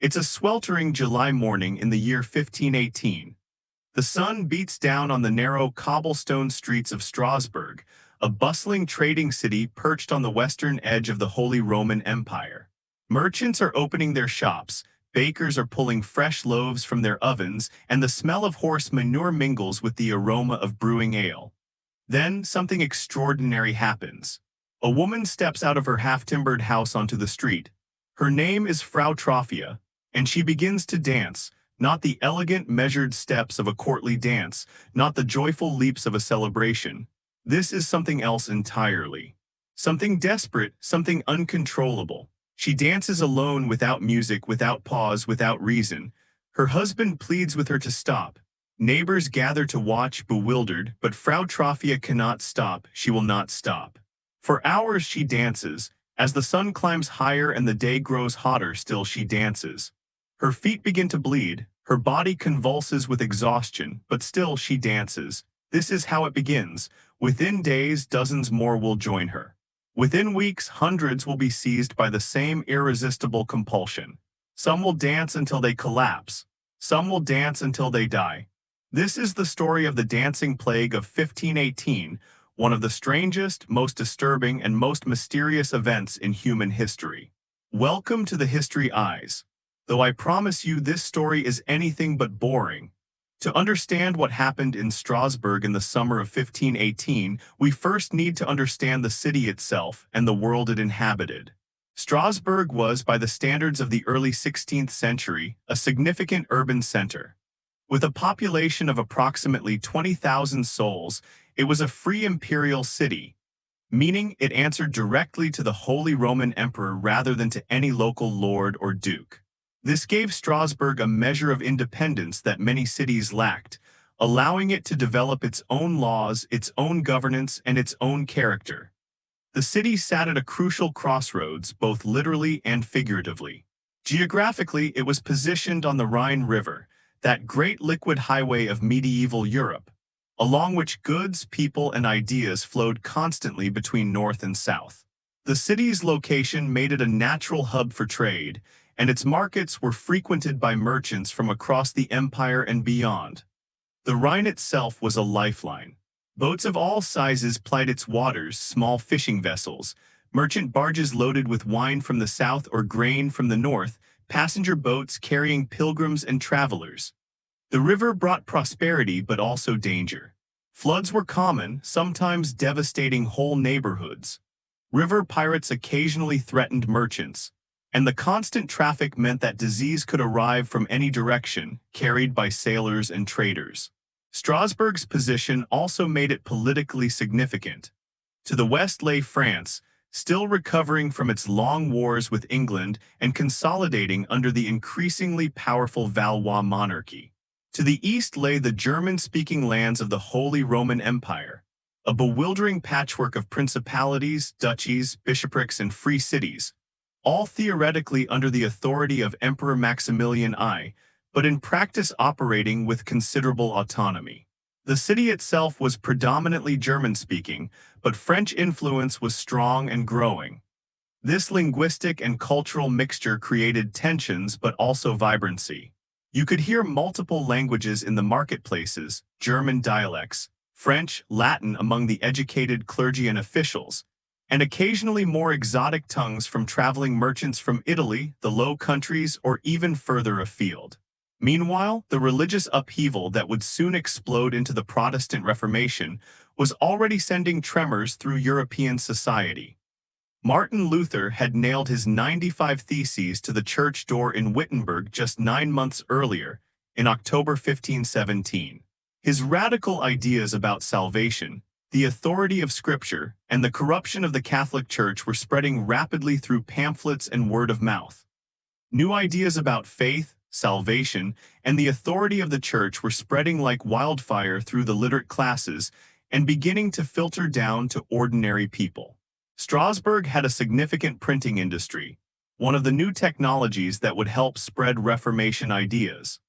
It's a sweltering July morning in the year 1518. The sun beats down on the narrow cobblestone streets of Strasbourg, a bustling trading city perched on the western edge of the Holy Roman Empire. Merchants are opening their shops, bakers are pulling fresh loaves from their ovens, and the smell of horse manure mingles with the aroma of brewing ale. Then something extraordinary happens. A woman steps out of her half-timbered house onto the street. Her name is Frau Trophia, and she begins to dance, not the elegant, measured steps of a courtly dance, not the joyful leaps of a celebration. This is something else entirely. Something desperate, something uncontrollable. She dances alone, without music, without pause, without reason. Her husband pleads with her to stop. Neighbors gather to watch, bewildered, but Frau Trophia cannot stop. She will not stop. For hours she dances. As the sun climbs higher and the day grows hotter, still she dances. Her feet begin to bleed, her body convulses with exhaustion, but still she dances. This is how it begins. Within days, dozens more will join her. Within weeks, hundreds will be seized by the same irresistible compulsion. Some will dance until they collapse. Some will dance until they die. This is the story of the dancing plague of 1518, one of the strangest, most disturbing, and most mysterious events in human history. Welcome to the History Eyes. Though I promise you this story is anything but boring. To understand what happened in Strasbourg in the summer of 1518, we first need to understand the city itself and the world it inhabited. Strasbourg was, by the standards of the early 16th century, a significant urban center. With a population of approximately 20,000 souls, it was a free imperial city, meaning it answered directly to the Holy Roman Emperor rather than to any local lord or duke. This gave Strasbourg a measure of independence that many cities lacked, allowing it to develop its own laws, its own governance, and its own character. The city sat at a crucial crossroads, both literally and figuratively. Geographically, it was positioned on the Rhine River, that great liquid highway of medieval Europe, along which goods, people, and ideas flowed constantly between north and south. The city's location made it a natural hub for trade, and its markets were frequented by merchants from across the empire and beyond. The Rhine itself was a lifeline. Boats of all sizes plied its waters, small fishing vessels, merchant barges loaded with wine from the south or grain from the north, passenger boats carrying pilgrims and travelers. The river brought prosperity but also danger. Floods were common, sometimes devastating whole neighborhoods. River pirates occasionally threatened merchants, and the constant traffic meant that disease could arrive from any direction, carried by sailors and traders. Strasbourg's position also made it politically significant. To the west lay France, still recovering from its long wars with England and consolidating under the increasingly powerful Valois monarchy. To the east lay the German-speaking lands of the Holy Roman Empire, a bewildering patchwork of principalities, duchies, bishoprics, and free cities, all theoretically under the authority of Emperor Maximilian I, but in practice operating with considerable autonomy. The city itself was predominantly German-speaking, but French influence was strong and growing. This linguistic and cultural mixture created tensions but also vibrancy. You could hear multiple languages in the marketplaces, German dialects, French, Latin among the educated clergy and officials, and occasionally more exotic tongues from traveling merchants from Italy, the Low Countries, or even further afield. Meanwhile, the religious upheaval that would soon explode into the Protestant Reformation was already sending tremors through European society. Martin Luther had nailed his 95 Theses to the church door in Wittenberg just 9 months earlier, in October 1517. His radical ideas about salvation, the authority of Scripture, and the corruption of the Catholic Church were spreading rapidly through pamphlets and word of mouth. New ideas about faith, salvation, and the authority of the Church were spreading like wildfire through the literate classes and beginning to filter down to ordinary people. Strasbourg had a significant printing industry, one of the new technologies that would help spread Reformation ideas.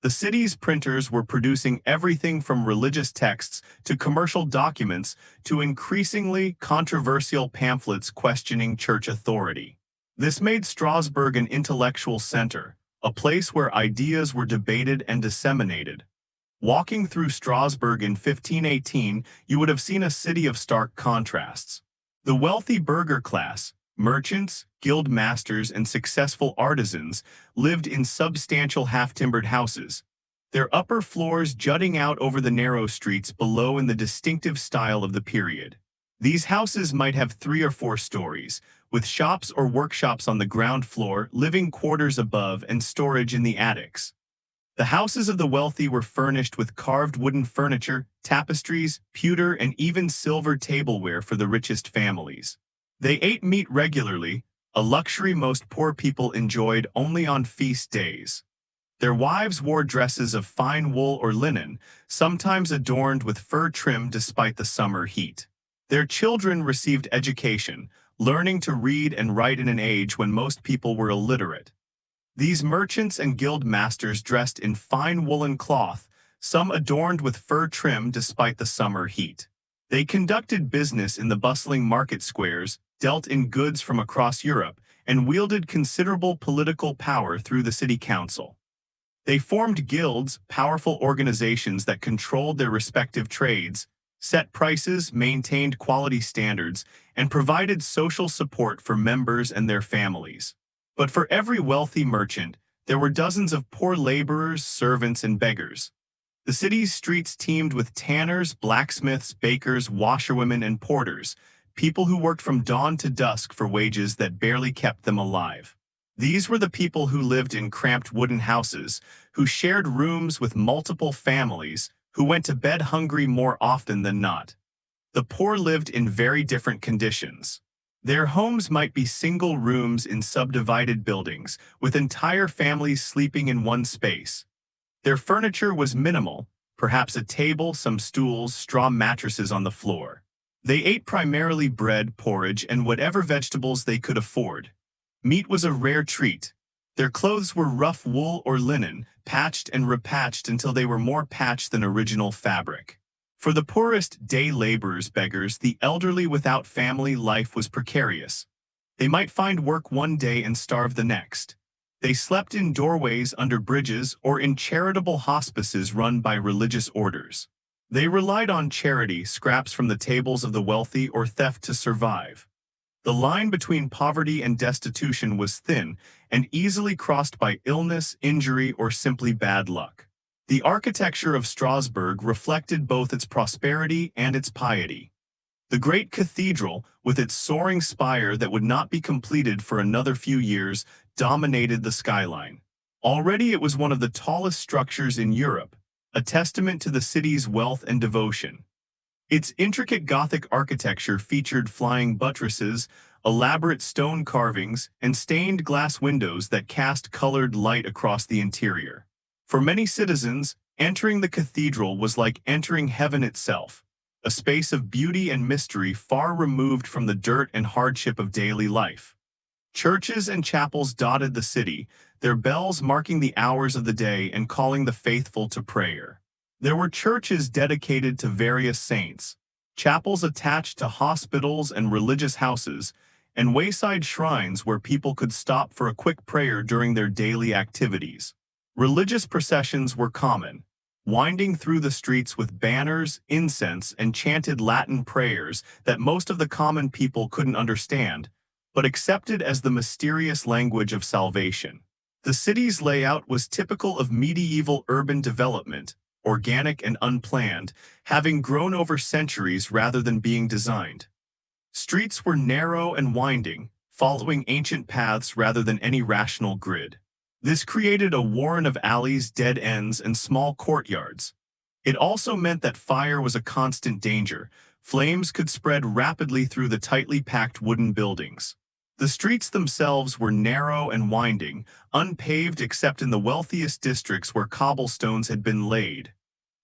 The city's printers were producing everything from religious texts to commercial documents to increasingly controversial pamphlets questioning church authority. This made Strasbourg an intellectual center, a place where ideas were debated and disseminated. Walking through Strasbourg in 1518, you would have seen a city of stark contrasts. The wealthy burgher class, merchants, guild masters, and successful artisans lived in substantial half-timbered houses, their upper floors jutting out over the narrow streets below in the distinctive style of the period. These houses might have 3 or 4 stories, with shops or workshops on the ground floor, living quarters above, and storage in the attics. The houses of the wealthy were furnished with carved wooden furniture, tapestries, pewter, and even silver tableware for the richest families. They ate meat regularly, a luxury most poor people enjoyed only on feast days. Their wives wore dresses of fine wool or linen, sometimes adorned with fur trim despite the summer heat. Their children received education, learning to read and write in an age when most people were illiterate. These merchants and guild masters dressed in fine woolen cloth, some adorned with fur trim despite the summer heat. They conducted business in the bustling market squares, dealt in goods from across Europe, and wielded considerable political power through the city council. They formed guilds, powerful organizations that controlled their respective trades, set prices, maintained quality standards, and provided social support for members and their families. But for every wealthy merchant, there were dozens of poor laborers, servants, and beggars. The city's streets teemed with tanners, blacksmiths, bakers, washerwomen, and porters, people who worked from dawn to dusk for wages that barely kept them alive. These were the people who lived in cramped wooden houses, who shared rooms with multiple families, who went to bed hungry more often than not. The poor lived in very different conditions. Their homes might be single rooms in subdivided buildings, with entire families sleeping in one space. Their furniture was minimal, perhaps a table, some stools, straw mattresses on the floor. They ate primarily bread, porridge, and whatever vegetables they could afford. Meat was a rare treat. Their clothes were rough wool or linen, patched and repatched until they were more patched than original fabric. For the poorest day laborers, beggars, the elderly without family, life was precarious. They might find work one day and starve the next. They slept in doorways, under bridges, or in charitable hospices run by religious orders. They relied on charity, scraps from the tables of the wealthy, or theft to survive. The line between poverty and destitution was thin and easily crossed by illness, injury, or simply bad luck. The architecture of Strasbourg reflected both its prosperity and its piety. The great cathedral, with its soaring spire that would not be completed for another few years, dominated the skyline. Already it was one of the tallest structures in Europe, a testament to the city's wealth and devotion. Its intricate Gothic architecture featured flying buttresses, elaborate stone carvings, and stained glass windows that cast colored light across the interior. For many citizens, entering the cathedral was like entering heaven itself, a space of beauty and mystery far removed from the dirt and hardship of daily life. Churches and chapels dotted the city, their bells marking the hours of the day and calling the faithful to prayer. There were churches dedicated to various saints, chapels attached to hospitals and religious houses, and wayside shrines where people could stop for a quick prayer during their daily activities. Religious processions were common, winding through the streets with banners, incense, and chanted Latin prayers that most of the common people couldn't understand, but accepted as the mysterious language of salvation. The city's layout was typical of medieval urban development, organic and unplanned, having grown over centuries rather than being designed. Streets were narrow and winding, following ancient paths rather than any rational grid. This created a warren of alleys, dead ends, and small courtyards. It also meant that fire was a constant danger. Flames could spread rapidly through the tightly packed wooden buildings. The streets themselves were narrow and winding, unpaved except in the wealthiest districts where cobblestones had been laid.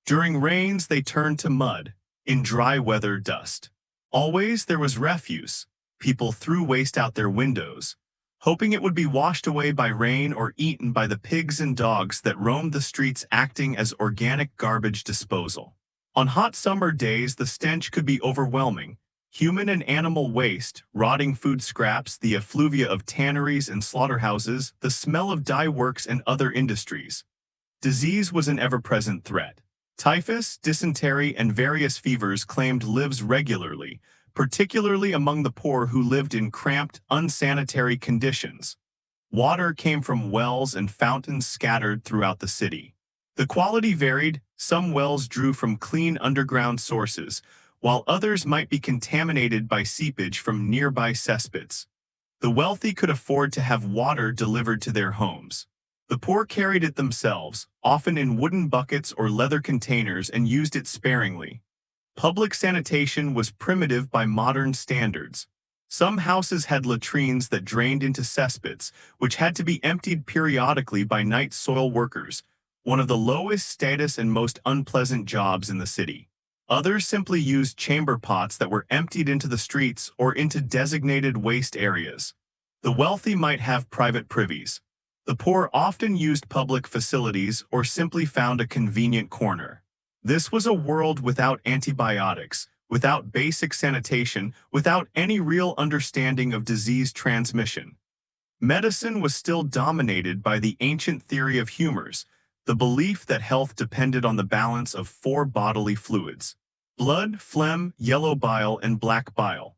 During rains, they turned to mud, in dry weather, dust. Always there was refuse. People threw waste out their windows, hoping it would be washed away by rain or eaten by the pigs and dogs that roamed the streets, acting as organic garbage disposal. On hot summer days, the stench could be overwhelming. Human and animal waste, rotting food scraps, the effluvia of tanneries and slaughterhouses, the smell of dye works and other industries. Disease was an ever-present threat. Typhus, dysentery, and various fevers claimed lives regularly, particularly among the poor who lived in cramped, unsanitary conditions. Water came from wells and fountains scattered throughout the city. The quality varied. Some wells drew from clean underground sources, while others might be contaminated by seepage from nearby cesspits. The wealthy could afford to have water delivered to their homes. The poor carried it themselves, often in wooden buckets or leather containers, and used it sparingly. Public sanitation was primitive by modern standards. Some houses had latrines that drained into cesspits, which had to be emptied periodically by night soil workers, one of the lowest status and most unpleasant jobs in the city. Others simply used chamber pots that were emptied into the streets or into designated waste areas. The wealthy might have private privies. The poor often used public facilities or simply found a convenient corner. This was a world without antibiotics, without basic sanitation, without any real understanding of disease transmission. Medicine was still dominated by the ancient theory of humors, the belief that health depended on the balance of four bodily fluids: blood, phlegm, yellow bile, and black bile.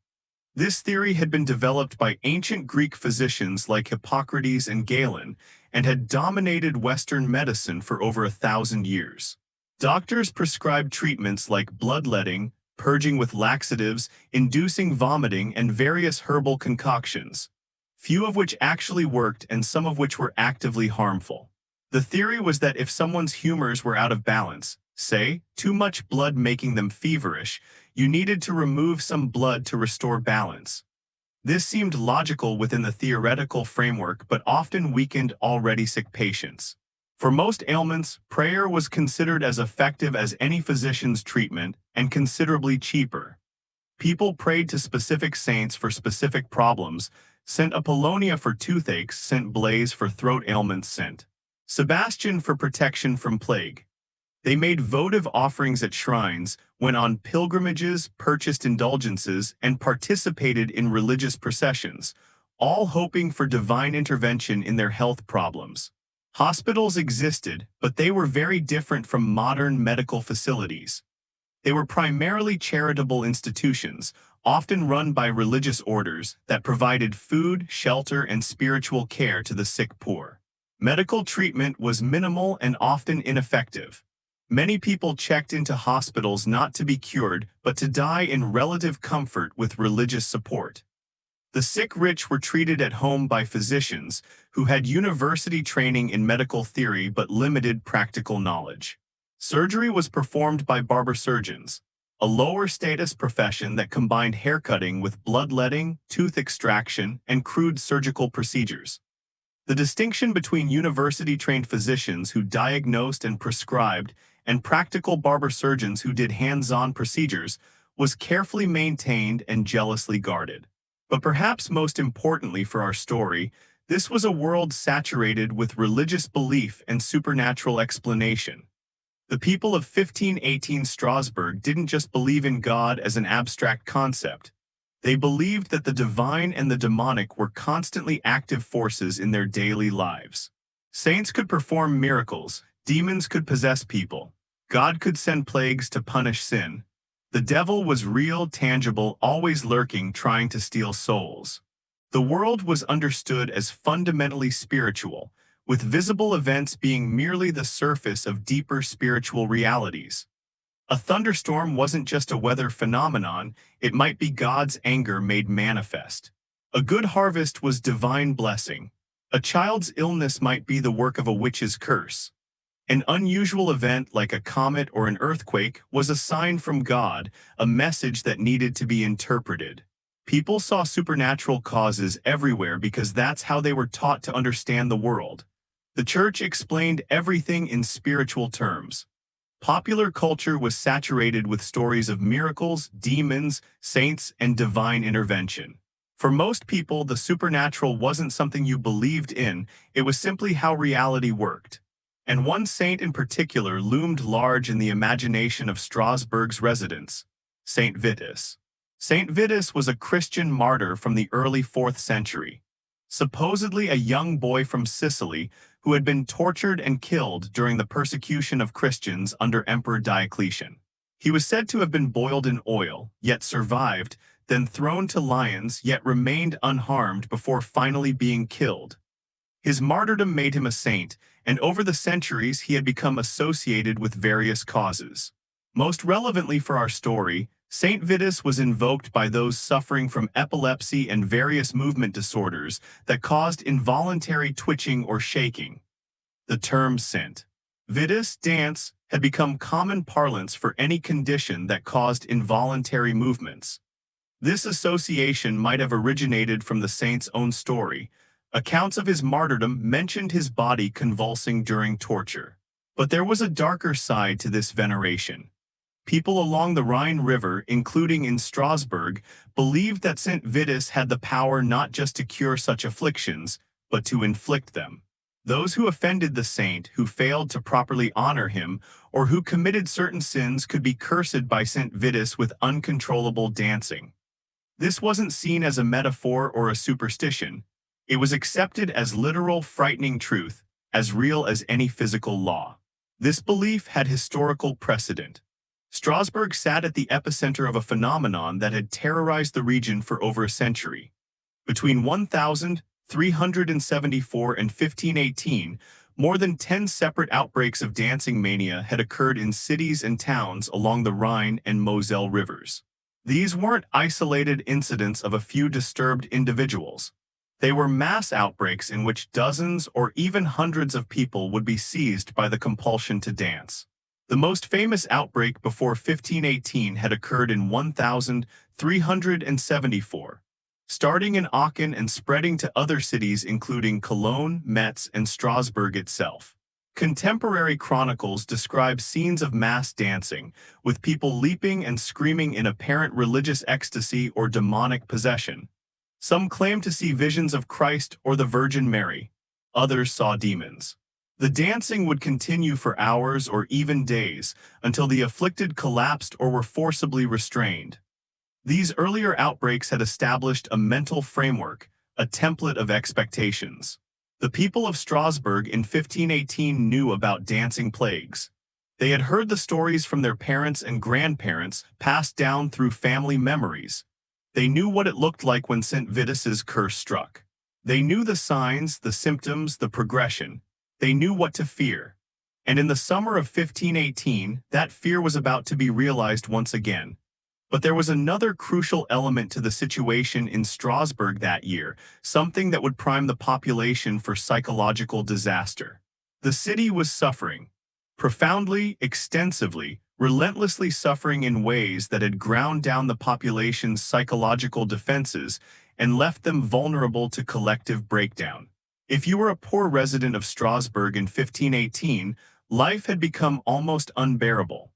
This theory had been developed by ancient Greek physicians like Hippocrates and Galen and had dominated Western medicine for over 1,000 years. Doctors prescribed treatments like bloodletting, purging with laxatives, inducing vomiting, and various herbal concoctions, few of which actually worked and some of which were actively harmful. The theory was that if someone's humors were out of balance, say, too much blood making them feverish, you needed to remove some blood to restore balance. This seemed logical within the theoretical framework but often weakened already sick patients. For most ailments, prayer was considered as effective as any physician's treatment and considerably cheaper. People prayed to specific saints for specific problems, Saint Apollonia for toothaches, Saint Blaise for throat ailments, Saint Sebastian for protection from plague. They made votive offerings at shrines, went on pilgrimages, purchased indulgences, and participated in religious processions, all hoping for divine intervention in their health problems. Hospitals existed, but they were very different from modern medical facilities. They were primarily charitable institutions, often run by religious orders, that provided food, shelter, and spiritual care to the sick poor. Medical treatment was minimal and often ineffective. Many people checked into hospitals not to be cured, but to die in relative comfort with religious support. The sick rich were treated at home by physicians who had university training in medical theory but limited practical knowledge. Surgery was performed by barber surgeons, a lower status profession that combined haircutting with bloodletting, tooth extraction, and crude surgical procedures. The distinction between university-trained physicians who diagnosed and prescribed and practical barber surgeons who did hands-on procedures was carefully maintained and jealously guarded. But perhaps most importantly for our story, this was a world saturated with religious belief and supernatural explanation. The people of 1518 Strasbourg didn't just believe in God as an abstract concept. They believed that the divine and the demonic were constantly active forces in their daily lives. Saints could perform miracles, demons could possess people, God could send plagues to punish sin. The devil was real, tangible, always lurking, trying to steal souls. The world was understood as fundamentally spiritual, with visible events being merely the surface of deeper spiritual realities. A thunderstorm wasn't just a weather phenomenon, it might be God's anger made manifest. A good harvest was divine blessing. A child's illness might be the work of a witch's curse. An unusual event like a comet or an earthquake was a sign from God, a message that needed to be interpreted. People saw supernatural causes everywhere because that's how they were taught to understand the world. The church explained everything in spiritual terms. Popular culture was saturated with stories of miracles, demons, saints, and divine intervention. For most people, the supernatural wasn't something you believed in, it was simply how reality worked. And one saint in particular loomed large in the imagination of Strasbourg's residents: Saint Vitus. Saint Vitus was a Christian martyr from the early 4th century, supposedly a young boy from Sicily who had been tortured and killed during the persecution of Christians under Emperor Diocletian. He was said to have been boiled in oil, yet survived, then thrown to lions, yet remained unharmed before finally being killed. His martyrdom made him a saint, and over the centuries he had become associated with various causes. Most relevantly for our story, Saint Vitus was invoked by those suffering from epilepsy and various movement disorders that caused involuntary twitching or shaking. The term Saint Vitus dance had become common parlance for any condition that caused involuntary movements. This association might have originated from the saint's own story. Accounts of his martyrdom mentioned his body convulsing during torture. But there was a darker side to this veneration. People along the Rhine River, including in Strasbourg, believed that Saint Vitus had the power not just to cure such afflictions, but to inflict them. Those who offended the saint, who failed to properly honor him, or who committed certain sins could be cursed by Saint Vitus with uncontrollable dancing. This wasn't seen as a metaphor or a superstition. It was accepted as literal, frightening truth, as real as any physical law. This belief had historical precedent. Strasbourg sat at the epicenter of a phenomenon that had terrorized the region for over a century. Between 1374 and 1518, more than 10 separate outbreaks of dancing mania had occurred in cities and towns along the Rhine and Moselle rivers. These weren't isolated incidents of a few disturbed individuals. They were mass outbreaks in which dozens or even hundreds of people would be seized by the compulsion to dance. The most famous outbreak before 1518 had occurred in 1374, starting in Aachen and spreading to other cities including Cologne, Metz, and Strasbourg itself. Contemporary chronicles describe scenes of mass dancing, with people leaping and screaming in apparent religious ecstasy or demonic possession. Some claim to see visions of Christ or the Virgin Mary. Others saw demons. The dancing would continue for hours or even days, until the afflicted collapsed or were forcibly restrained. These earlier outbreaks had established a mental framework, a template of expectations. The people of Strasbourg in 1518 knew about dancing plagues. They had heard the stories from their parents and grandparents, passed down through family memories. They knew what it looked like when St. Vitus's curse struck. They knew the signs, the symptoms, the progression. They knew what to fear. And in the summer of 1518, that fear was about to be realized once again. But there was another crucial element to the situation in Strasbourg that year, something that would prime the population for psychological disaster. The city was suffering. Profoundly, extensively, relentlessly suffering in ways that had ground down the population's psychological defenses and left them vulnerable to collective breakdown. If you were a poor resident of Strasbourg in 1518, life had become almost unbearable.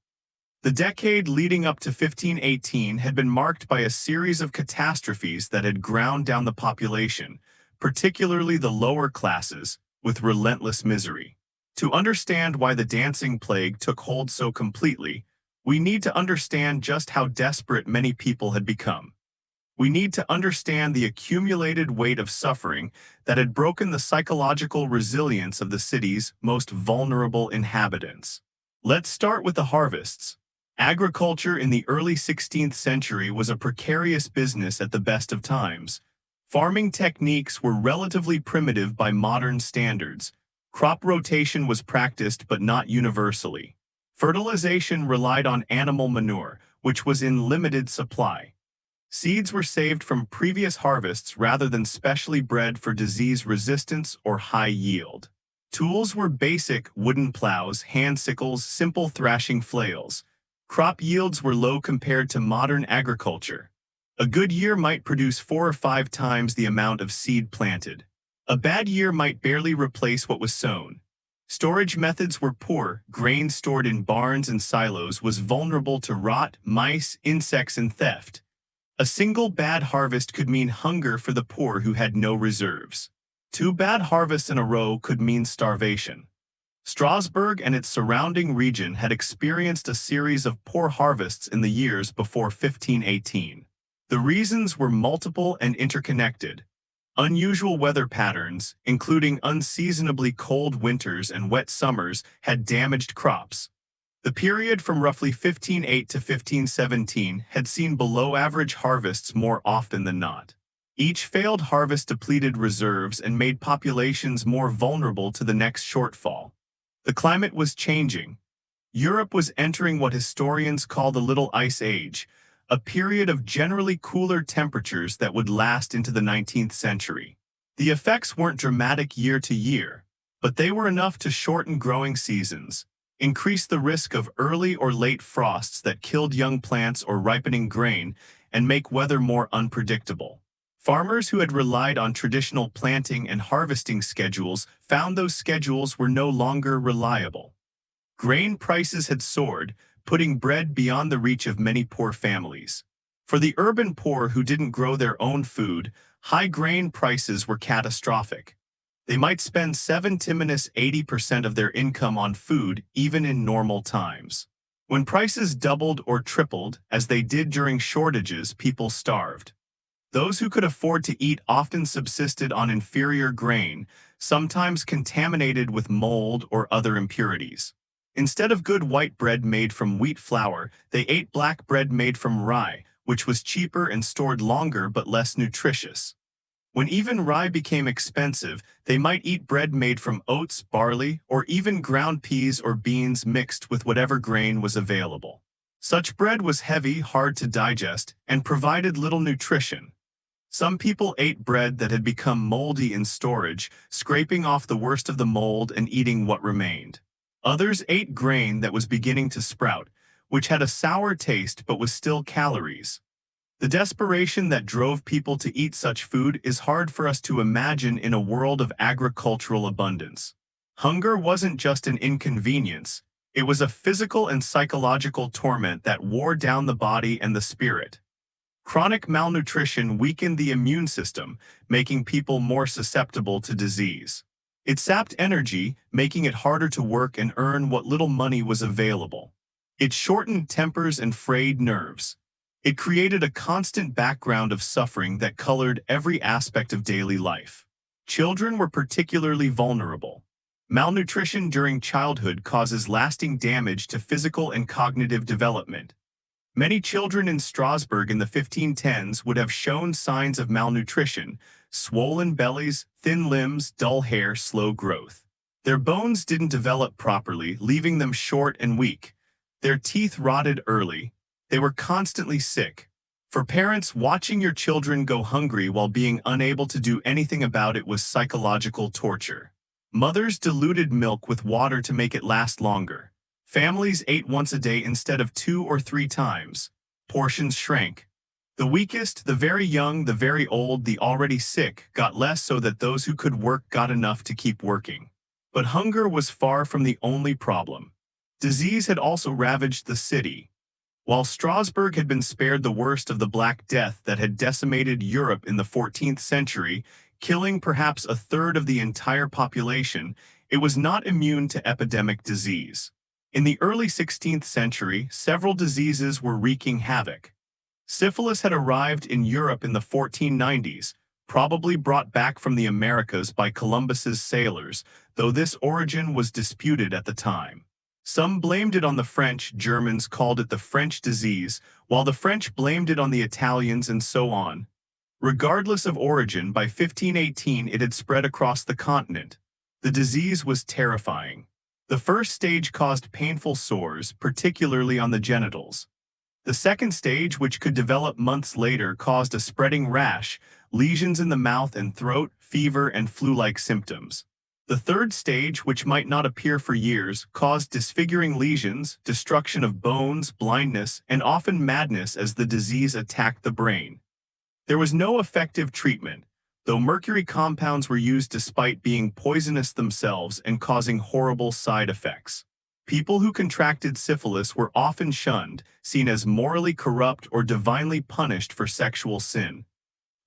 The decade leading up to 1518 had been marked by a series of catastrophes that had ground down the population, particularly the lower classes, with relentless misery. To understand why the dancing plague took hold so completely, we need to understand just how desperate many people had become. We need to understand the accumulated weight of suffering that had broken the psychological resilience of the city's most vulnerable inhabitants. Let's start with the harvests. Agriculture in the early 16th century was a precarious business at the best of times. Farming techniques were relatively primitive by modern standards. Crop rotation was practiced but not universally. Fertilization relied on animal manure, which was in limited supply. Seeds were saved from previous harvests rather than specially bred for disease resistance or high yield. Tools were basic wooden plows, hand sickles, simple thrashing flails. Crop yields were low compared to modern agriculture. A good year might produce 4 or 5 times the amount of seed planted. A bad year might barely replace what was sown. Storage methods were poor. Grain stored in barns and silos was vulnerable to rot, mice, insects, and theft. A single bad harvest could mean hunger for the poor who had no reserves. 2 bad harvests in a row could mean starvation. Strasbourg and its surrounding region had experienced a series of poor harvests in the years before 1518. The reasons were multiple and interconnected. Unusual weather patterns, including unseasonably cold winters and wet summers, had damaged crops. The period from roughly 1508 to 1517 had seen below-average harvests more often than not. Each failed harvest depleted reserves and made populations more vulnerable to the next shortfall. The climate was changing. Europe was entering what historians call the Little Ice Age, a period of generally cooler temperatures that would last into the 19th century. The effects weren't dramatic year to year, but they were enough to shorten growing seasons, increase the risk of early or late frosts that killed young plants or ripening grain, and make weather more unpredictable. Farmers who had relied on traditional planting and harvesting schedules found those schedules were no longer reliable. Grain prices had soared, putting bread beyond the reach of many poor families. For the urban poor who didn't grow their own food, high grain prices were catastrophic. They might spend 80% of their income on food even in normal times. When prices doubled or tripled, as they did during shortages, people starved. Those who could afford to eat often subsisted on inferior grain, sometimes contaminated with mold or other impurities. Instead of good white bread made from wheat flour, they ate black bread made from rye, which was cheaper and stored longer but less nutritious. When even rye became expensive, they might eat bread made from oats, barley, or even ground peas or beans mixed with whatever grain was available. Such bread was heavy, hard to digest, and provided little nutrition. Some people ate bread that had become moldy in storage, scraping off the worst of the mold and eating what remained. Others ate grain that was beginning to sprout, which had a sour taste but was still calories. The desperation that drove people to eat such food is hard for us to imagine in a world of agricultural abundance. Hunger wasn't just an inconvenience, it was a physical and psychological torment that wore down the body and the spirit. Chronic malnutrition weakened the immune system, making people more susceptible to disease. It sapped energy, making it harder to work and earn what little money was available. It shortened tempers and frayed nerves. It created a constant background of suffering that colored every aspect of daily life. Children were particularly vulnerable. Malnutrition during childhood causes lasting damage to physical and cognitive development. Many children in Strasbourg in the 1510s would have shown signs of malnutrition: swollen bellies, thin limbs, dull hair, slow growth. Their bones didn't develop properly, leaving them short and weak. Their teeth rotted early. They were constantly sick. For parents, watching your children go hungry while being unable to do anything about it was psychological torture. Mothers diluted milk with water to make it last longer. Families ate once a day instead of 2 or 3 times. Portions shrank. The weakest, the very young, the very old, the already sick, got less so that those who could work got enough to keep working. But hunger was far from the only problem. Disease had also ravaged the city. While Strasbourg had been spared the worst of the Black Death that had decimated Europe in the 14th century, killing perhaps a third of the entire population, it was not immune to epidemic disease. In the early 16th century, several diseases were wreaking havoc. Syphilis had arrived in Europe in the 1490s, probably brought back from the Americas by Columbus's sailors, though this origin was disputed at the time. Some blamed it on the French. Germans called it the French disease, while the French blamed it on the Italians, and so on. Regardless of origin, by 1518 it had spread across the continent. The disease was terrifying. The first stage caused painful sores, particularly on the genitals. The second stage, which could develop months later, caused a spreading rash, lesions in the mouth and throat, fever, and flu-like symptoms. The third stage, which might not appear for years, caused disfiguring lesions, destruction of bones, blindness, and often madness as the disease attacked the brain. There was no effective treatment, though mercury compounds were used despite being poisonous themselves and causing horrible side effects. People who contracted syphilis were often shunned, seen as morally corrupt or divinely punished for sexual sin.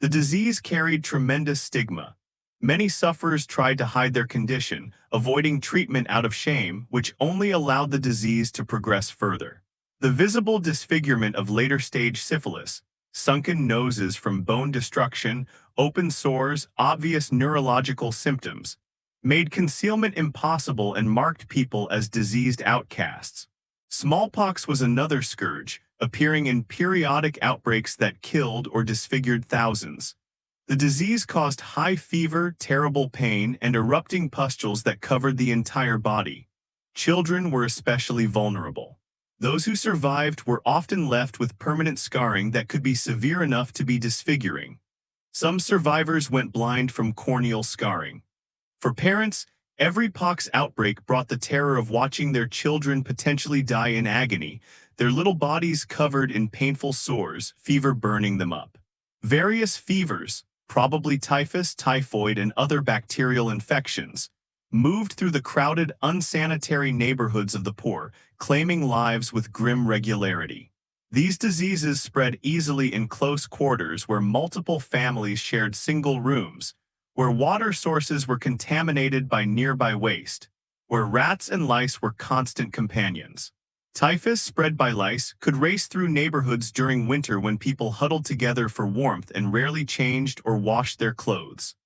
The disease carried tremendous stigma. Many sufferers tried to hide their condition, avoiding treatment out of shame, which only allowed the disease to progress further. The visible disfigurement of later-stage syphilis, sunken noses from bone destruction, open sores, obvious neurological symptoms, made concealment impossible and marked people as diseased outcasts. Smallpox was another scourge, appearing in periodic outbreaks that killed or disfigured thousands. The disease caused high fever, terrible pain, and erupting pustules that covered the entire body. Children were especially vulnerable. Those who survived were often left with permanent scarring that could be severe enough to be disfiguring. Some survivors went blind from corneal scarring. For parents, every pox outbreak brought the terror of watching their children potentially die in agony, their little bodies covered in painful sores, fever burning them up. Various fevers, probably typhus, typhoid, and other bacterial infections, moved through the crowded, unsanitary neighborhoods of the poor, claiming lives with grim regularity. These diseases spread easily in close quarters where multiple families shared single rooms, where water sources were contaminated by nearby waste, where rats and lice were constant companions. Typhus, spread by lice, could race through neighborhoods during winter when people huddled together for warmth and rarely changed or washed their clothes.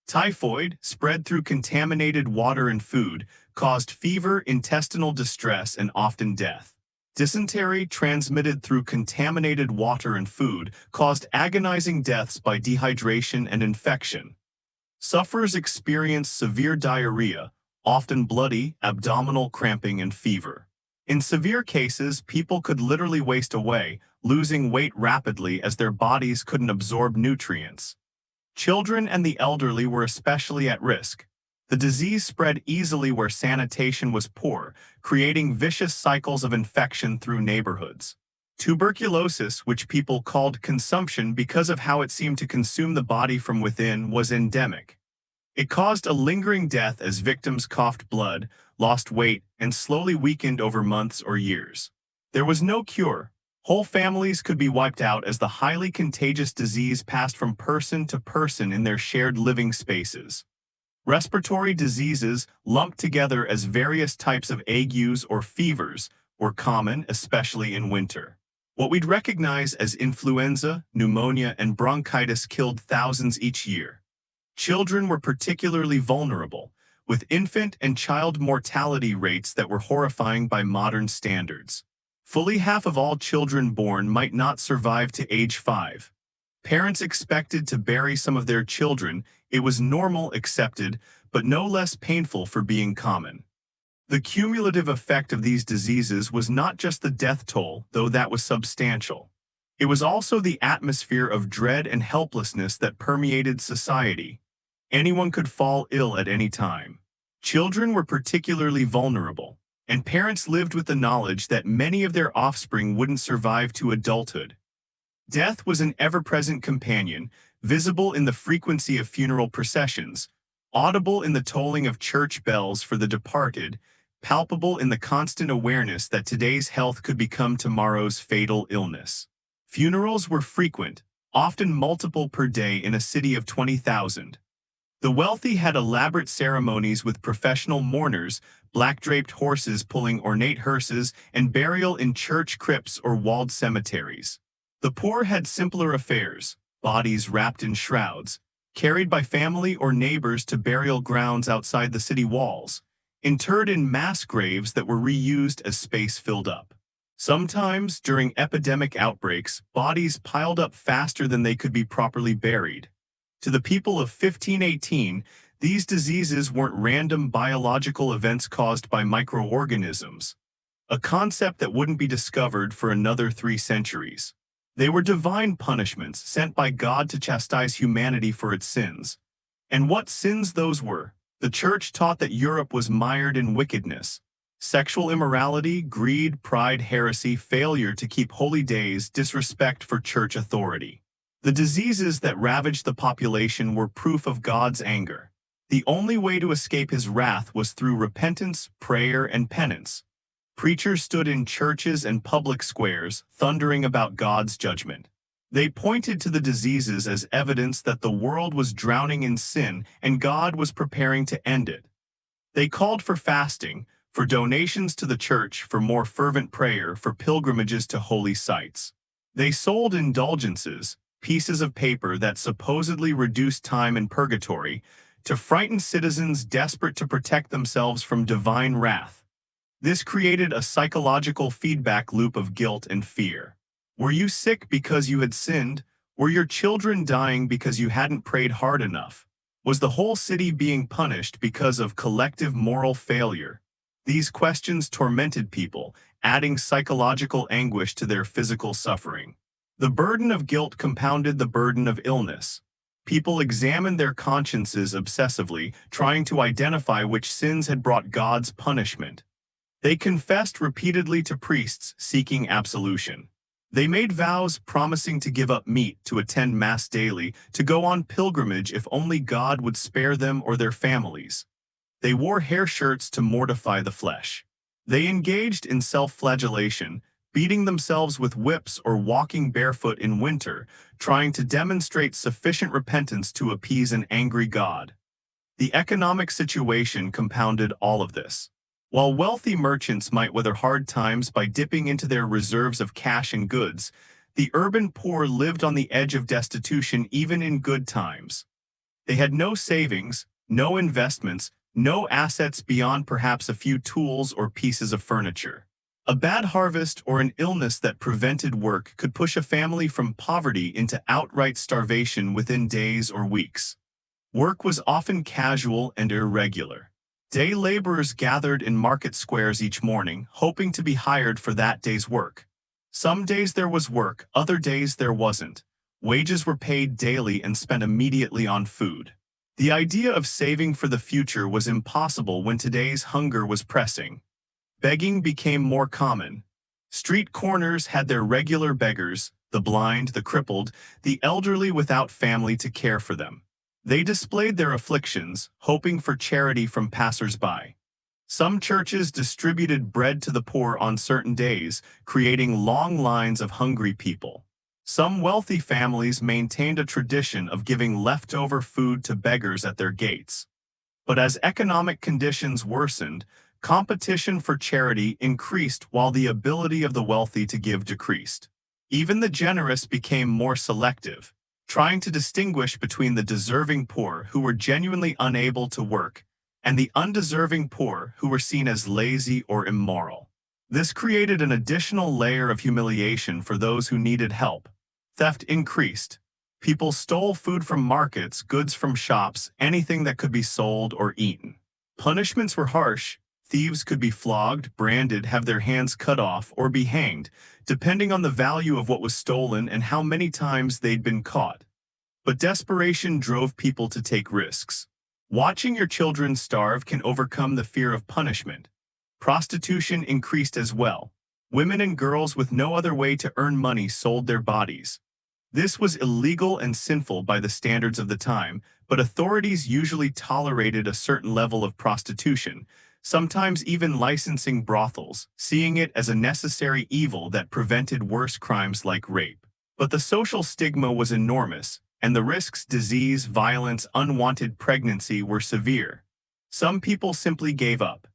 Typhoid, spread through contaminated water and food, caused fever, intestinal distress, and often death. Dysentery, transmitted through contaminated water and food, caused agonizing deaths by dehydration and infection. Sufferers experienced severe diarrhea, often bloody, abdominal cramping, and fever. In severe cases, people could literally waste away, losing weight rapidly as their bodies couldn't absorb nutrients. Children and the elderly were especially at risk. The disease spread easily where sanitation was poor, creating vicious cycles of infection through neighborhoods. Tuberculosis, which people called consumption because of how it seemed to consume the body from within, was endemic. It caused a lingering death as victims coughed blood, lost weight, and slowly weakened over months or years. There was no cure. Whole families could be wiped out as the highly contagious disease passed from person to person in their shared living spaces. Respiratory diseases, lumped together as various types of agues or fevers, were common, especially in winter. What we'd recognize as influenza, pneumonia, and bronchitis killed thousands each year. Children were particularly vulnerable, with infant and child mortality rates that were horrifying by modern standards. Fully half of all children born might not survive to age 5. Parents expected to bury some of their children. It was normal, accepted, but no less painful for being common. The cumulative effect of these diseases was not just the death toll, though that was substantial. It was also the atmosphere of dread and helplessness that permeated society. Anyone could fall ill at any time. Children were particularly vulnerable, and parents lived with the knowledge that many of their offspring wouldn't survive to adulthood. Death was an ever-present companion, visible in the frequency of funeral processions, audible in the tolling of church bells for the departed, palpable in the constant awareness that today's health could become tomorrow's fatal illness. Funerals were frequent, often multiple per day in a city of 20,000. The wealthy had elaborate ceremonies with professional mourners, black-draped horses pulling ornate hearses, and burial in church crypts or walled cemeteries. The poor had simpler affairs, bodies wrapped in shrouds, carried by family or neighbors to burial grounds outside the city walls, interred in mass graves that were reused as space filled up. Sometimes, during epidemic outbreaks, bodies piled up faster than they could be properly buried. To the people of 1518, these diseases weren't random biological events caused by microorganisms, a concept that wouldn't be discovered for another 3 centuries. They were divine punishments sent by God to chastise humanity for its sins. And what sins those were! The Church taught that Europe was mired in wickedness. Sexual immorality, greed, pride, heresy, failure to keep holy days, disrespect for church authority. The diseases that ravaged the population were proof of God's anger. The only way to escape his wrath was through repentance, prayer, and penance. Preachers stood in churches and public squares, thundering about God's judgment. They pointed to the diseases as evidence that the world was drowning in sin and God was preparing to end it. They called for fasting, for donations to the church, for more fervent prayer, for pilgrimages to holy sites. They sold indulgences, pieces of paper that supposedly reduced time in purgatory, to frighten citizens desperate to protect themselves from divine wrath. This created a psychological feedback loop of guilt and fear. Were you sick because you had sinned? Were your children dying because you hadn't prayed hard enough? Was the whole city being punished because of collective moral failure? These questions tormented people, adding psychological anguish to their physical suffering. The burden of guilt compounded the burden of illness. People examined their consciences obsessively, trying to identify which sins had brought God's punishment. They confessed repeatedly to priests seeking absolution. They made vows promising to give up meat, to attend Mass daily, to go on pilgrimage if only God would spare them or their families. They wore hair shirts to mortify the flesh. They engaged in self-flagellation, beating themselves with whips or walking barefoot in winter, trying to demonstrate sufficient repentance to appease an angry God. The economic situation compounded all of this. While wealthy merchants might weather hard times by dipping into their reserves of cash and goods, the urban poor lived on the edge of destitution even in good times. They had no savings, no investments, no assets beyond perhaps a few tools or pieces of furniture. A bad harvest or an illness that prevented work could push a family from poverty into outright starvation within days or weeks. Work was often casual and irregular. Day laborers gathered in market squares each morning, hoping to be hired for that day's work. Some days there was work, other days there wasn't. Wages were paid daily and spent immediately on food. The idea of saving for the future was impossible when today's hunger was pressing. Begging became more common. Street corners had their regular beggars, the blind, the crippled, the elderly without family to care for them. They displayed their afflictions, hoping for charity from passers-by. Some churches distributed bread to the poor on certain days, creating long lines of hungry people. Some wealthy families maintained a tradition of giving leftover food to beggars at their gates. But as economic conditions worsened, competition for charity increased while the ability of the wealthy to give decreased. Even the generous became more selective, trying to distinguish between the deserving poor who were genuinely unable to work and the undeserving poor who were seen as lazy or immoral. This created an additional layer of humiliation for those who needed help. Theft increased. People stole food from markets, goods from shops, anything that could be sold or eaten. Punishments were harsh. Thieves could be flogged, branded, have their hands cut off, or be hanged, depending on the value of what was stolen and how many times they'd been caught. But desperation drove people to take risks. Watching your children starve can overcome the fear of punishment. Prostitution increased as well. Women and girls with no other way to earn money sold their bodies. This was illegal and sinful by the standards of the time, but authorities usually tolerated a certain level of prostitution, sometimes even licensing brothels, seeing it as a necessary evil that prevented worse crimes like rape. But the social stigma was enormous, and the risks, disease, violence, unwanted pregnancy were severe. Some people simply gave up.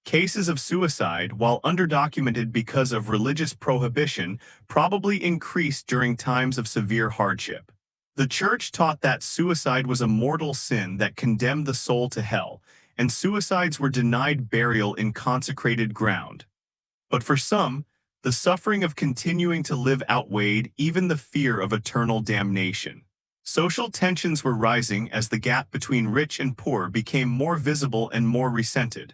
Cases of suicide, while underdocumented because of religious prohibition, probably increased during times of severe hardship. The church taught that suicide was a mortal sin that condemned the soul to hell, and suicides were denied burial in consecrated ground. But for some, the suffering of continuing to live outweighed even the fear of eternal damnation. Social tensions were rising as the gap between rich and poor became more visible and more resented.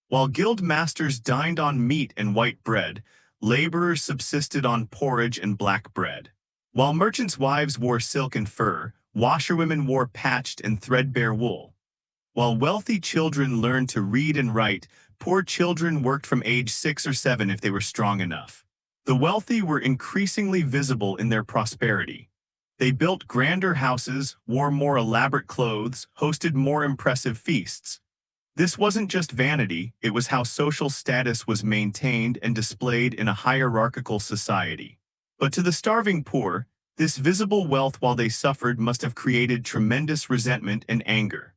While guild masters dined on meat and white bread, laborers subsisted on porridge and black bread. While merchants' wives wore silk and fur, washerwomen wore patched and threadbare wool. While wealthy children learned to read and write, poor children worked from age 6 or 7 if they were strong enough. The wealthy were increasingly visible in their prosperity. They built grander houses, wore more elaborate clothes, hosted more impressive feasts. This wasn't just vanity, it was how social status was maintained and displayed in a hierarchical society. But to the starving poor, this visible wealth while they suffered must have created tremendous resentment and anger.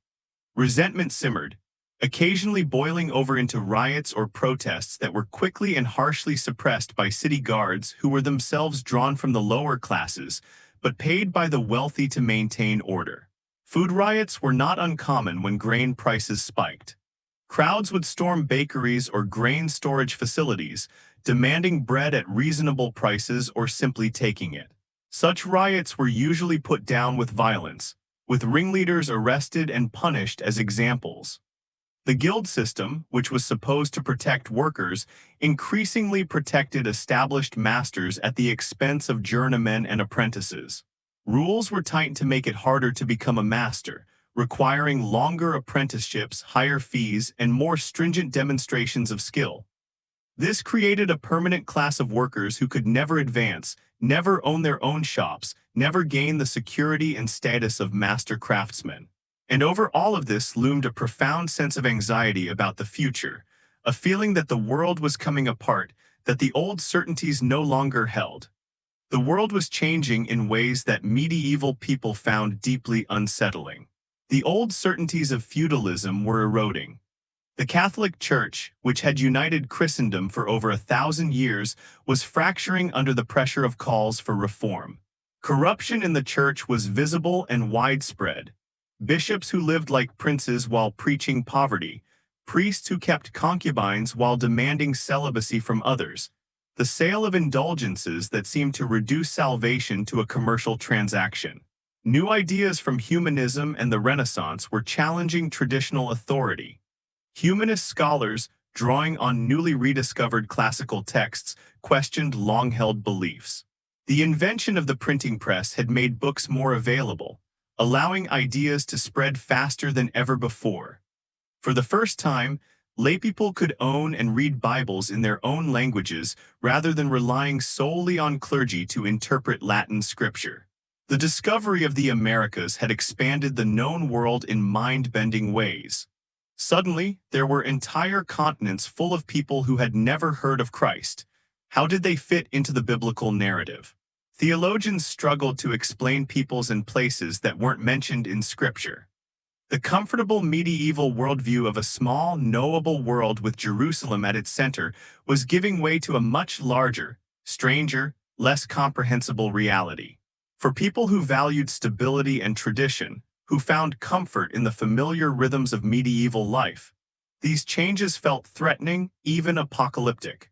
Resentment simmered. occasionally boiling over into riots or protests that were quickly and harshly suppressed by city guards who were themselves drawn from the lower classes, but paid by the wealthy to maintain order. Food riots were not uncommon when grain prices spiked. Crowds would storm bakeries or grain storage facilities, demanding bread at reasonable prices or simply taking it. Such riots were usually put down with violence, with ringleaders arrested and punished as examples. The guild system, which was supposed to protect workers, increasingly protected established masters at the expense of journeymen and apprentices. Rules were tightened to make it harder to become a master, requiring longer apprenticeships, higher fees, and more stringent demonstrations of skill. This created a permanent class of workers who could never advance, never own their own shops, never gain the security and status of master craftsmen. And over all of this loomed a profound sense of anxiety about the future, a feeling that the world was coming apart, that the old certainties no longer held. The world was changing in ways that medieval people found deeply unsettling. The old certainties of feudalism were eroding. The Catholic Church, which had united Christendom for over 1,000 years, was fracturing under the pressure of calls for reform. Corruption in the church was visible and widespread. Bishops who lived like princes while preaching poverty, priests who kept concubines while demanding celibacy from others, the sale of indulgences that seemed to reduce salvation to a commercial transaction. New ideas from humanism and the Renaissance were challenging traditional authority. Humanist scholars, drawing on newly rediscovered classical texts, questioned long-held beliefs. The invention of the printing press had made books more available, allowing ideas to spread faster than ever before. For the first time, laypeople could own and read Bibles in their own languages rather than relying solely on clergy to interpret Latin scripture. The discovery of the Americas had expanded the known world in mind-bending ways. Suddenly, there were entire continents full of people who had never heard of Christ. How did they fit into the biblical narrative? Theologians struggled to explain peoples and places that weren't mentioned in Scripture. The comfortable medieval worldview of a small, knowable world with Jerusalem at its center was giving way to a much larger, stranger, less comprehensible reality. For people who valued stability and tradition, who found comfort in the familiar rhythms of medieval life, these changes felt threatening, even apocalyptic.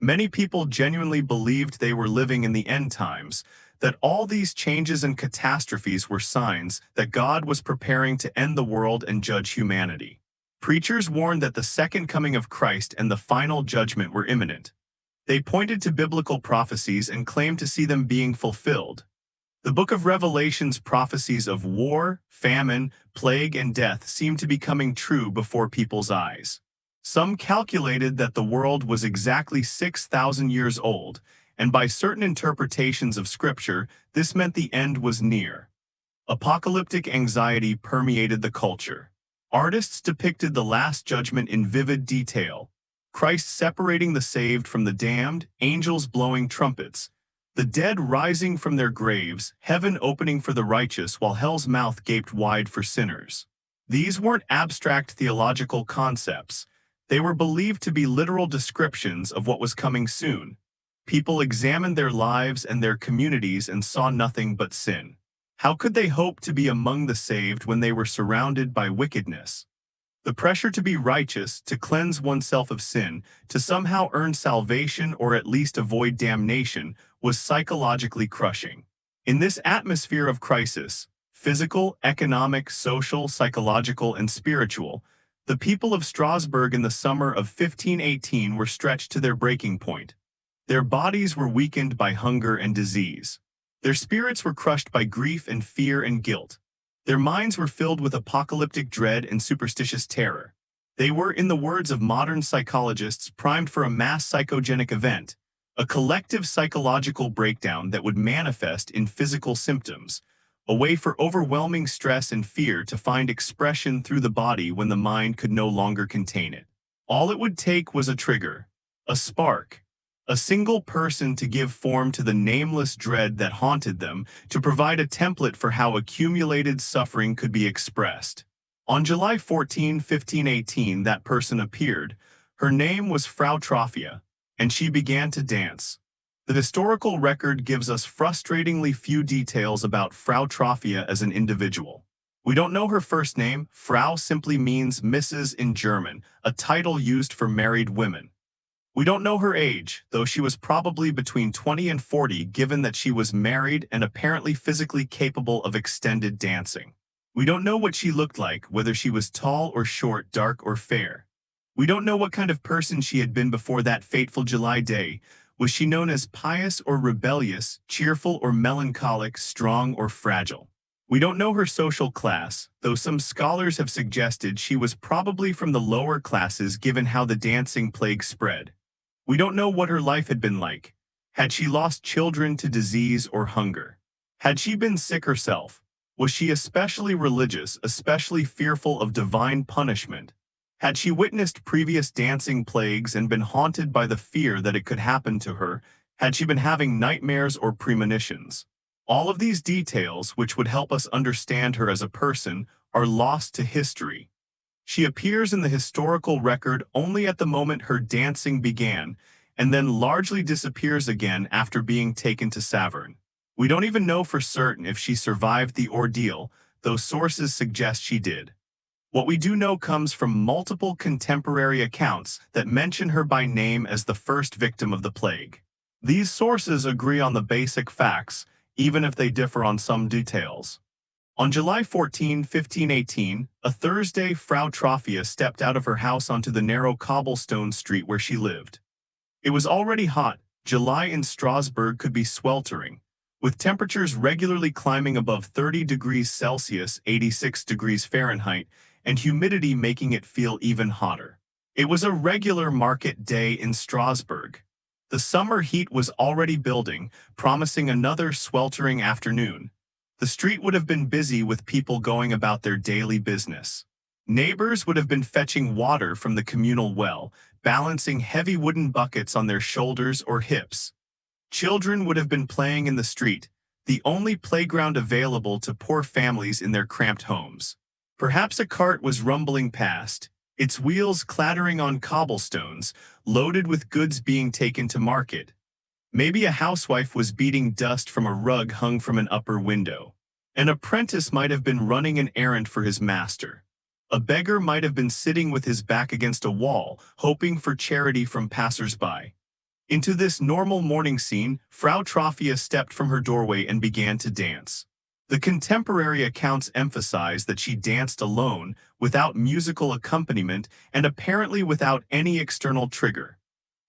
Many people genuinely believed they were living in the end times, that all these changes and catastrophes were signs that God was preparing to end the world and judge humanity. Preachers warned that the second coming of Christ and the final judgment were imminent. They pointed to biblical prophecies and claimed to see them being fulfilled. The book of Revelation's prophecies of war, famine, plague, and death seemed to be coming true before people's eyes. Some calculated that the world was exactly 6,000 years old, and by certain interpretations of Scripture, this meant the end was near. Apocalyptic anxiety permeated the culture. Artists depicted the Last Judgment in vivid detail. Christ separating the saved from the damned, angels blowing trumpets, the dead rising from their graves, heaven opening for the righteous while hell's mouth gaped wide for sinners. These weren't abstract theological concepts. They were believed to be literal descriptions of what was coming soon. People examined their lives and their communities and saw nothing but sin. How could they hope to be among the saved when they were surrounded by wickedness? The pressure to be righteous, to cleanse oneself of sin, to somehow earn salvation or at least avoid damnation, was psychologically crushing. In this atmosphere of crisis, physical, economic, social, psychological, and spiritual, the people of Strasbourg in the summer of 1518 were stretched to their breaking point. Their bodies were weakened by hunger and disease. Their spirits were crushed by grief and fear and guilt. Their minds were filled with apocalyptic dread and superstitious terror. They were, in the words of modern psychologists, primed for a mass psychogenic event, a collective psychological breakdown that would manifest in physical symptoms, a way for overwhelming stress and fear to find expression through the body when the mind could no longer contain it. All it would take was a trigger, a spark, a single person to give form to the nameless dread that haunted them, to provide a template for how accumulated suffering could be expressed. On July 14, 1518, that person appeared. Her name was Frau Trophia, and she began to dance. The historical record gives us frustratingly few details about Frau Trophia as an individual. We don't know her first name. Frau simply means Mrs. in German, a title used for married women. We don't know her age, though she was probably between 20 and 40 given that she was married and apparently physically capable of extended dancing. We don't know what she looked like, whether she was tall or short, dark or fair. We don't know what kind of person she had been before that fateful July day. Was she known as pious or rebellious, cheerful or melancholic, strong or fragile? We don't know her social class, though some scholars have suggested she was probably from the lower classes given how the dancing plague spread. We don't know what her life had been like. Had she lost children to disease or hunger? Had she been sick herself? Was she especially religious, especially fearful of divine punishment? Had she witnessed previous dancing plagues and been haunted by the fear that it could happen to her? Had she been having nightmares or premonitions? All of these details, which would help us understand her as a person, are lost to history. She appears in the historical record only at the moment her dancing began, and then largely disappears again after being taken to Saverne. We don't even know for certain if she survived the ordeal, though sources suggest she did. What we do know comes from multiple contemporary accounts that mention her by name as the first victim of the plague. These sources agree on the basic facts, even if they differ on some details. On July 14, 1518, a Thursday, Frau Trophia stepped out of her house onto the narrow cobblestone street where she lived. It was already hot. July in Strasbourg could be sweltering, with temperatures regularly climbing above 30 degrees Celsius, 86 degrees Fahrenheit, and humidity making it feel even hotter. It was a regular market day in Strasbourg. The summer heat was already building, promising another sweltering afternoon. The street would have been busy with people going about their daily business. Neighbors would have been fetching water from the communal well, balancing heavy wooden buckets on their shoulders or hips. Children would have been playing in the street, the only playground available to poor families in their cramped homes. Perhaps a cart was rumbling past, its wheels clattering on cobblestones, loaded with goods being taken to market. Maybe a housewife was beating dust from a rug hung from an upper window. An apprentice might have been running an errand for his master. A beggar might have been sitting with his back against a wall, hoping for charity from passers-by. Into this normal morning scene, Frau Trophia stepped from her doorway and began to dance. The contemporary accounts emphasize that she danced alone, without musical accompaniment, and apparently without any external trigger.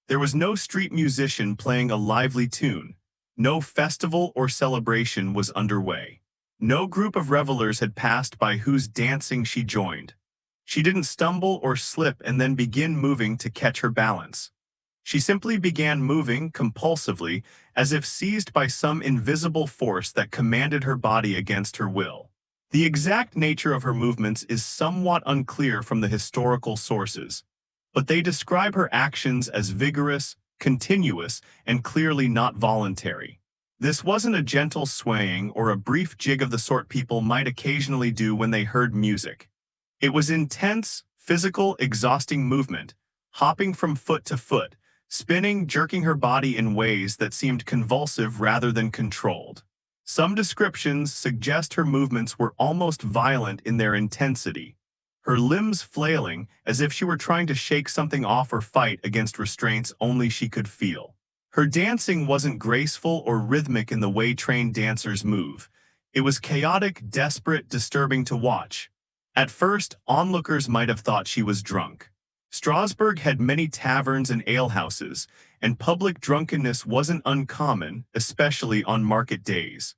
There was no street musician playing a lively tune. No festival or celebration was underway. No group of revelers had passed by whose dancing she joined. She didn't stumble or slip and then begin moving to catch her balance. She simply began moving compulsively, as if seized by some invisible force that commanded her body against her will. The exact nature of her movements is somewhat unclear from the historical sources, but they describe her actions as vigorous, continuous, and clearly not voluntary. This wasn't a gentle swaying or a brief jig of the sort people might occasionally do when they heard music. It was intense, physical, exhausting movement, hopping from foot to foot, spinning, jerking her body in ways that seemed convulsive rather than controlled. Some descriptions suggest her movements were almost violent in their intensity, her limbs flailing as if she were trying to shake something off or fight against restraints only she could feel. Her dancing wasn't graceful or rhythmic in the way trained dancers move. It was chaotic, desperate, disturbing to watch. At first, onlookers might have thought she was drunk. Strasbourg had many taverns and alehouses, and public drunkenness wasn't uncommon, especially on market days.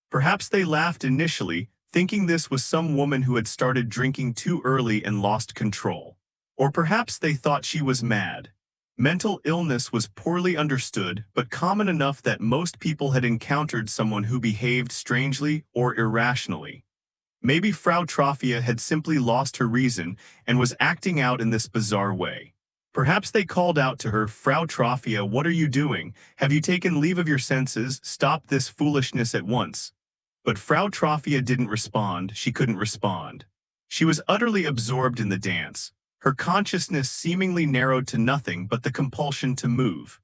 Perhaps they laughed initially, thinking this was some woman who had started drinking too early and lost control. Or perhaps they thought she was mad. Mental illness was poorly understood, but common enough that most people had encountered someone who behaved strangely or irrationally. Maybe Frau Trophia had simply lost her reason and was acting out in this bizarre way. Perhaps they called out to her, "Frau Trophia, what are you doing? Have you taken leave of your senses? Stop this foolishness at once." But Frau Trophia didn't respond. She couldn't respond. She was utterly absorbed in the dance, her consciousness seemingly narrowed to nothing but the compulsion to move.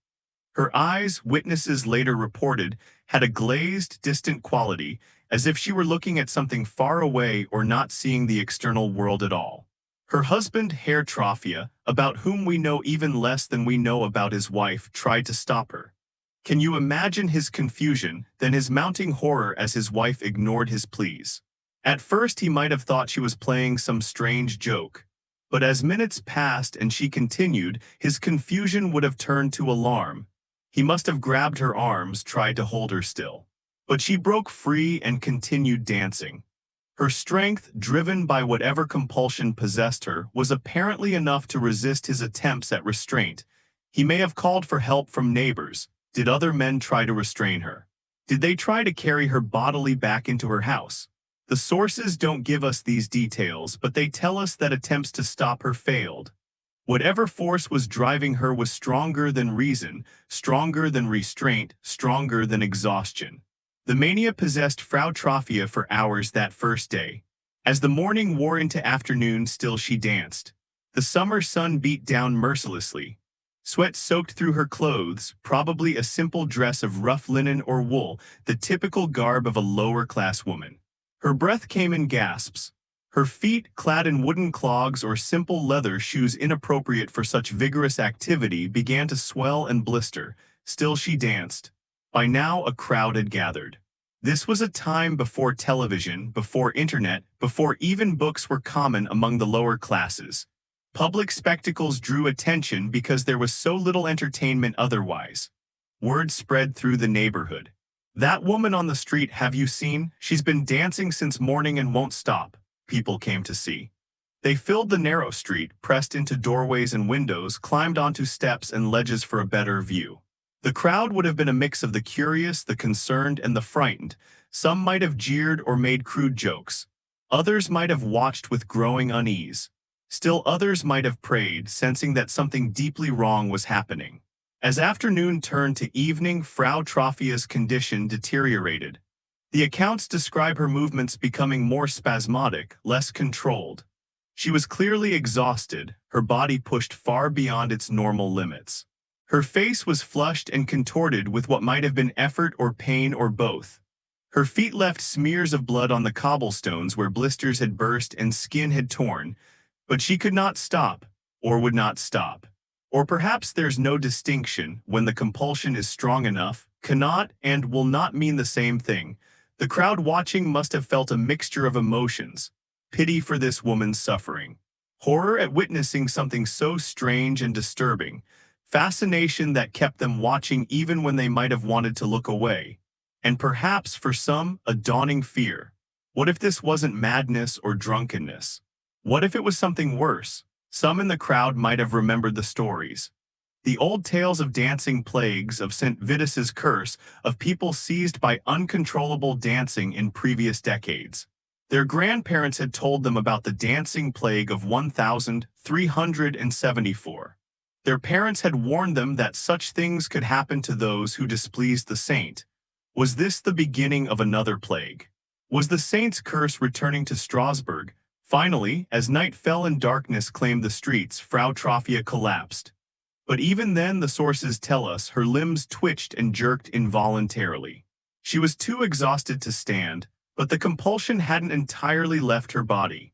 Her eyes, witnesses later reported, had a glazed, distant quality, as if she were looking at something far away or not seeing the external world at all. Her husband, Herr Trophia, about whom we know even less than we know about his wife, tried to stop her. Can you imagine his confusion, then his mounting horror as his wife ignored his pleas? At first he might have thought she was playing some strange joke. But as minutes passed and she continued, his confusion would have turned to alarm. He must have grabbed her arms, tried to hold her still. But she broke free and continued dancing. Her strength, driven by whatever compulsion possessed her, was apparently enough to resist his attempts at restraint. He may have called for help from neighbors. Did other men try to restrain her? Did they try to carry her bodily back into her house? The sources don't give us these details, but they tell us that attempts to stop her failed. Whatever force was driving her was stronger than reason, stronger than restraint, stronger than exhaustion. The mania possessed Frau Trophia for hours that first day. As the morning wore into afternoon, still she danced. The summer sun beat down mercilessly. Sweat soaked through her clothes, probably a simple dress of rough linen or wool, the typical garb of a lower-class woman. Her breath came in gasps. Her feet, clad in wooden clogs or simple leather shoes inappropriate for such vigorous activity, began to swell and blister. Still she danced. By now a crowd had gathered. This was a time before television, before internet, before even books were common among the lower classes. Public spectacles drew attention because there was so little entertainment otherwise. Word spread through the neighborhood. "That woman on the street, have you seen? She's been dancing since morning and won't stop." People came to see. They filled the narrow street, pressed into doorways and windows, climbed onto steps and ledges for a better view. The crowd would have been a mix of the curious, the concerned, and the frightened. Some might have jeered or made crude jokes. Others might have watched with growing unease. Still others might have prayed, sensing that something deeply wrong was happening. As afternoon turned to evening, Frau Trophia's condition deteriorated. The accounts describe her movements becoming more spasmodic, less controlled. She was clearly exhausted, her body pushed far beyond its normal limits. Her face was flushed and contorted with what might have been effort or pain or both. Her feet left smears of blood on the cobblestones where blisters had burst and skin had torn, but she could not stop, or would not stop. Or perhaps there's no distinction when the compulsion is strong enough, cannot and will not mean the same thing. The crowd watching must have felt a mixture of emotions: pity for this woman's suffering, horror at witnessing something so strange and disturbing, fascination that kept them watching even when they might have wanted to look away, and perhaps for some, a dawning fear. What if this wasn't madness or drunkenness? What if it was something worse? Some in the crowd might have remembered the stories. The old tales of dancing plagues, of St. Vitus's curse, of people seized by uncontrollable dancing in previous decades. Their grandparents had told them about the dancing plague of 1374. Their parents had warned them that such things could happen to those who displeased the saint. Was this the beginning of another plague? Was the saint's curse returning to Strasbourg? Finally, as night fell and darkness claimed the streets, Frau Trophia collapsed. But even then, the sources tell us, her limbs twitched and jerked involuntarily. She was too exhausted to stand, but the compulsion hadn't entirely left her body.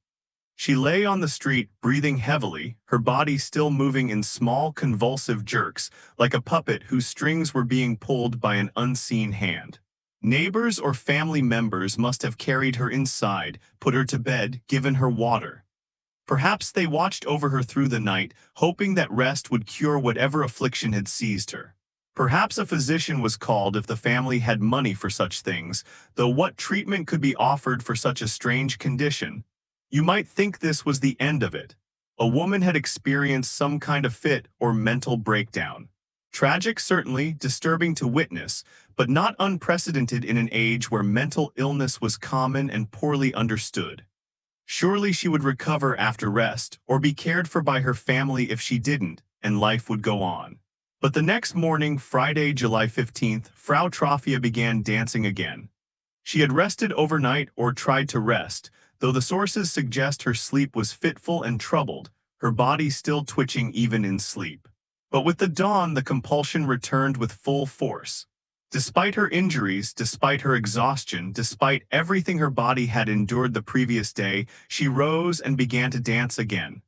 She lay on the street, breathing heavily, her body still moving in small, convulsive jerks, like a puppet whose strings were being pulled by an unseen hand. Neighbors or family members must have carried her inside, put her to bed, given her water. Perhaps they watched over her through the night, hoping that rest would cure whatever affliction had seized her. Perhaps a physician was called if the family had money for such things, though what treatment could be offered for such a strange condition? You might think this was the end of it. A woman had experienced some kind of fit or mental breakdown. Tragic, certainly, disturbing to witness, but not unprecedented in an age where mental illness was common and poorly understood. Surely she would recover after rest, or be cared for by her family if she didn't, and life would go on. But the next morning, Friday, July 15th, Frau Trophia began dancing again. She had rested overnight, or tried to rest, Though the sources suggest her sleep was fitful and troubled, her body still twitching even in sleep. But with the dawn, the compulsion returned with full force. Despite her injuries, despite her exhaustion, despite everything her body had endured the previous day, she rose and began to dance again.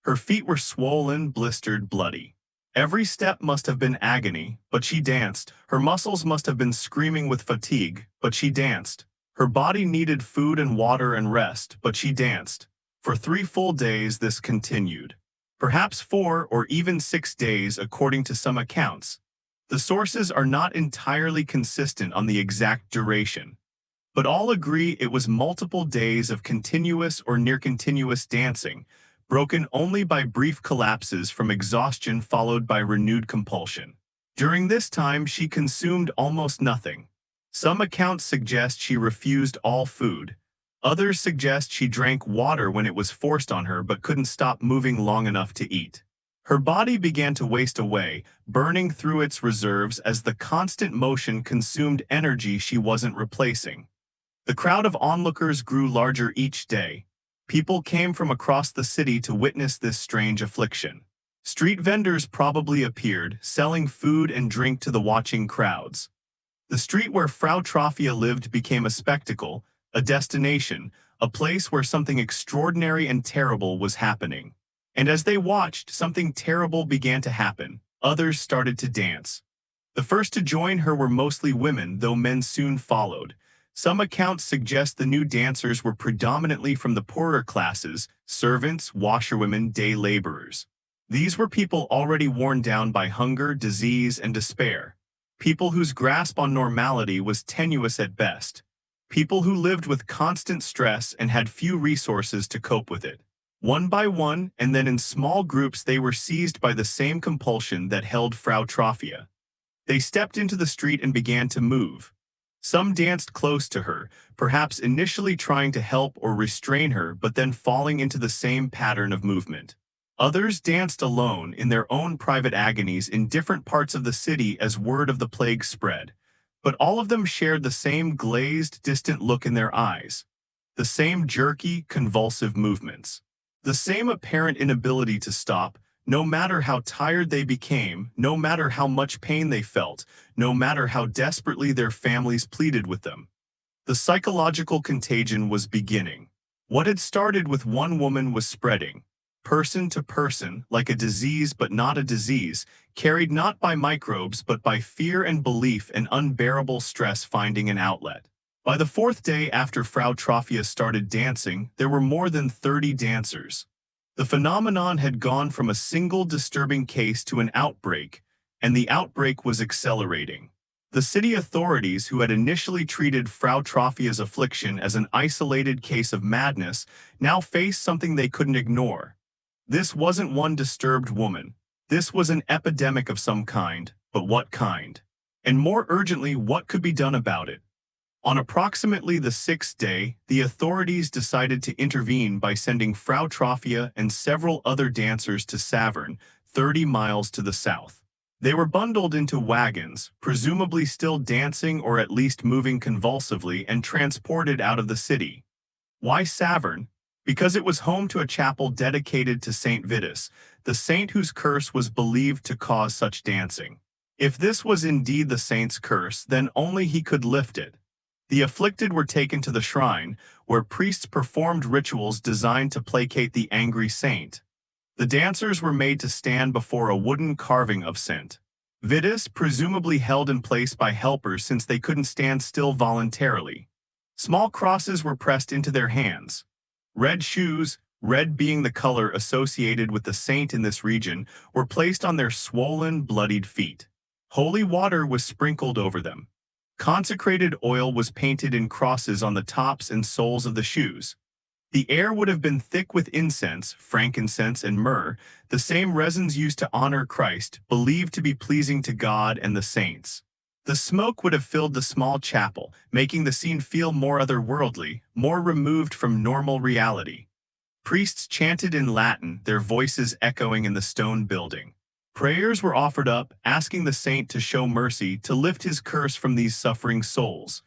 Her feet were swollen, blistered, bloody. Every step must have been agony, but she danced. Her muscles must have been screaming with fatigue, but she danced. Her body needed food and water and rest, but she danced. For 3 full days this continued. Perhaps 4 or even 6 days according to some accounts. The sources are not entirely consistent on the exact duration, but all agree it was multiple days of continuous or near-continuous dancing, broken only by brief collapses from exhaustion followed by renewed compulsion. During this time, she consumed almost nothing. Some accounts suggest she refused all food. Others suggest she drank water when it was forced on her but couldn't stop moving long enough to eat. Her body began to waste away, burning through its reserves as the constant motion consumed energy she wasn't replacing. The crowd of onlookers grew larger each day. People came from across the city to witness this strange affliction. Street vendors probably appeared, selling food and drink to the watching crowds. The street where Frau Trophia lived became a spectacle, a destination, a place where something extraordinary and terrible was happening. And as they watched, something terrible began to happen. Others started to dance. The first to join her were mostly women, though men soon followed. Some accounts suggest the new dancers were predominantly from the poorer classes, servants, washerwomen, day laborers. These were people already worn down by hunger, disease, and despair. People whose grasp on normality was tenuous at best. People who lived with constant stress and had few resources to cope with it. One by one, and then in small groups, they were seized by the same compulsion that held Frau Trophia. They stepped into the street and began to move. Some danced close to her, perhaps initially trying to help or restrain her, but then falling into the same pattern of movement. Others danced alone in their own private agonies in different parts of the city as word of the plague spread. But all of them shared the same glazed, distant look in their eyes, the same jerky, convulsive movements. The same apparent inability to stop, no matter how tired they became, no matter how much pain they felt, no matter how desperately their families pleaded with them. The psychological contagion was beginning. What had started with one woman was spreading, person to person, like a disease but not a disease, carried not by microbes but by fear and belief and unbearable stress finding an outlet. By the 4th day after Frau Trophia started dancing, there were more than 30 dancers. The phenomenon had gone from a single disturbing case to an outbreak, and the outbreak was accelerating. The city authorities, who had initially treated Frau Trophia's affliction as an isolated case of madness, now faced something they couldn't ignore. This wasn't one disturbed woman. This was an epidemic of some kind, but what kind? And more urgently, what could be done about it? On approximately the 6th day, the authorities decided to intervene by sending Frau Trophia and several other dancers to Saverne, 30 miles to the south. They were bundled into wagons, presumably still dancing or at least moving convulsively, and transported out of the city. Why Saverne? Because it was home to a chapel dedicated to Saint Vitus, the saint whose curse was believed to cause such dancing. If this was indeed the saint's curse, then only he could lift it. The afflicted were taken to the shrine, where priests performed rituals designed to placate the angry saint. The dancers were made to stand before a wooden carving of Saint Vitus, presumably held in place by helpers since they couldn't stand still voluntarily. Small crosses were pressed into their hands. Red shoes, red being the color associated with the saint in this region, were placed on their swollen, bloodied feet. Holy water was sprinkled over them. Consecrated oil was painted in crosses on the tops and soles of the shoes. The air would have been thick with incense, frankincense, and myrrh, the same resins used to honor Christ, believed to be pleasing to God and the saints. The smoke would have filled the small chapel, making the scene feel more otherworldly, more removed from normal reality. Priests chanted in Latin, their voices echoing in the stone building. Prayers were offered up, asking the saint to show mercy, to lift his curse from these suffering souls.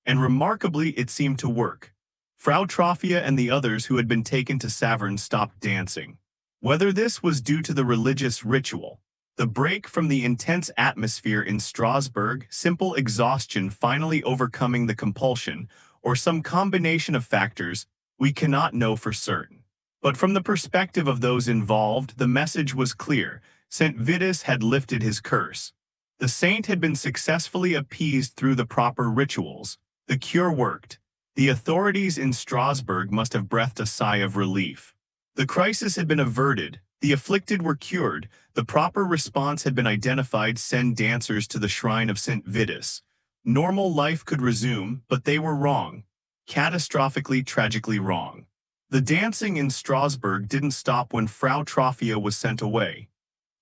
And remarkably, it seemed to work. Frau Trophia and the others who had been taken to Saverne stopped dancing. Whether this was due to the religious ritual, the break from the intense atmosphere in Strasbourg, simple exhaustion finally overcoming the compulsion, or some combination of factors, we cannot know for certain. But from the perspective of those involved, the message was clear. St. Vitus had lifted his curse. The saint had been successfully appeased through the proper rituals. The cure worked. The authorities in Strasbourg must have breathed a sigh of relief. The crisis had been averted. The afflicted were cured. The proper response had been identified: send dancers to the shrine of St. Vitus. Normal life could resume, but they were wrong. Catastrophically, tragically wrong. The dancing in Strasbourg didn't stop when Frau Trophia was sent away.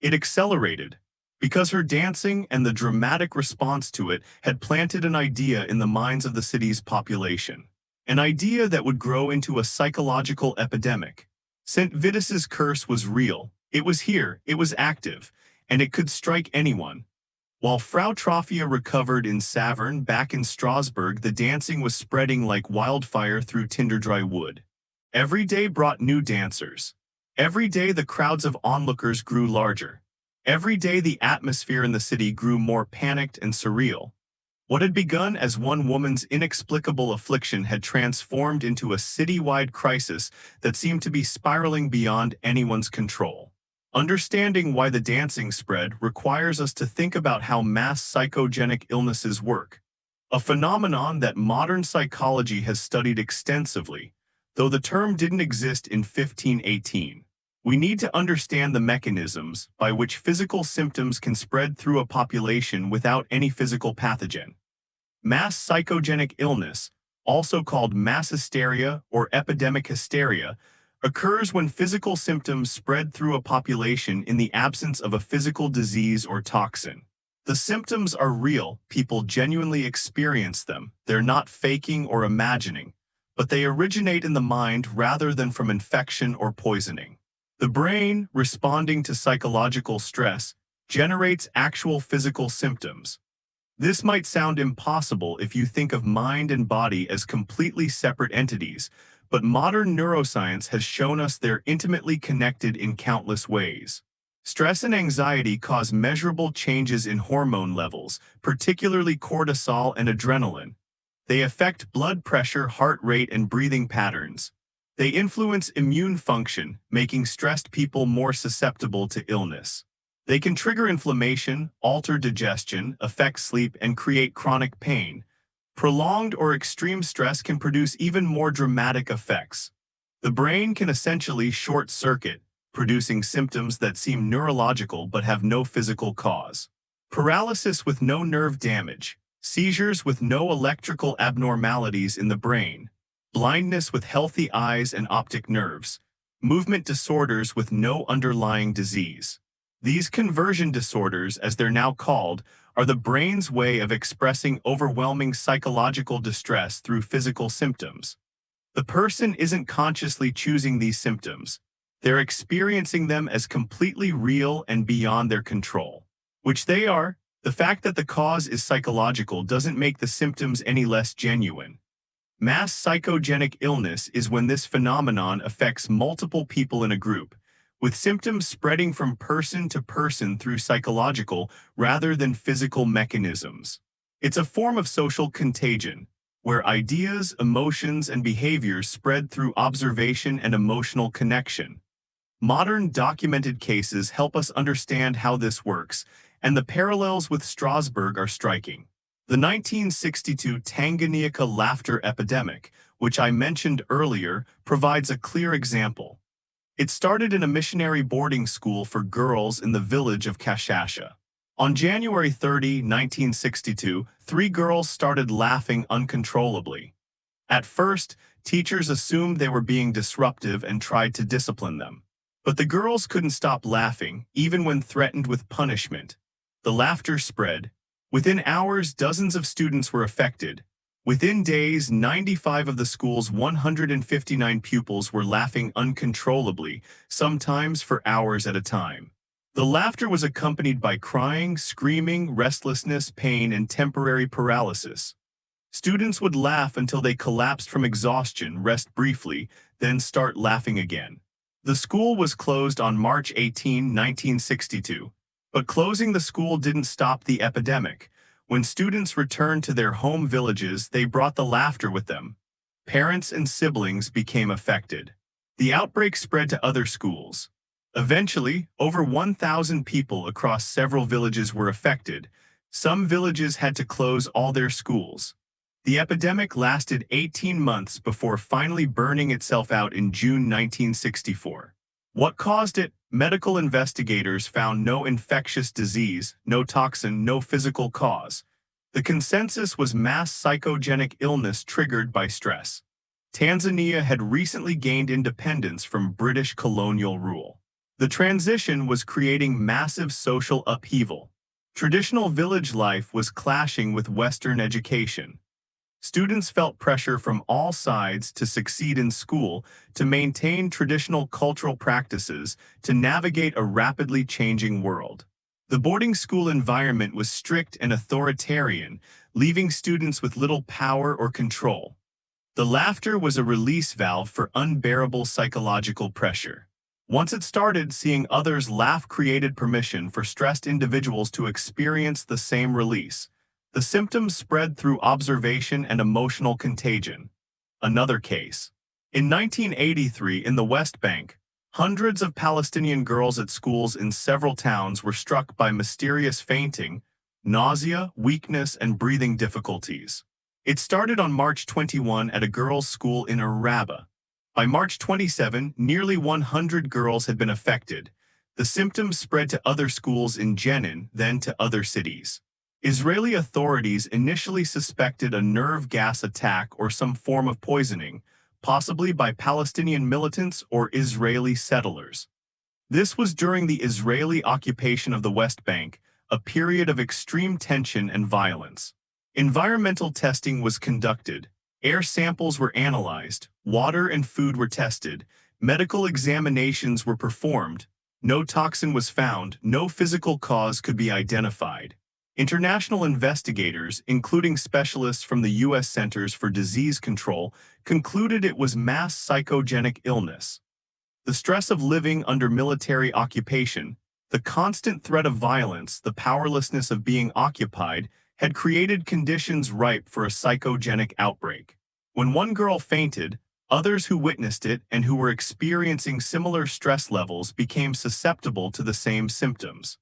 It accelerated, because her dancing and the dramatic response to it had planted an idea in the minds of the city's population. An idea that would grow into a psychological epidemic. St. Vitus's curse was real. It was here, it was active, and it could strike anyone. While Frau Trophia recovered in Saverne, back in Strasbourg the dancing was spreading like wildfire through tinder-dry wood. Every day brought new dancers. Every day the crowds of onlookers grew larger. Every day the atmosphere in the city grew more panicked and surreal. What had begun as one woman's inexplicable affliction had transformed into a citywide crisis that seemed to be spiraling beyond anyone's control. Understanding why the dancing spread requires us to think about how mass psychogenic illnesses work, a phenomenon that modern psychology has studied extensively, though the term didn't exist in 1518. We need to understand the mechanisms by which physical symptoms can spread through a population without any physical pathogen. Mass psychogenic illness, also called mass hysteria or epidemic hysteria, occurs when physical symptoms spread through a population in the absence of a physical disease or toxin. The symptoms are real, people genuinely experience them, they're not faking or imagining, but they originate in the mind rather than from infection or poisoning. The brain, responding to psychological stress, generates actual physical symptoms. This might sound impossible if you think of mind and body as completely separate entities, but modern neuroscience has shown us they're intimately connected in countless ways. Stress and anxiety cause measurable changes in hormone levels, particularly cortisol and adrenaline. They affect blood pressure, heart rate, and breathing patterns. They influence immune function, making stressed people more susceptible to illness. They can trigger inflammation, alter digestion, affect sleep, and create chronic pain. Prolonged or extreme stress can produce even more dramatic effects. The brain can essentially short-circuit, producing symptoms that seem neurological but have no physical cause. Paralysis with no nerve damage, seizures with no electrical abnormalities in the brain, blindness with healthy eyes and optic nerves, movement disorders with no underlying disease. These conversion disorders, as they're now called, are the brain's way of expressing overwhelming psychological distress through physical symptoms. The person isn't consciously choosing these symptoms. They're experiencing them as completely real and beyond their control. Which they are. The fact that the cause is psychological doesn't make the symptoms any less genuine. Mass psychogenic illness is when this phenomenon affects multiple people in a group, with symptoms spreading from person to person through psychological rather than physical mechanisms. It's a form of social contagion, where ideas, emotions, and behaviors spread through observation and emotional connection. Modern documented cases help us understand how this works, and the parallels with Strasbourg are striking. The 1962 Tanganyika laughter epidemic, which I mentioned earlier, provides a clear example. It started in a missionary boarding school for girls in the village of Kashasha. On January 30, 1962, 3 girls started laughing uncontrollably. At first, teachers assumed they were being disruptive and tried to discipline them. But the girls couldn't stop laughing, even when threatened with punishment. The laughter spread. Within hours, dozens of students were affected. Within days, 95 of the school's 159 pupils were laughing uncontrollably, sometimes for hours at a time. The laughter was accompanied by crying, screaming, restlessness, pain, and temporary paralysis. Students would laugh until they collapsed from exhaustion, rest briefly, then start laughing again. The school was closed on March 18, 1962. But closing the school didn't stop the epidemic. When students returned to their home villages, they brought the laughter with them. Parents and siblings became affected. The outbreak spread to other schools. Eventually, over 1,000 people across several villages were affected. Some villages had to close all their schools. The epidemic lasted 18 months before finally burning itself out in June 1964. What caused it? Medical investigators found no infectious disease, no toxin, no physical cause. The consensus was mass psychogenic illness triggered by stress. Tanzania had recently gained independence from British colonial rule. The transition was creating massive social upheaval. Traditional village life was clashing with Western education. Students felt pressure from all sides to succeed in school, to maintain traditional cultural practices, to navigate a rapidly changing world. The boarding school environment was strict and authoritarian, leaving students with little power or control. The laughter was a release valve for unbearable psychological pressure. Once it started, seeing others laugh created permission for stressed individuals to experience the same release. The symptoms spread through observation and emotional contagion. Another case. In 1983, in the West Bank, hundreds of Palestinian girls at schools in several towns were struck by mysterious fainting, nausea, weakness, and breathing difficulties. It started on March 21 at a girls' school in Araba. By March 27, nearly 100 girls had been affected. The symptoms spread to other schools in Jenin, then to other cities. Israeli authorities initially suspected a nerve gas attack or some form of poisoning, possibly by Palestinian militants or Israeli settlers. This was during the Israeli occupation of the West Bank, a period of extreme tension and violence. Environmental testing was conducted. Air samples were analyzed, water and food were tested, medical examinations were performed, no toxin was found, no physical cause could be identified. International investigators, including specialists from the U.S. Centers for Disease Control, concluded it was mass psychogenic illness. The stress of living under military occupation, the constant threat of violence, the powerlessness of being occupied, had created conditions ripe for a psychogenic outbreak. When one girl fainted, others who witnessed it and who were experiencing similar stress levels became susceptible to the same symptoms.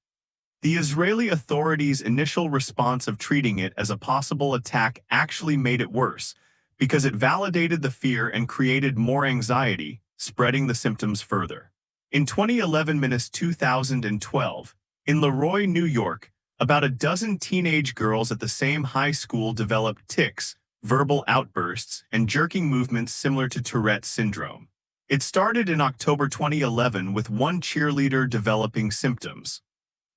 The Israeli authorities' initial response of treating it as a possible attack actually made it worse, because it validated the fear and created more anxiety, spreading the symptoms further. In 2011-2012, in Leroy, New York, about a dozen teenage girls at the same high school developed tics, verbal outbursts, and jerking movements similar to Tourette's syndrome. It started in October 2011 with one cheerleader developing symptoms.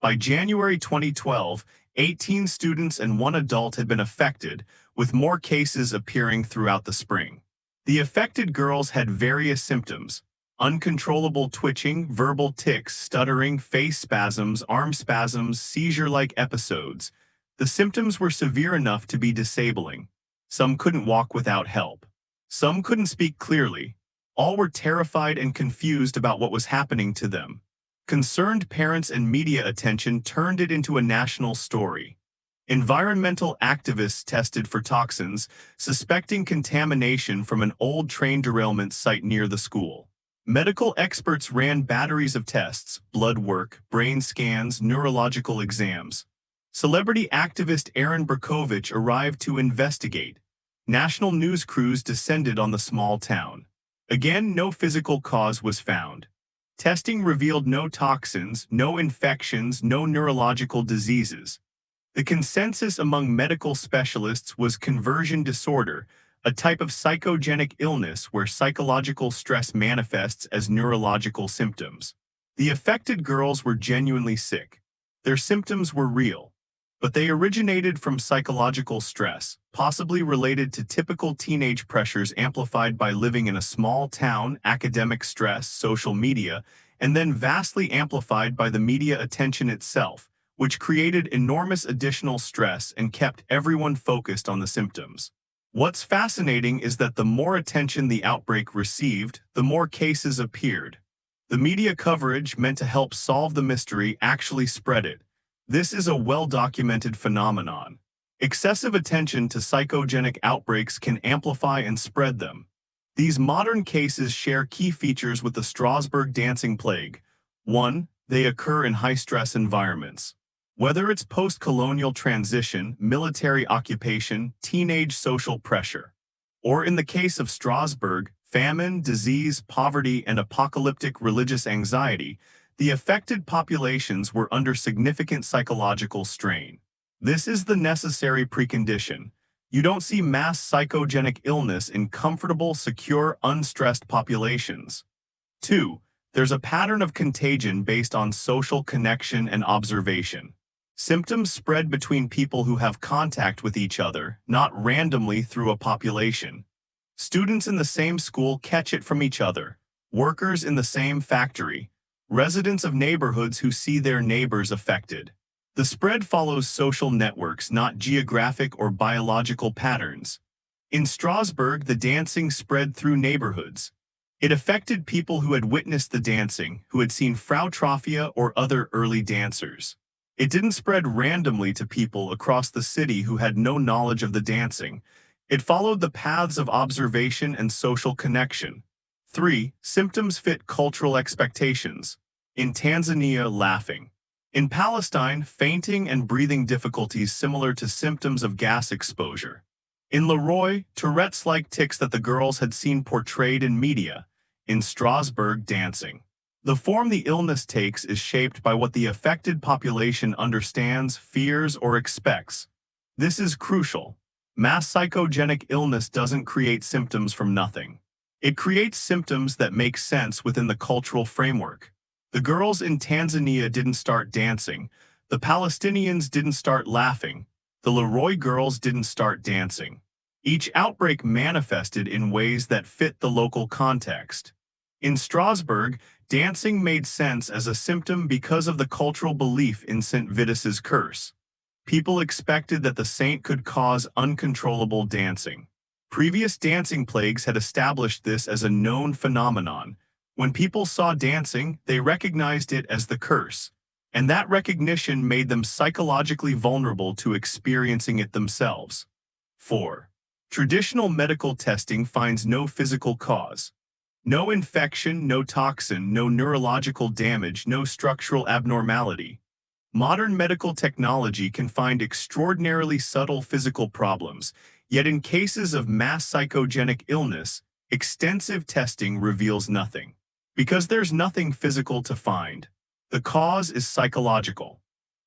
By January 2012, 18 students and one adult had been affected, with more cases appearing throughout the spring. The affected girls had various symptoms: uncontrollable twitching, verbal tics, stuttering, face spasms, arm spasms, seizure-like episodes. The symptoms were severe enough to be disabling. Some couldn't walk without help. Some couldn't speak clearly. All were terrified and confused about what was happening to them. Concerned parents and media attention turned it into a national story. Environmental activists tested for toxins, suspecting contamination from an old train derailment site near the school. Medical experts ran batteries of tests: blood work, brain scans, neurological exams. Celebrity activist Aaron Brockovich arrived to investigate. National news crews descended on the small town. Again, no physical cause was found. Testing revealed no toxins, no infections, no neurological diseases. The consensus among medical specialists was conversion disorder, a type of psychogenic illness where psychological stress manifests as neurological symptoms. The affected girls were genuinely sick. Their symptoms were real. But they originated from psychological stress, possibly related to typical teenage pressures amplified by living in a small town, academic stress, social media, and then vastly amplified by the media attention itself, which created enormous additional stress and kept everyone focused on the symptoms. What's fascinating is that the more attention the outbreak received, the more cases appeared. The media coverage meant to help solve the mystery actually spread it. This is a well-documented phenomenon. Excessive attention to psychogenic outbreaks can amplify and spread them. These modern cases share key features with the Strasbourg dancing plague. 1. They occur in high-stress environments. Whether it's post-colonial transition, military occupation, teenage social pressure, or in the case of Strasbourg, famine, disease, poverty, and apocalyptic religious anxiety, the affected populations were under significant psychological strain. This is the necessary precondition. You don't see mass psychogenic illness in comfortable, secure, unstressed populations. 2. There's a pattern of contagion based on social connection and observation. Symptoms spread between people who have contact with each other, not randomly through a population. Students in the same school catch it from each other, workers in the same factory, residents of neighborhoods who see their neighbors affected. The spread follows social networks, not geographic or biological patterns. In Strasbourg, the dancing spread through neighborhoods. It affected people who had witnessed the dancing, who had seen Frau Trophia or other early dancers. It didn't spread randomly to people across the city who had no knowledge of the dancing. It followed the paths of observation and social connection. 3. Symptoms fit cultural expectations. In Tanzania, laughing. In Palestine, fainting and breathing difficulties similar to symptoms of gas exposure. In Leroy, Tourette's-like tics that the girls had seen portrayed in media. In Strasbourg, dancing. The form the illness takes is shaped by what the affected population understands, fears, or expects. This is crucial. Mass psychogenic illness doesn't create symptoms from nothing. It creates symptoms that make sense within the cultural framework. The girls in Tanzania didn't start dancing. The Palestinians didn't start laughing. The Leroy girls didn't start dancing. Each outbreak manifested in ways that fit the local context. In Strasbourg, dancing made sense as a symptom because of the cultural belief in St. Vitus's curse. People expected that the saint could cause uncontrollable dancing. Previous dancing plagues had established this as a known phenomenon. When people saw dancing, they recognized it as the curse, and that recognition made them psychologically vulnerable to experiencing it themselves. 4. Traditional medical testing finds no physical cause. No infection, no toxin, no neurological damage, no structural abnormality. Modern medical technology can find extraordinarily subtle physical problems, yet in cases of mass psychogenic illness, extensive testing reveals nothing. Because there's nothing physical to find. The cause is psychological.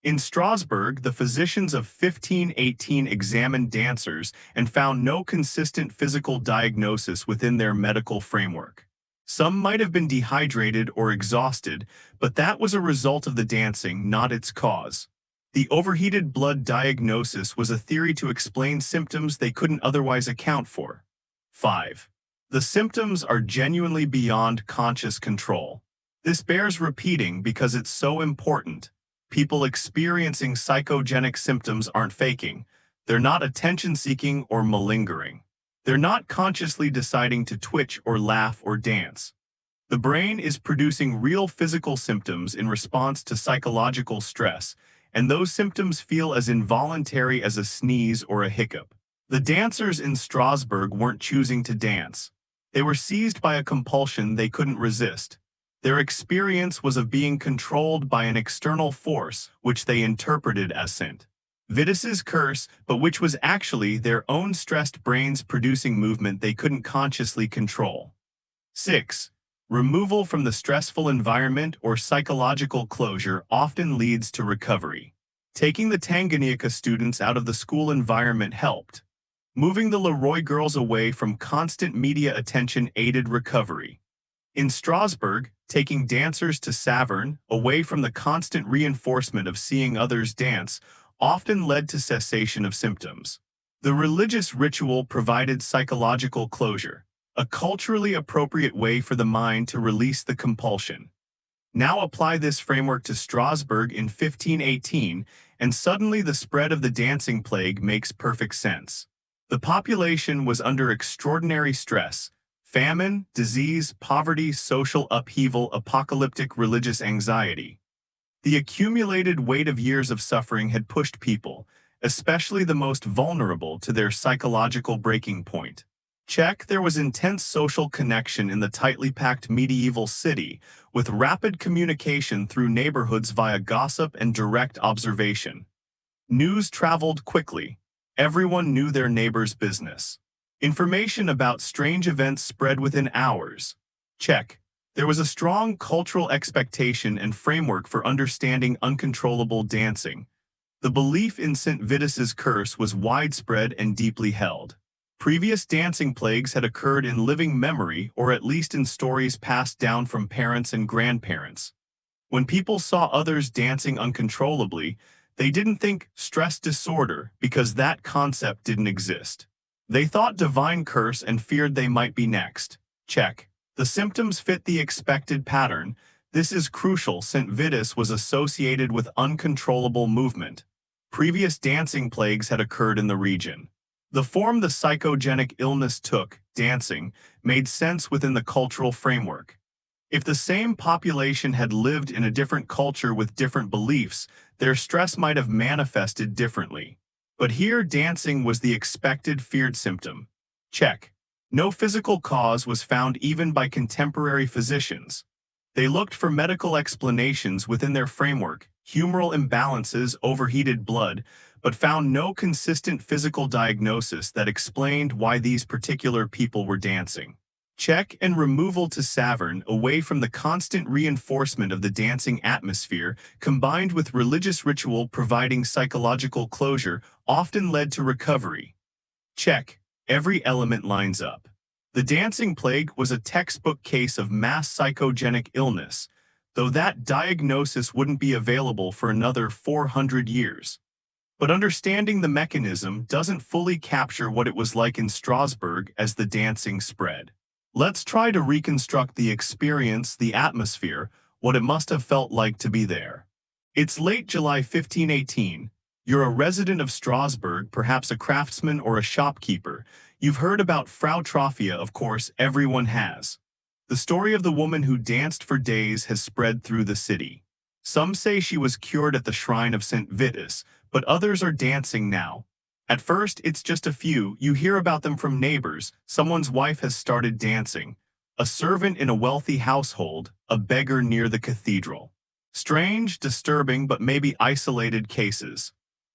In Strasbourg, the physicians of 1518 examined dancers and found no consistent physical diagnosis within their medical framework. Some might have been dehydrated or exhausted, but that was a result of the dancing, not its cause. The overheated blood diagnosis was a theory to explain symptoms they couldn't otherwise account for. 5. The symptoms are genuinely beyond conscious control. This bears repeating because it's so important. People experiencing psychogenic symptoms aren't faking. They're not attention-seeking or malingering. They're not consciously deciding to twitch or laugh or dance. The brain is producing real physical symptoms in response to psychological stress, and those symptoms feel as involuntary as a sneeze or a hiccup. The dancers in Strasbourg weren't choosing to dance. They were seized by a compulsion they couldn't resist. Their experience was of being controlled by an external force, which they interpreted as St. Vitus's curse, but which was actually their own stressed brains producing movement they couldn't consciously control. 6. Removal from the stressful environment or psychological closure often leads to recovery. Taking the Tanganyika students out of the school environment helped. Moving the Leroy girls away from constant media attention aided recovery. In Strasbourg, taking dancers to Saverne, away from the constant reinforcement of seeing others dance, often led to cessation of symptoms. The religious ritual provided psychological closure, a culturally appropriate way for the mind to release the compulsion. Now apply this framework to Strasbourg in 1518, and suddenly the spread of the dancing plague makes perfect sense. The The population was under extraordinary stress: famine, disease, poverty, social upheaval, apocalyptic religious anxiety. The accumulated weight of years of suffering had pushed people, especially the most vulnerable, to their psychological breaking point. Check. There was intense social connection in the tightly packed medieval city, with rapid communication through neighborhoods via gossip and direct observation. News traveled quickly. Everyone knew their neighbor's business. Information about strange events spread within hours. Check. There was a strong cultural expectation and framework for understanding uncontrollable dancing. The belief in St. Vitus's curse was widespread and deeply held. Previous dancing plagues had occurred in living memory, or at least in stories passed down from parents and grandparents. When people saw others dancing uncontrollably, they didn't think stress disorder, because that concept didn't exist. They thought divine curse and feared they might be next. Check. The symptoms fit the expected pattern. This is crucial. St. Vitus was associated with uncontrollable movement. Previous dancing plagues had occurred in the region. The form the psychogenic illness took, dancing, made sense within the cultural framework. If the same population had lived in a different culture with different beliefs, their stress might have manifested differently. But here, dancing was the expected, feared symptom. Check. No physical cause was found even by contemporary physicians. They looked for medical explanations within their framework: humoral imbalances, overheated blood, but found no consistent physical diagnosis that explained why these particular people were dancing. Check. And removal to Savern, away from the constant reinforcement of the dancing atmosphere, combined with religious ritual providing psychological closure, often led to recovery. Check. Every element lines up. The dancing plague was a textbook case of mass psychogenic illness, though that diagnosis wouldn't be available for another 400 years. But understanding the mechanism doesn't fully capture what it was like in Strasbourg as the dancing spread. Let's try to reconstruct the experience, the atmosphere, what it must have felt like to be there. It's late July 1518. You're a resident of Strasbourg, perhaps a craftsman or a shopkeeper. You've heard about Frau Trophia, of course, everyone has. The story of the woman who danced for days has spread through the city. Some say she was cured at the shrine of St. Vitus, but others are dancing now. At first, it's just a few. You hear about them from neighbors. Someone's wife has started dancing. A servant in a wealthy household, a beggar near the cathedral. Strange, disturbing, but maybe isolated cases.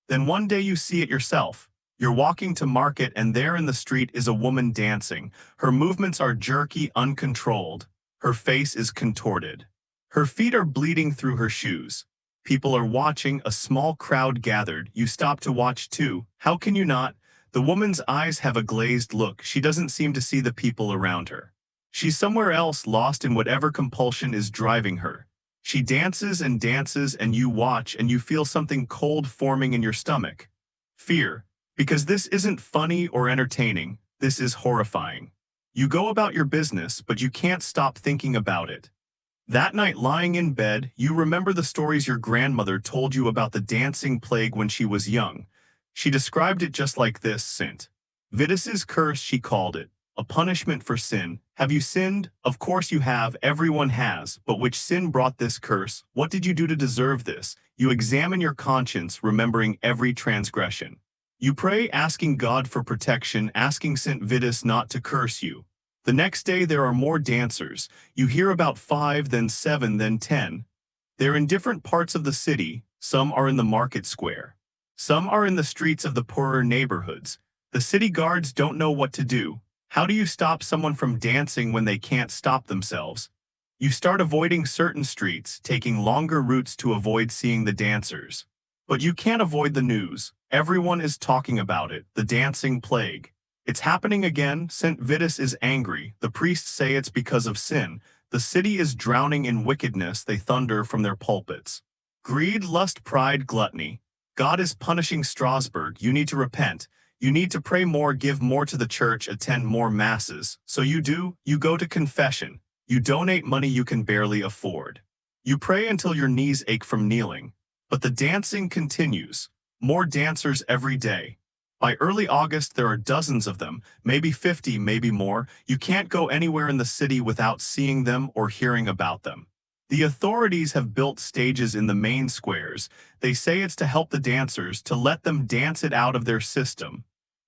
Then one day you see it yourself. You're walking to market, and there in the street is a woman dancing. Her movements are jerky, uncontrolled. Her face is contorted. Her feet are bleeding through her shoes. People are watching, a small crowd gathered. You stop to watch too. How can you not? The woman's eyes have a glazed look. She doesn't seem to see the people around her. She's somewhere else, lost in whatever compulsion is driving her. She dances, and you watch, and you feel something cold forming in your stomach. Fear. Because this isn't funny or entertaining, this is horrifying. You go about your business, but you can't stop thinking about it. That night, lying in bed, you remember the stories your grandmother told you about the dancing plague when she was young. She described it just like this: St. Vitus's curse, she called it, a punishment for sin. Have you sinned? Of course you have, everyone has, but which sin brought this curse? What did you do to deserve this? You examine your conscience, remembering every transgression. You pray, asking God for protection, asking St. Vitus not to curse you. The next day there are more dancers. You hear about 5, then 7, then 10. They're in different parts of the city. Some are in the market square. Some are in the streets of the poorer neighborhoods. The city guards don't know what to do. How do you stop someone from dancing when they can't stop themselves? You start avoiding certain streets, taking longer routes to avoid seeing the dancers. But you can't avoid the news. Everyone is talking about it, the dancing plague. It's happening again. St. Vitus is angry. The priests say it's because of sin. The city is drowning in wickedness, they thunder from their pulpits. Greed, lust, pride, gluttony. God is punishing Strasbourg. You need to repent. You need to pray more, give more to the church, attend more masses. So you do. You go to confession. You donate money you can barely afford. You pray until your knees ache from kneeling. But the dancing continues. More dancers every day. By early August, there are dozens of them, maybe 50, maybe more. You can't go anywhere in the city without seeing them or hearing about them. The authorities have built stages in the main squares. They say it's to help the dancers, to let them dance it out of their system.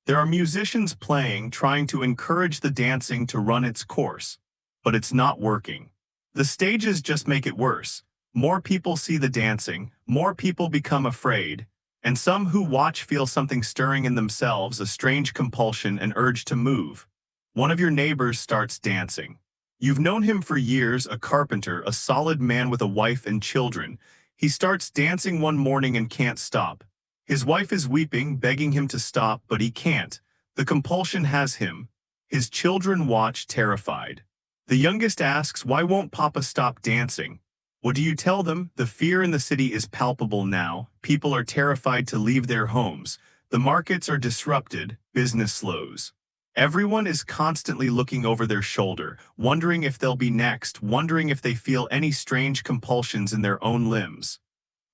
There are musicians playing, trying to encourage the dancing to run its course. But it's not working. The stages just make it worse. More people see the dancing, more people become afraid, and some who watch feel something stirring in themselves, a strange compulsion, an urge to move. One of your neighbors starts dancing. You've known him for years, a carpenter, a solid man with a wife and children. He starts dancing one morning and can't stop. His wife is weeping, begging him to stop, but he can't. The compulsion has him. His children watch, terrified. The youngest asks, "Why won't Papa stop dancing?" What do you tell them? The fear in the city is palpable now. People are terrified to leave their homes. The markets are disrupted. Business slows. Everyone is constantly looking over their shoulder, wondering if they'll be next, wondering if they feel any strange compulsions in their own limbs.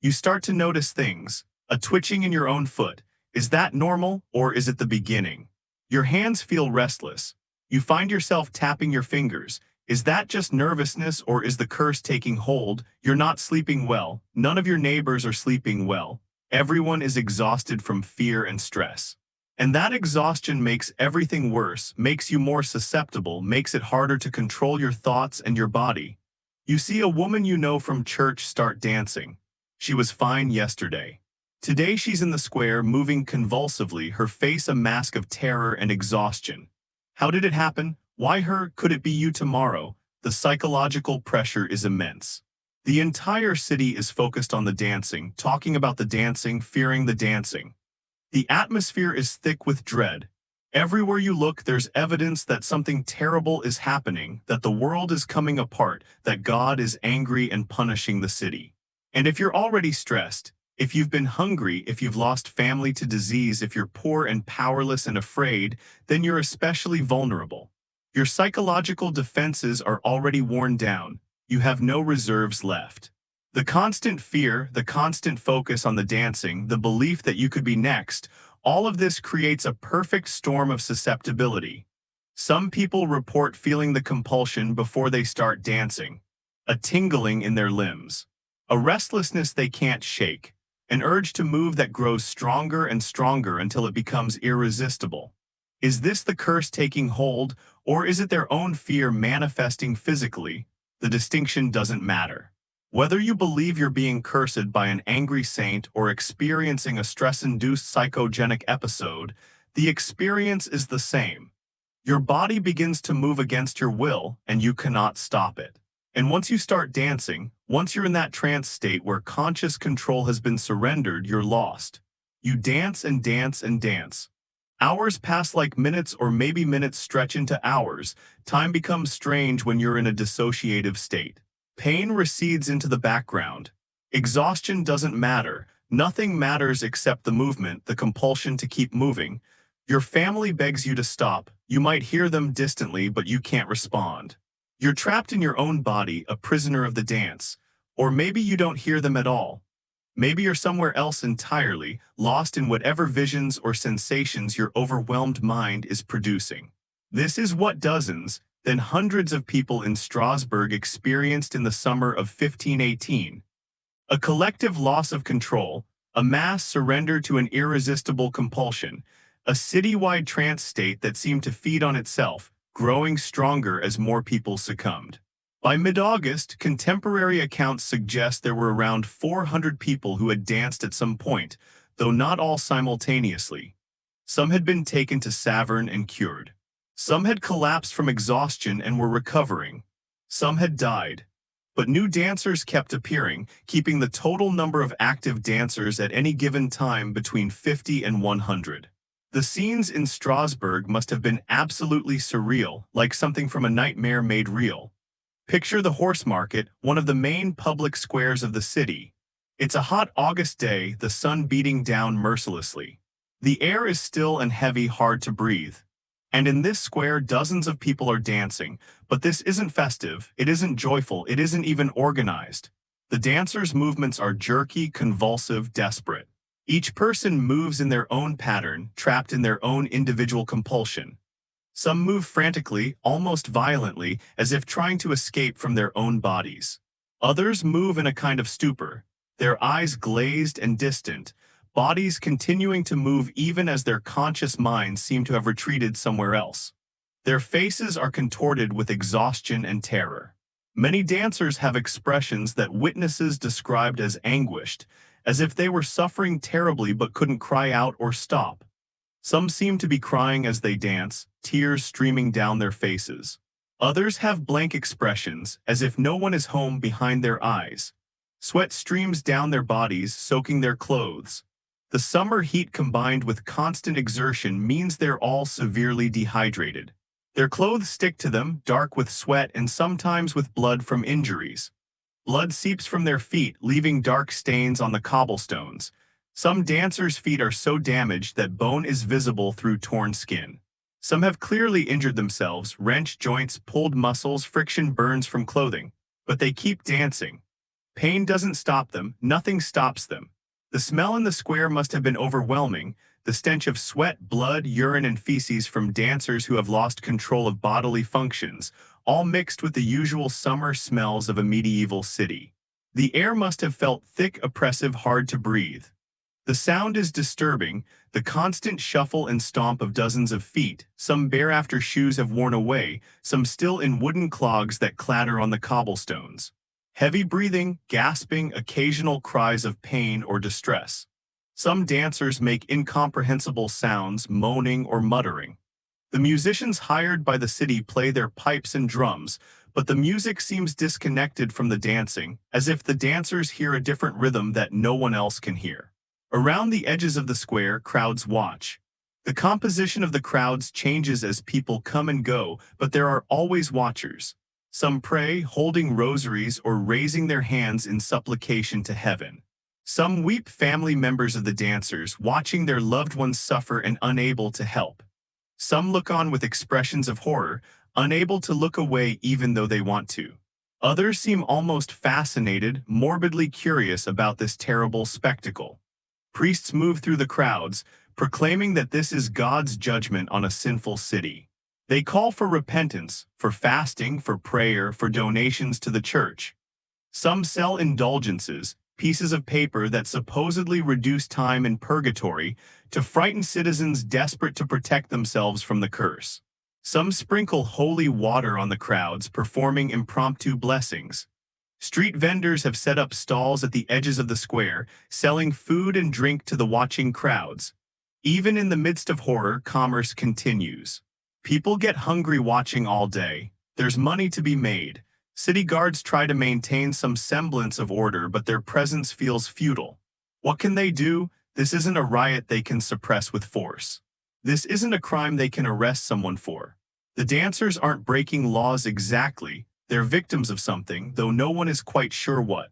You start to notice things. A twitching in your own foot. Is that normal, or is it the beginning? Your hands feel restless. You find yourself tapping your fingers. Is that just nervousness, or is the curse taking hold? You're not sleeping well. None of your neighbors are sleeping well. Everyone is exhausted from fear and stress. And that exhaustion makes everything worse, makes you more susceptible, makes it harder to control your thoughts and your body. You see a woman you know from church start dancing. She was fine yesterday. Today she's in the square, moving convulsively, her face a mask of terror and exhaustion. How did it happen? Why her? Could it be you tomorrow? The psychological pressure is immense. The entire city is focused on the dancing, talking about the dancing, fearing the dancing. The atmosphere is thick with dread. Everywhere you look, there's evidence that something terrible is happening, that the world is coming apart, that God is angry and punishing the city. And if you're already stressed, if you've been hungry, if you've lost family to disease, if you're poor and powerless and afraid, then you're especially vulnerable. Your psychological defenses are already worn down. You have no reserves left. The constant fear, the constant focus on the dancing, the belief that you could be next, all of this creates a perfect storm of susceptibility. Some people report feeling the compulsion before they start dancing, a tingling in their limbs, a restlessness they can't shake, an urge to move that grows stronger and stronger until it becomes irresistible. Is this the curse taking hold, or is it their own fear manifesting physically? The distinction doesn't matter. Whether you believe you're being cursed by an angry saint or experiencing a stress-induced psychogenic episode, the experience is the same. Your body begins to move against your will, and you cannot stop it. And once you start dancing, once you're in that trance state where conscious control has been surrendered, you're lost. You dance and dance and dance. Hours pass like minutes, or maybe minutes stretch into hours. Time becomes strange when you're in a dissociative state. Pain recedes into the background. Exhaustion doesn't matter. Nothing matters except the movement, the compulsion to keep moving. Your family begs you to stop. You might hear them distantly, but you can't respond. You're trapped in your own body, a prisoner of the dance. Or maybe you don't hear them at all. Maybe you're somewhere else entirely, lost in whatever visions or sensations your overwhelmed mind is producing. This is what dozens, then hundreds of people in Strasbourg experienced in the summer of 1518. A collective loss of control, a mass surrender to an irresistible compulsion, a citywide trance state that seemed to feed on itself, growing stronger as more people succumbed. By mid-August, contemporary accounts suggest there were around 400 people who had danced at some point, though not all simultaneously. Some had been taken to Saverne and cured. Some had collapsed from exhaustion and were recovering. Some had died. But new dancers kept appearing, keeping the total number of active dancers at any given time between 50 and 100. The scenes in Strasbourg must have been absolutely surreal, like something from a nightmare made real. Picture the horse market, one of the main public squares of the city. It's a hot August day, the sun beating down mercilessly. The air is still and heavy, hard to breathe. And in this square, dozens of people are dancing, but this isn't festive, it isn't joyful, it isn't even organized. The dancers' movements are jerky, convulsive, desperate. Each person moves in their own pattern, trapped in their own individual compulsion. Some move frantically, almost violently, as if trying to escape from their own bodies. Others move in a kind of stupor, their eyes glazed and distant, bodies continuing to move even as their conscious minds seem to have retreated somewhere else. Their faces are contorted with exhaustion and terror. Many dancers have expressions that witnesses described as anguished, as if they were suffering terribly but couldn't cry out or stop. Some seem to be crying as they dance, tears streaming down their faces. Others have blank expressions, as if no one is home behind their eyes. Sweat streams down their bodies, soaking their clothes. The summer heat combined with constant exertion means they're all severely dehydrated. Their clothes stick to them, dark with sweat and sometimes with blood from injuries. Blood seeps from their feet, leaving dark stains on the cobblestones. Some dancers' feet are so damaged that bone is visible through torn skin. Some have clearly injured themselves, wrenched joints, pulled muscles, friction burns from clothing. But they keep dancing. Pain doesn't stop them, nothing stops them. The smell in the square must have been overwhelming, the stench of sweat, blood, urine, and feces from dancers who have lost control of bodily functions, all mixed with the usual summer smells of a medieval city. The air must have felt thick, oppressive, hard to breathe. The sound is disturbing, the constant shuffle and stomp of dozens of feet, some bare after shoes have worn away, some still in wooden clogs that clatter on the cobblestones. Heavy breathing, gasping, occasional cries of pain or distress. Some dancers make incomprehensible sounds, moaning or muttering. The musicians hired by the city play their pipes and drums, but the music seems disconnected from the dancing, as if the dancers hear a different rhythm that no one else can hear. Around the edges of the square, crowds watch. The composition of the crowds changes as people come and go, but there are always watchers. Some pray, holding rosaries or raising their hands in supplication to heaven. Some weep, family members of the dancers, watching their loved ones suffer and unable to help. Some look on with expressions of horror, unable to look away even though they want to. Others seem almost fascinated, morbidly curious about this terrible spectacle. Priests move through the crowds, proclaiming that this is God's judgment on a sinful city. They call for repentance, for fasting, for prayer, for donations to the church. Some sell indulgences, pieces of paper that supposedly reduce time in purgatory, to frighten citizens desperate to protect themselves from the curse. Some sprinkle holy water on the crowds, performing impromptu blessings. Street vendors have set up stalls at the edges of the square, selling food and drink to the watching crowds. Even in the midst of horror, commerce continues. People get hungry watching all day. There's money to be made. City guards try to maintain some semblance of order, but their presence feels futile. What can they do? This isn't a riot they can suppress with force. This isn't a crime they can arrest someone for. The dancers aren't breaking laws exactly. They're victims of something, though no one is quite sure what.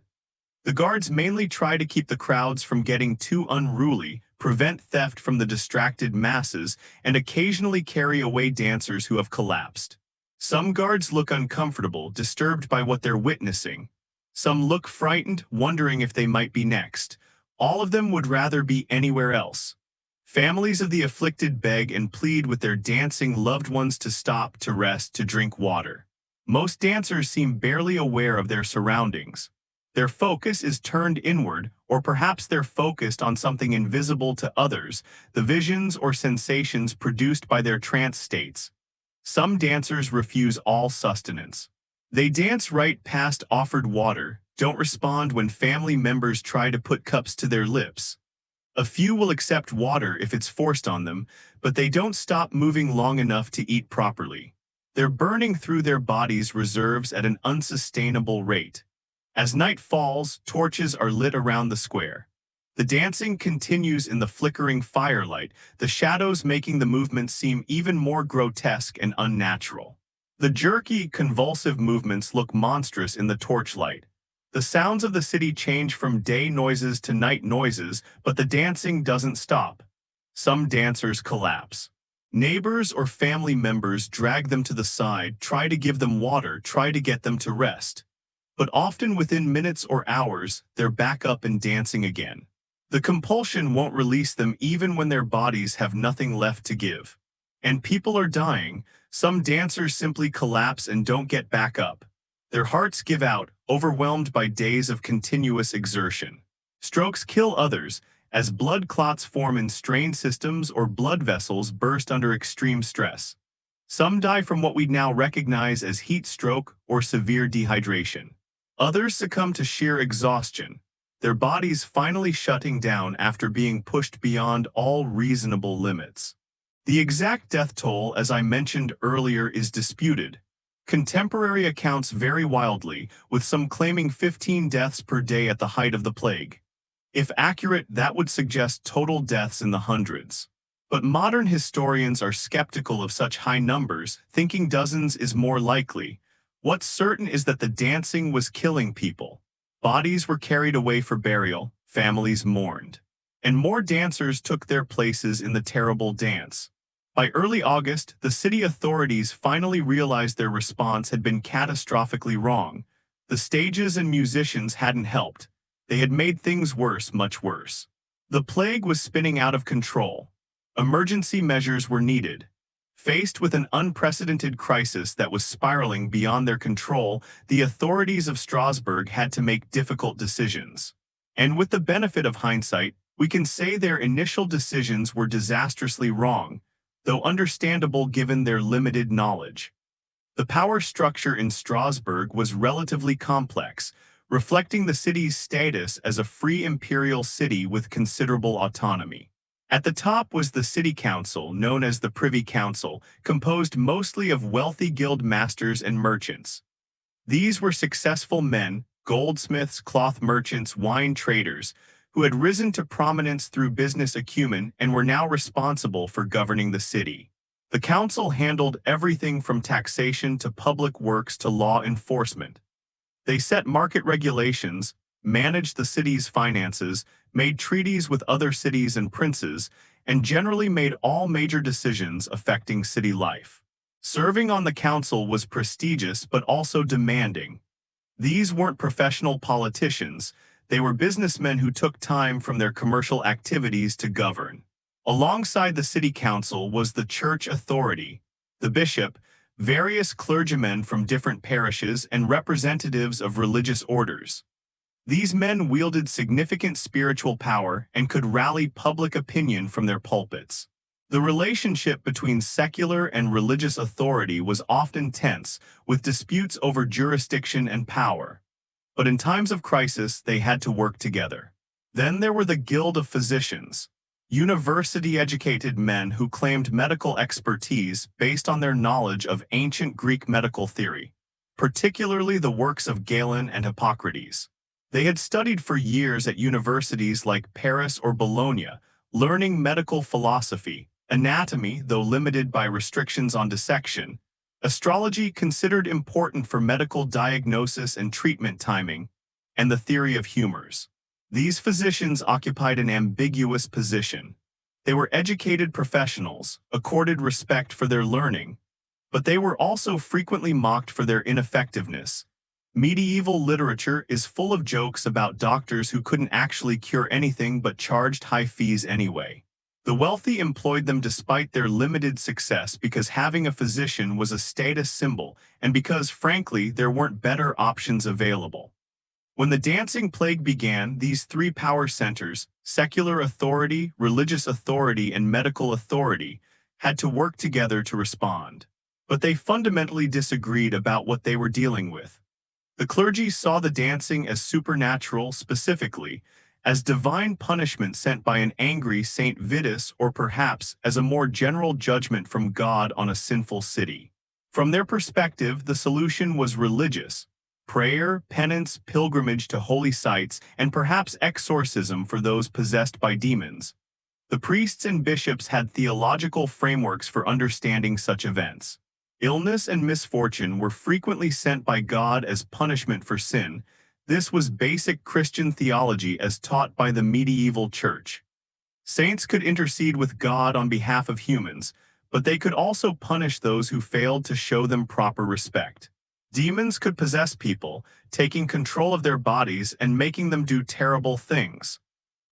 The guards mainly try to keep the crowds from getting too unruly, prevent theft from the distracted masses, and occasionally carry away dancers who have collapsed. Some guards look uncomfortable, disturbed by what they're witnessing. Some look frightened, wondering if they might be next. All of them would rather be anywhere else. Families of the afflicted beg and plead with their dancing loved ones to stop, to rest, to drink water. Most dancers seem barely aware of their surroundings. Their focus is turned inward, or perhaps they're focused on something invisible to others, the visions or sensations produced by their trance states. Some dancers refuse all sustenance. They dance right past offered water, don't respond when family members try to put cups to their lips. A few will accept water if it's forced on them, but they don't stop moving long enough to eat properly. They're burning through their bodies' reserves at an unsustainable rate. As night falls, torches are lit around the square. The dancing continues in the flickering firelight, the shadows making the movement seem even more grotesque and unnatural. The jerky, convulsive movements look monstrous in the torchlight. The sounds of the city change from day noises to night noises, but the dancing doesn't stop. Some dancers collapse. Neighbors or family members drag them to the side, try to give them water, try to get them to rest. But often within minutes or hours, they're back up and dancing again. The compulsion won't release them even when their bodies have nothing left to give. And people are dying. Some dancers simply collapse and don't get back up. Their hearts give out, overwhelmed by days of continuous exertion. Strokes kill others, as blood clots form in strained systems or blood vessels burst under extreme stress. Some die from what we now recognize as heat stroke or severe dehydration. Others succumb to sheer exhaustion, their bodies finally shutting down after being pushed beyond all reasonable limits. The exact death toll, as I mentioned earlier, is disputed. Contemporary accounts vary wildly, with some claiming 15 deaths per day at the height of the plague. If accurate, that would suggest total deaths in the hundreds. But modern historians are skeptical of such high numbers, thinking dozens is more likely. What's certain is that the dancing was killing people. Bodies were carried away for burial, families mourned. And more dancers took their places in the terrible dance. By early August, the city authorities finally realized their response had been catastrophically wrong. The stages and musicians hadn't helped. They had made things worse, much worse. The plague was spinning out of control. Emergency measures were needed. Faced with an unprecedented crisis that was spiraling beyond their control, the authorities of Strasbourg had to make difficult decisions. And with the benefit of hindsight, we can say their initial decisions were disastrously wrong, though understandable given their limited knowledge. The power structure in Strasbourg was relatively complex, reflecting the city's status as a free imperial city with considerable autonomy. At the top was the city council, known as the Privy Council, composed mostly of wealthy guild masters and merchants. These were successful men, goldsmiths, cloth merchants, wine traders, who had risen to prominence through business acumen and were now responsible for governing the city. The council handled everything from taxation to public works to law enforcement. They set market regulations, managed the city's finances, made treaties with other cities and princes, and generally made all major decisions affecting city life. Serving on the council was prestigious but also demanding. These weren't professional politicians, they were businessmen who took time from their commercial activities to govern. Alongside the city council was the church authority, the bishop, various clergymen from different parishes, and representatives of religious orders. These men wielded significant spiritual power and could rally public opinion from their pulpits. The relationship between secular and religious authority was often tense, with disputes over jurisdiction and power. But in times of crisis, they had to work together. Then there were the Guild of Physicians, university-educated men who claimed medical expertise based on their knowledge of ancient Greek medical theory, particularly the works of Galen and Hippocrates. They had studied for years at universities like Paris or Bologna, learning medical philosophy, anatomy, though limited by restrictions on dissection, astrology considered important for medical diagnosis and treatment timing, and the theory of humors. These physicians occupied an ambiguous position. They were educated professionals, accorded respect for their learning, but they were also frequently mocked for their ineffectiveness. Medieval literature is full of jokes about doctors who couldn't actually cure anything but charged high fees anyway. The wealthy employed them despite their limited success because having a physician was a status symbol and because, frankly, there weren't better options available. When the dancing plague began, these three power centers, secular authority, religious authority, and medical authority, had to work together to respond. But they fundamentally disagreed about what they were dealing with. The clergy saw the dancing as supernatural, specifically, as divine punishment sent by an angry Saint Vitus, or perhaps as a more general judgment from God on a sinful city. From their perspective, the solution was religious: prayer, penance, pilgrimage to holy sites, and perhaps exorcism for those possessed by demons. The priests and bishops had theological frameworks for understanding such events. Illness and misfortune were frequently sent by God as punishment for sin. This was basic Christian theology as taught by the medieval church. Saints could intercede with God on behalf of humans, but they could also punish those who failed to show them proper respect. Demons could possess people, taking control of their bodies and making them do terrible things.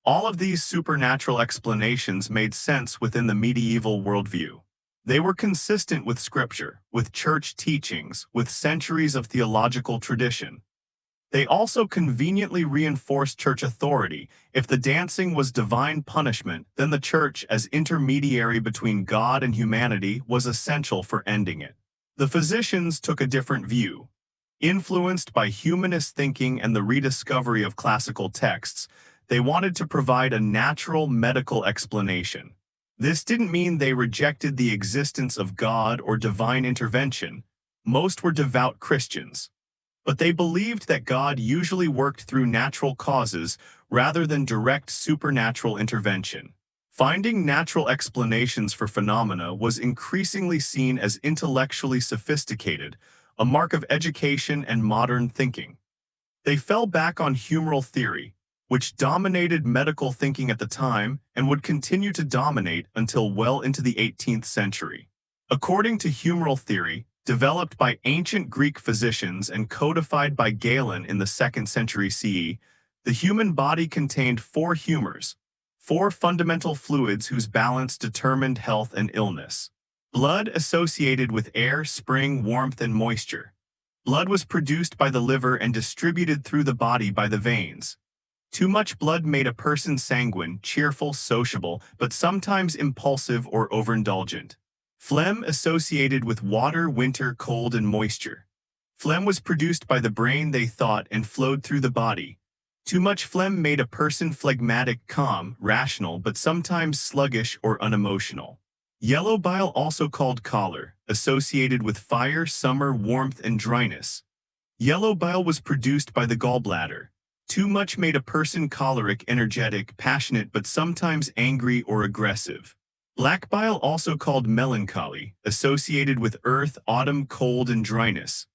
All of these supernatural explanations made sense within the medieval worldview. They were consistent with scripture, with church teachings, with centuries of theological tradition. They also conveniently reinforced church authority. If the dancing was divine punishment, then the church, as intermediary between God and humanity, was essential for ending it. The physicians took a different view. Influenced by humanist thinking and the rediscovery of classical texts, they wanted to provide a natural medical explanation. This didn't mean they rejected the existence of God or divine intervention. Most were devout Christians. But they believed that God usually worked through natural causes rather than direct supernatural intervention. Finding natural explanations for phenomena was increasingly seen as intellectually sophisticated, a mark of education and modern thinking. They fell back on humoral theory, which dominated medical thinking at the time and would continue to dominate until well into the 18th century. According to humoral theory, developed by ancient Greek physicians and codified by Galen in the 2nd century CE, the human body contained four humors, four fundamental fluids whose balance determined health and illness. Blood associated with air, spring, warmth, and moisture. Blood was produced by the liver and distributed through the body by the veins. Too much blood made a person sanguine, cheerful, sociable, but sometimes impulsive or overindulgent. Phlegm associated with water, winter, cold, and moisture. Phlegm was produced by the brain, they thought, and flowed through the body. Too much phlegm made a person phlegmatic, calm, rational, but sometimes sluggish or unemotional. Yellow bile, also called choler, associated with fire, summer, warmth, and dryness. Yellow bile was produced by the gallbladder. Too much made a person choleric, energetic, passionate, but sometimes angry or aggressive. Black bile, also called melancholy, associated with earth, autumn, cold, and dryness.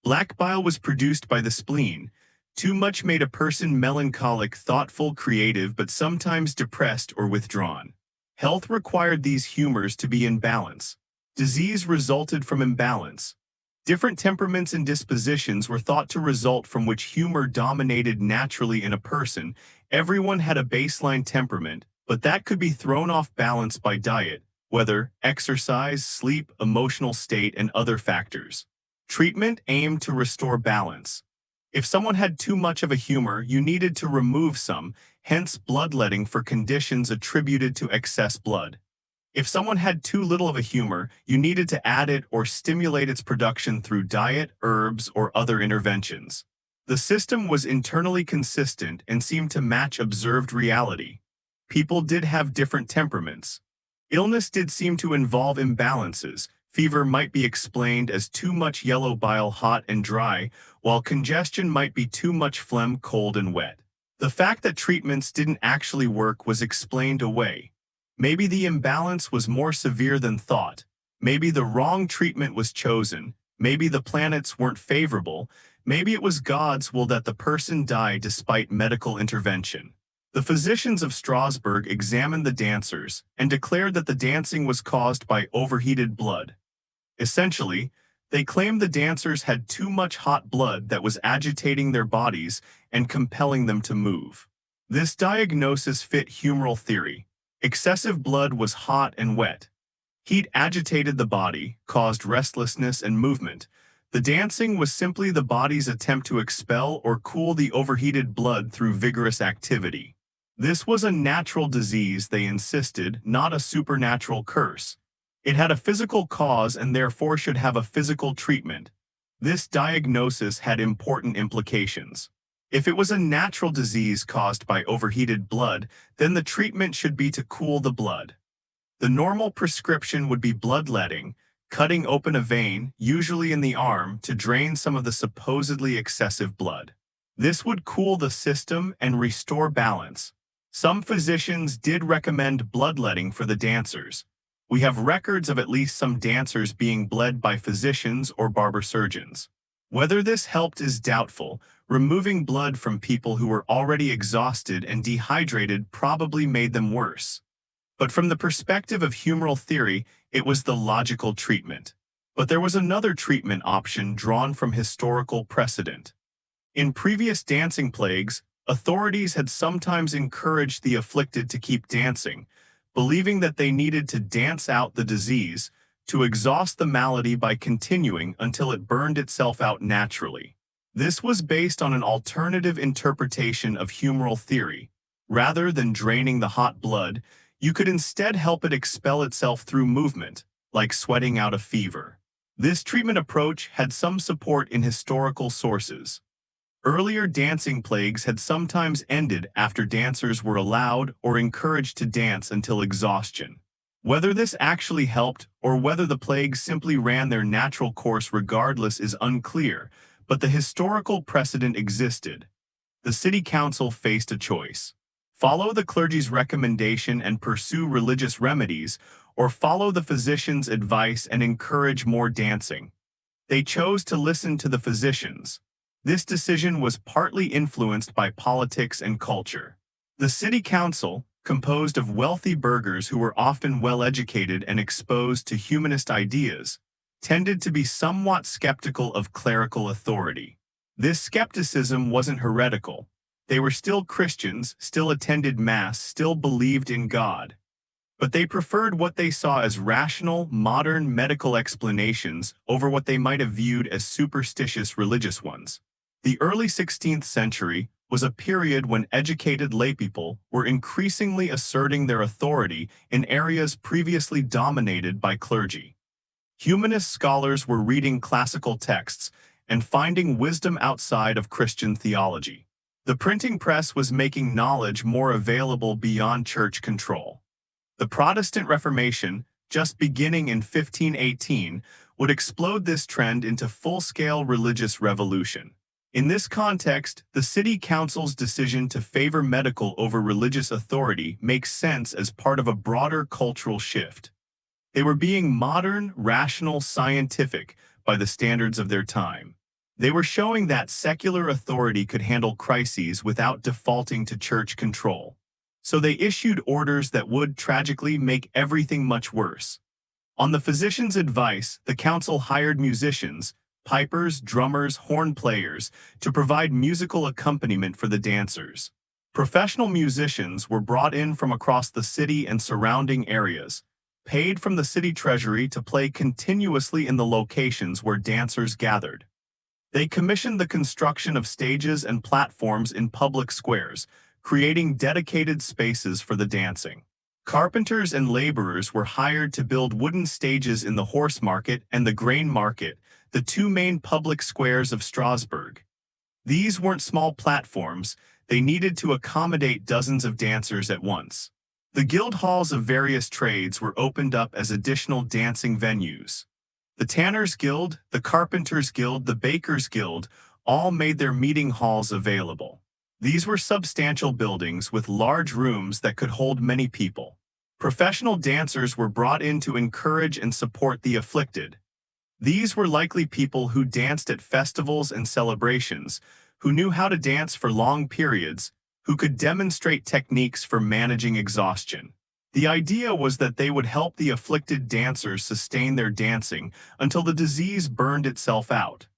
Black bile was produced by the spleen. Too much made a person melancholic, thoughtful, creative, but sometimes depressed or withdrawn. Health required these humors to be in balance. Disease resulted from imbalance. Different temperaments and dispositions were thought to result from which humor dominated naturally in a person. Everyone had a baseline temperament, but that could be thrown off balance by diet, weather, exercise, sleep, emotional state, and other factors. Treatment aimed to restore balance. If someone had too much of a humor, you needed to remove some, hence bloodletting for conditions attributed to excess blood. If someone had too little of a humor, you needed to add it or stimulate its production through diet, herbs, or other interventions. The system was internally consistent and seemed to match observed reality. People did have different temperaments. Illness did seem to involve imbalances. Fever might be explained as too much yellow bile, hot and dry, while congestion might be too much phlegm, cold and wet. The fact that treatments didn't actually work was explained away. Maybe the imbalance was more severe than thought. Maybe the wrong treatment was chosen. Maybe the planets weren't favorable. Maybe it was God's will that the person die despite medical intervention. The physicians of Strasbourg examined the dancers and declared that the dancing was caused by overheated blood. Essentially, they claimed the dancers had too much hot blood that was agitating their bodies and compelling them to move. This diagnosis fit humoral theory. Excessive blood was hot and wet. Heat agitated the body, caused restlessness and movement. The dancing was simply the body's attempt to expel or cool the overheated blood through vigorous activity. This was a natural disease, they insisted, not a supernatural curse. It had a physical cause and therefore should have a physical treatment. This diagnosis had important implications. If it was a natural disease caused by overheated blood, then the treatment should be to cool the blood. The normal prescription would be bloodletting, cutting open a vein, usually in the arm, to drain some of the supposedly excessive blood. This would cool the system and restore balance. Some physicians did recommend bloodletting for the dancers. We have records of at least some dancers being bled by physicians or barber surgeons. Whether this helped is doubtful. Removing blood from people who were already exhausted and dehydrated probably made them worse. But from the perspective of humoral theory, it was the logical treatment. But there was another treatment option drawn from historical precedent. In previous dancing plagues, Authorities had sometimes encouraged the afflicted to keep dancing, believing that they needed to dance out the disease, to exhaust the malady by continuing until it burned itself out naturally. This was based on an alternative interpretation of humoral theory. Rather than draining the hot blood, you could instead help it expel itself through movement, like sweating out a fever. This treatment approach had some support in historical sources. Earlier dancing plagues had sometimes ended after dancers were allowed or encouraged to dance until exhaustion. Whether this actually helped or whether the plagues simply ran their natural course regardless is unclear, but the historical precedent existed. The city council faced a choice: follow the clergy's recommendation and pursue religious remedies, or follow the physician's advice and encourage more dancing. They chose to listen to the physicians. This decision was partly influenced by politics and culture. The city council, composed of wealthy burghers who were often well-educated and exposed to humanist ideas, tended to be somewhat skeptical of clerical authority. This skepticism wasn't heretical. They were still Christians, still attended Mass, still believed in God. But they preferred what they saw as rational, modern medical explanations over what they might have viewed as superstitious religious ones. The early 16th century was a period when educated laypeople were increasingly asserting their authority in areas previously dominated by clergy. Humanist scholars were reading classical texts and finding wisdom outside of Christian theology. The printing press was making knowledge more available beyond church control. The Protestant Reformation, just beginning in 1518, would explode this trend into full-scale religious revolution. In this context, the city council's decision to favor medical over religious authority makes sense as part of a broader cultural shift. They were being modern, rational, scientific by the standards of their time. They were showing that secular authority could handle crises without defaulting to church control. So they issued orders that would, tragically, make everything much worse. On the physician's advice, the council hired musicians, pipers, drummers, horn players, to provide musical accompaniment for the dancers. Professional musicians were brought in from across the city and surrounding areas, paid from the city treasury to play continuously in the locations where dancers gathered. They commissioned the construction of stages and platforms in public squares, creating dedicated spaces for the dancing. Carpenters and laborers were hired to build wooden stages in the horse market and the grain market, the two main public squares of Strasbourg. These weren't small platforms. They needed to accommodate dozens of dancers at once. The guild halls of various trades were opened up as additional dancing venues. The Tanners Guild, the Carpenters Guild, the Bakers Guild all made their meeting halls available. These were substantial buildings with large rooms that could hold many people. Professional dancers were brought in to encourage and support the afflicted. These were likely people who danced at festivals and celebrations, who knew how to dance for long periods, who could demonstrate techniques for managing exhaustion. The idea was that they would help the afflicted dancers sustain their dancing until the disease burned itself out.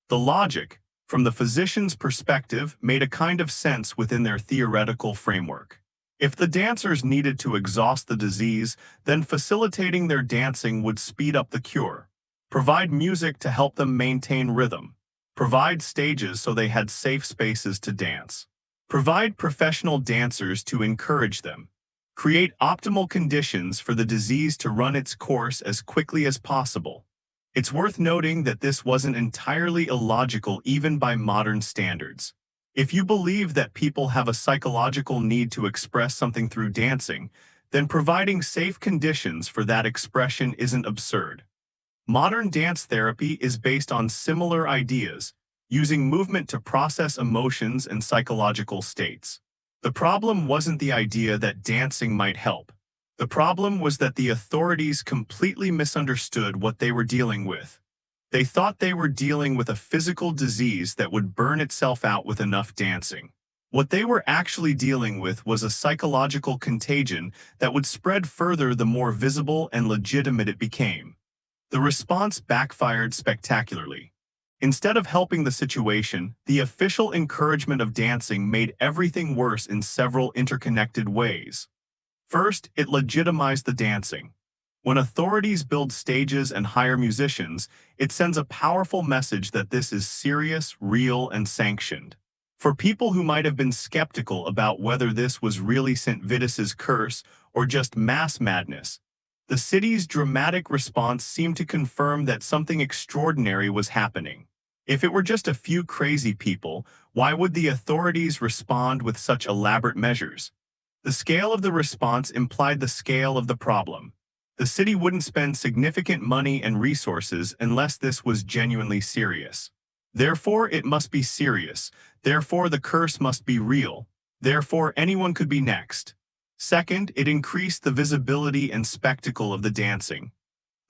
The logic, from the physician's perspective, made a kind of sense within their theoretical framework. If the dancers needed to exhaust the disease, then facilitating their dancing would speed up the cure. Provide music to help them maintain rhythm. Provide stages so they had safe spaces to dance. Provide professional dancers to encourage them. Create optimal conditions for the disease to run its course as quickly as possible. It's worth noting that this wasn't entirely illogical even by modern standards. If you believe that people have a psychological need to express something through dancing, then providing safe conditions for that expression isn't absurd. Modern dance therapy is based on similar ideas, using movement to process emotions and psychological states. The problem wasn't the idea that dancing might help. The problem was that the authorities completely misunderstood what they were dealing with. They thought they were dealing with a physical disease that would burn itself out with enough dancing. What they were actually dealing with was a psychological contagion that would spread further the more visible and legitimate it became. The response backfired spectacularly. Instead of helping the situation, the official encouragement of dancing made everything worse in several interconnected ways. First, it legitimized the dancing. When authorities build stages and hire musicians, it sends a powerful message that this is serious, real, and sanctioned. For people who might have been skeptical about whether this was really St. Vitus's curse or just mass madness, the city's dramatic response seemed to confirm that something extraordinary was happening. If it were just a few crazy people, why would the authorities respond with such elaborate measures? The scale of the response implied the scale of the problem. The city wouldn't spend significant money and resources unless this was genuinely serious. Therefore, it must be serious. Therefore, the curse must be real. Therefore, anyone could be next. Second, it increased the visibility and spectacle of the dancing.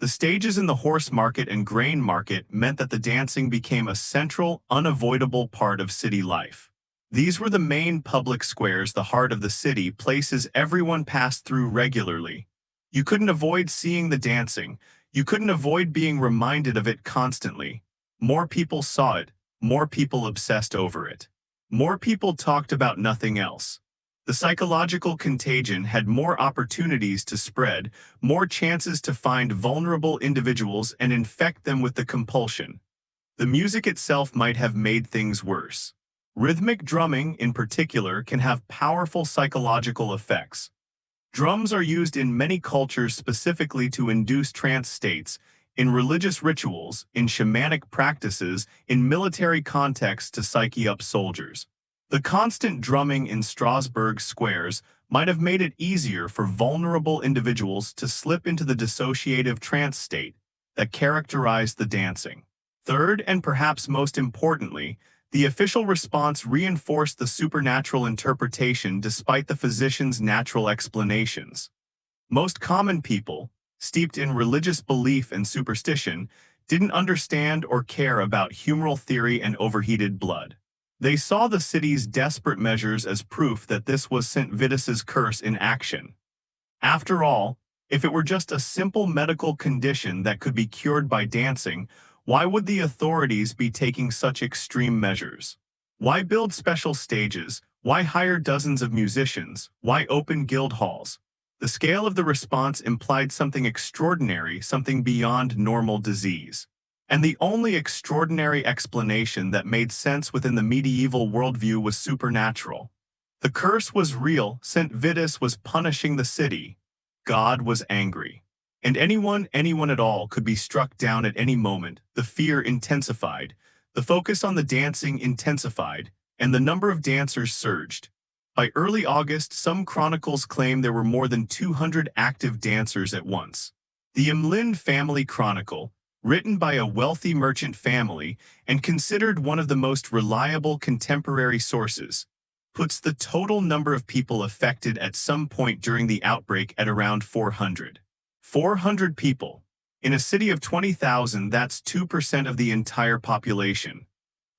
The stages in the horse market and grain market meant that the dancing became a central, unavoidable part of city life. These were the main public squares, the heart of the city, places everyone passed through regularly. You couldn't avoid seeing the dancing. You couldn't avoid being reminded of it constantly. More people saw it. More people obsessed over it. More people talked about nothing else. The psychological contagion had more opportunities to spread, more chances to find vulnerable individuals and infect them with the compulsion. The music itself might have made things worse. Rhythmic drumming, in particular, can have powerful psychological effects. Drums are used in many cultures specifically to induce trance states, in religious rituals, in shamanic practices, in military contexts to psyche up soldiers. The constant drumming in Strasbourg squares might have made it easier for vulnerable individuals to slip into the dissociative trance state that characterized the dancing. Third, and perhaps most importantly, the official response reinforced the supernatural interpretation despite the physician's natural explanations. Most common people, steeped in religious belief and superstition, didn't understand or care about humoral theory and overheated blood. They saw the city's desperate measures as proof that this was St. Vitus's curse in action. After all, if it were just a simple medical condition that could be cured by dancing, why would the authorities be taking such extreme measures? Why build special stages? Why hire dozens of musicians? Why open guild halls? The scale of the response implied something extraordinary, something beyond normal disease. And the only extraordinary explanation that made sense within the medieval worldview was supernatural. The curse was real. St. Vitus was punishing the city. God was angry. And anyone at all could be struck down at any moment. The fear intensified. The focus on the dancing intensified, and the number of dancers surged. By early August, some chronicles claim there were more than 200 active dancers at once. The Emlyn Family Chronicle, written by a wealthy merchant family and considered one of the most reliable contemporary sources, puts the total number of people affected at some point during the outbreak at around 400. 400 people. In a city of 20,000, that's 2% of the entire population.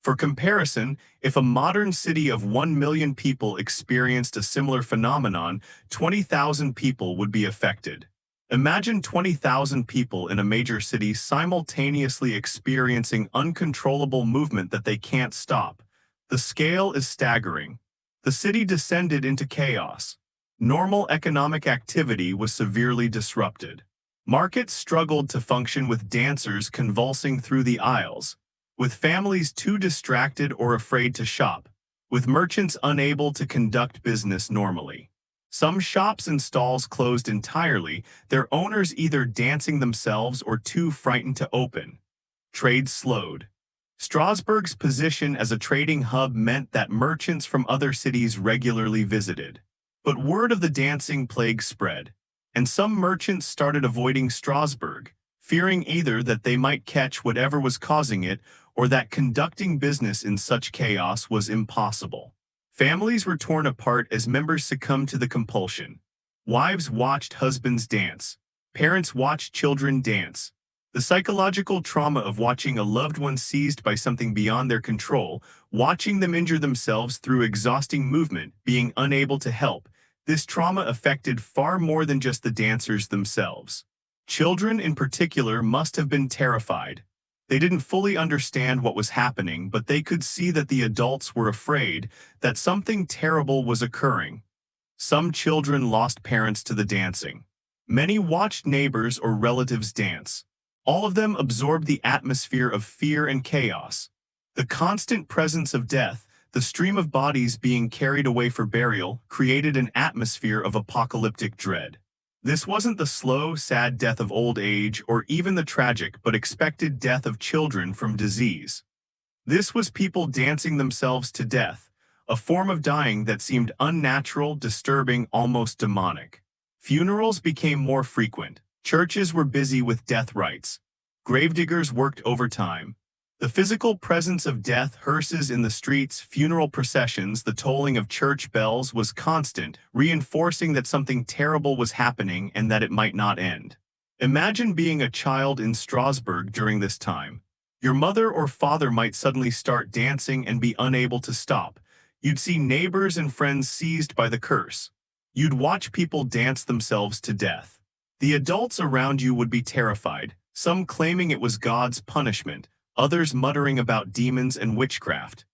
For comparison, if a modern city of 1 million people experienced a similar phenomenon, 20,000 people would be affected. Imagine 20,000 people in a major city simultaneously experiencing uncontrollable movement that they can't stop. The scale is staggering. The city descended into chaos. Normal economic activity was severely disrupted. Markets struggled to function with dancers convulsing through the aisles, with families too distracted or afraid to shop, with merchants unable to conduct business normally. Some shops and stalls closed entirely, their owners either dancing themselves or too frightened to open. Trade slowed. Strasbourg's position as a trading hub meant that merchants from other cities regularly visited. But word of the dancing plague spread, and some merchants started avoiding Strasbourg, fearing either that they might catch whatever was causing it or that conducting business in such chaos was impossible. Families were torn apart as members succumbed to the compulsion. Wives watched husbands dance. Parents watched children dance. The psychological trauma of watching a loved one seized by something beyond their control, watching them injure themselves through exhausting movement, being unable to help, this trauma affected far more than just the dancers themselves. Children in particular must have been terrified. They didn't fully understand what was happening, but they could see that the adults were afraid that something terrible was occurring. Some children lost parents to the dancing. Many watched neighbors or relatives dance. All of them absorbed the atmosphere of fear and chaos. The constant presence of death, the stream of bodies being carried away for burial, created an atmosphere of apocalyptic dread. This wasn't the slow, sad death of old age or even the tragic but expected death of children from disease. This was people dancing themselves to death, a form of dying that seemed unnatural, disturbing, almost demonic. Funerals became more frequent. Churches were busy with death rites. Gravediggers worked overtime. The physical presence of death, hearses in the streets, funeral processions, the tolling of church bells was constant, reinforcing that something terrible was happening and that it might not end. Imagine being a child in Strasbourg during this time. Your mother or father might suddenly start dancing and be unable to stop. You'd see neighbors and friends seized by the curse. You'd watch people dance themselves to death. The adults around you would be terrified, some claiming it was God's punishment, others muttering about demons and witchcraft.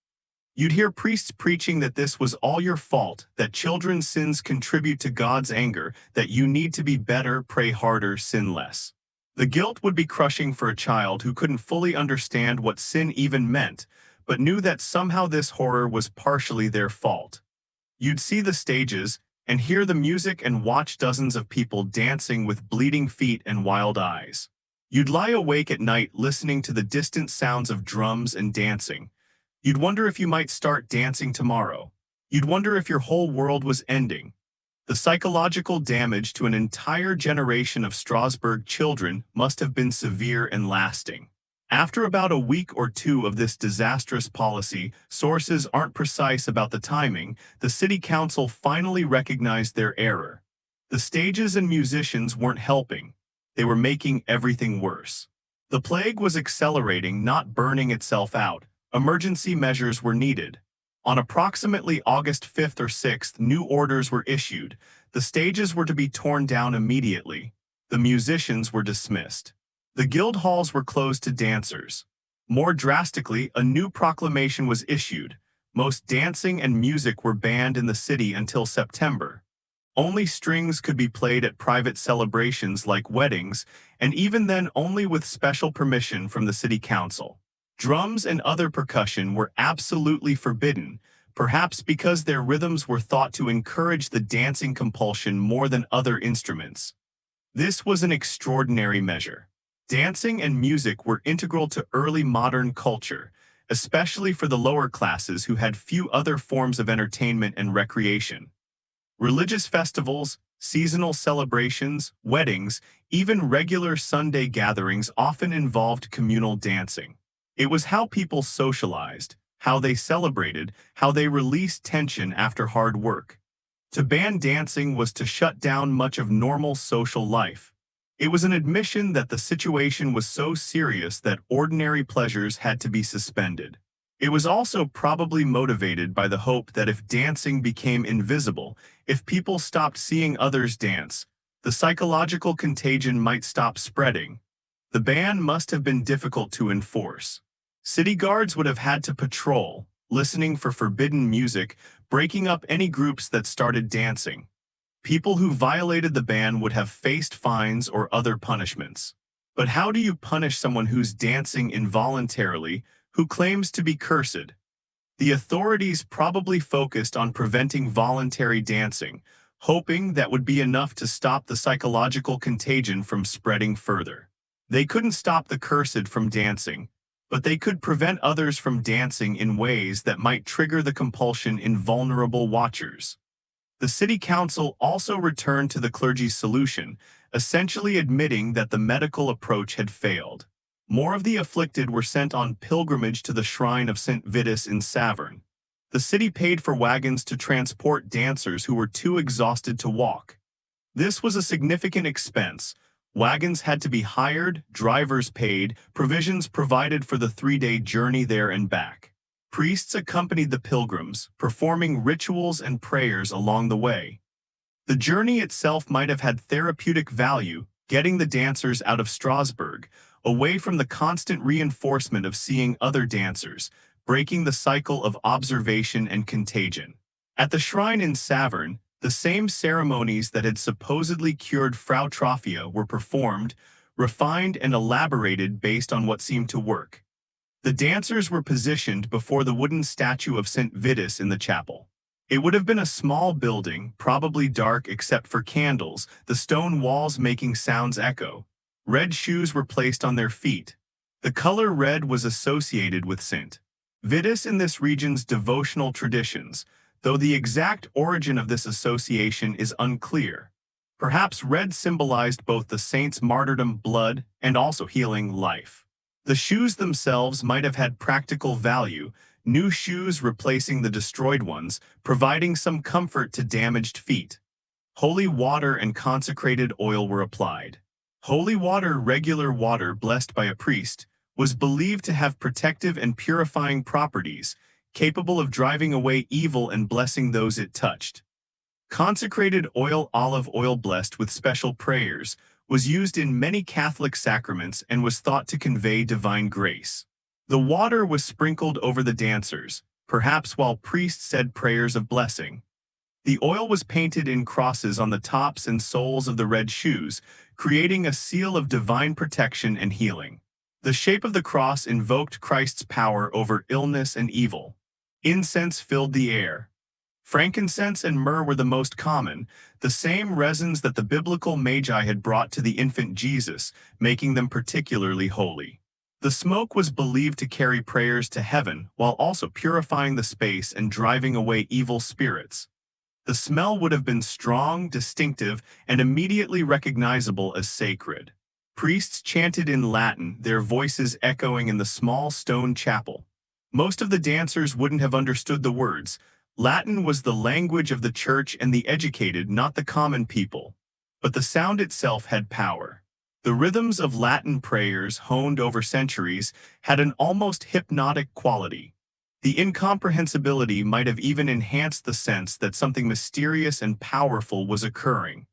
You'd hear priests preaching that this was all your fault, that children's sins contribute to God's anger, that you need to be better, pray harder, sin less. The guilt would be crushing for a child who couldn't fully understand what sin even meant, but knew that somehow this horror was partially their fault. You'd see the stages, and hear the music and watch dozens of people dancing with bleeding feet and wild eyes. You'd lie awake at night listening to the distant sounds of drums and dancing. You'd wonder if you might start dancing tomorrow. You'd wonder if your whole world was ending. The psychological damage to an entire generation of Strasbourg children must have been severe and lasting. After about a week or two of this disastrous policy, sources aren't precise about the timing, the city council finally recognized their error. The stages and musicians weren't helping. They were making everything worse. The plague was accelerating, not burning itself out. Emergency measures were needed. On approximately August 5th or 6th, new orders were issued. The stages were to be torn down immediately. The musicians were dismissed. The guild halls were closed to dancers. More drastically, a new proclamation was issued. Most dancing and music were banned in the city until September. Only strings could be played at private celebrations like weddings, and even then only with special permission from the city council. Drums and other percussion were absolutely forbidden, perhaps because their rhythms were thought to encourage the dancing compulsion more than other instruments. This was an extraordinary measure. Dancing and music were integral to early modern culture, especially for the lower classes who had few other forms of entertainment and recreation. Religious festivals, seasonal celebrations, weddings, even regular Sunday gatherings often involved communal dancing. It was how people socialized, how they celebrated, how they released tension after hard work. To ban dancing was to shut down much of normal social life. It was an admission that the situation was so serious that ordinary pleasures had to be suspended. It was also probably motivated by the hope that if dancing became invisible, if people stopped seeing others dance, the psychological contagion might stop spreading. The ban must have been difficult to enforce. City guards would have had to patrol, listening for forbidden music, breaking up any groups that started dancing. People who violated the ban would have faced fines or other punishments. But how do you punish someone who's dancing involuntarily, who claims to be cursed? The authorities probably focused on preventing voluntary dancing, hoping that would be enough to stop the psychological contagion from spreading further. They couldn't stop the cursed from dancing, but they could prevent others from dancing in ways that might trigger the compulsion in vulnerable watchers. The city council also returned to the clergy's solution, essentially admitting that the medical approach had failed. More of the afflicted were sent on pilgrimage to the shrine of St. Vitus in Saverne. The city paid for wagons to transport dancers who were too exhausted to walk. This was a significant expense. Wagons had to be hired, drivers paid, provisions provided for the 3-day journey there and back. Priests accompanied the pilgrims, performing rituals and prayers along the way. The journey itself might have had therapeutic value, getting the dancers out of Strasbourg, away from the constant reinforcement of seeing other dancers, breaking the cycle of observation and contagion. At the shrine in Saverne, the same ceremonies that had supposedly cured Frau Trophia were performed, refined and elaborated based on what seemed to work. The dancers were positioned before the wooden statue of St. Vitus in the chapel. It would have been a small building, probably dark except for candles, the stone walls making sounds echo. Red shoes were placed on their feet. The color red was associated with St. Vitus in this region's devotional traditions, though the exact origin of this association is unclear. Perhaps red symbolized both the saint's martyrdom, blood, and also healing life. The shoes themselves might have had practical value, new shoes replacing the destroyed ones, providing some comfort to damaged feet. Holy water and consecrated oil were applied. Holy water, regular water blessed by a priest, was believed to have protective and purifying properties, capable of driving away evil and blessing those it touched. Consecrated oil, olive oil blessed with special prayers, was used in many Catholic sacraments and was thought to convey divine grace. The water was sprinkled over the dancers, perhaps while priests said prayers of blessing. The oil was painted in crosses on the tops and soles of the red shoes, creating a seal of divine protection and healing. The shape of the cross invoked Christ's power over illness and evil. Incense filled the air. Frankincense and myrrh were the most common, the same resins that the biblical magi had brought to the infant Jesus, making them particularly holy. The smoke was believed to carry prayers to heaven while also purifying the space and driving away evil spirits. The smell would have been strong, distinctive, and immediately recognizable as sacred. Priests chanted in Latin, their voices echoing in the small stone chapel. Most of the dancers wouldn't have understood the words. Latin was the language of the church and the educated, not the common people. But the sound itself had power. The rhythms of Latin prayers, honed over centuries, had an almost hypnotic quality. The incomprehensibility might have even enhanced the sense that something mysterious and powerful was occurring.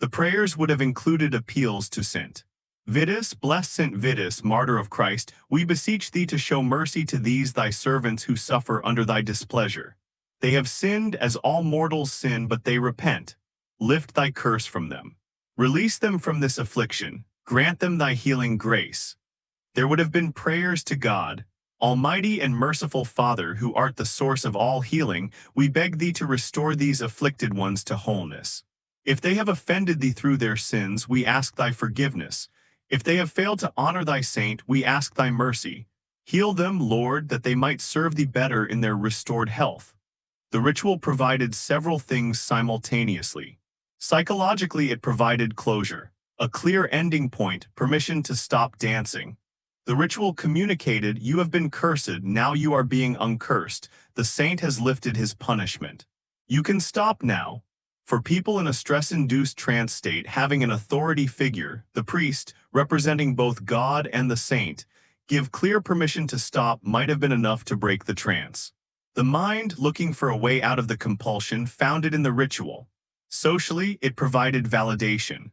The prayers would have included appeals to St. Vitus, blessed St. Vitus, martyr of Christ, we beseech thee to show mercy to these thy servants who suffer under thy displeasure. They have sinned as all mortals sin, but they repent. Lift thy curse from them. Release them from this affliction. Grant them thy healing grace. There would have been prayers to God. Almighty and merciful Father, who art the source of all healing, we beg thee to restore these afflicted ones to wholeness. If they have offended thee through their sins, we ask thy forgiveness. If they have failed to honor thy saint, we ask thy mercy. Heal them, Lord, that they might serve thee better in their restored health. The ritual provided several things simultaneously. Psychologically, it provided closure, a clear ending point, permission to stop dancing. The ritual communicated, you have been cursed, now you are being uncursed. The saint has lifted his punishment. You can stop now. For people in a stress-induced trance state, having an authority figure, the priest, representing both God and the saint, give clear permission to stop might have been enough to break the trance. The mind, looking for a way out of the compulsion, found it in the ritual. Socially, it provided validation.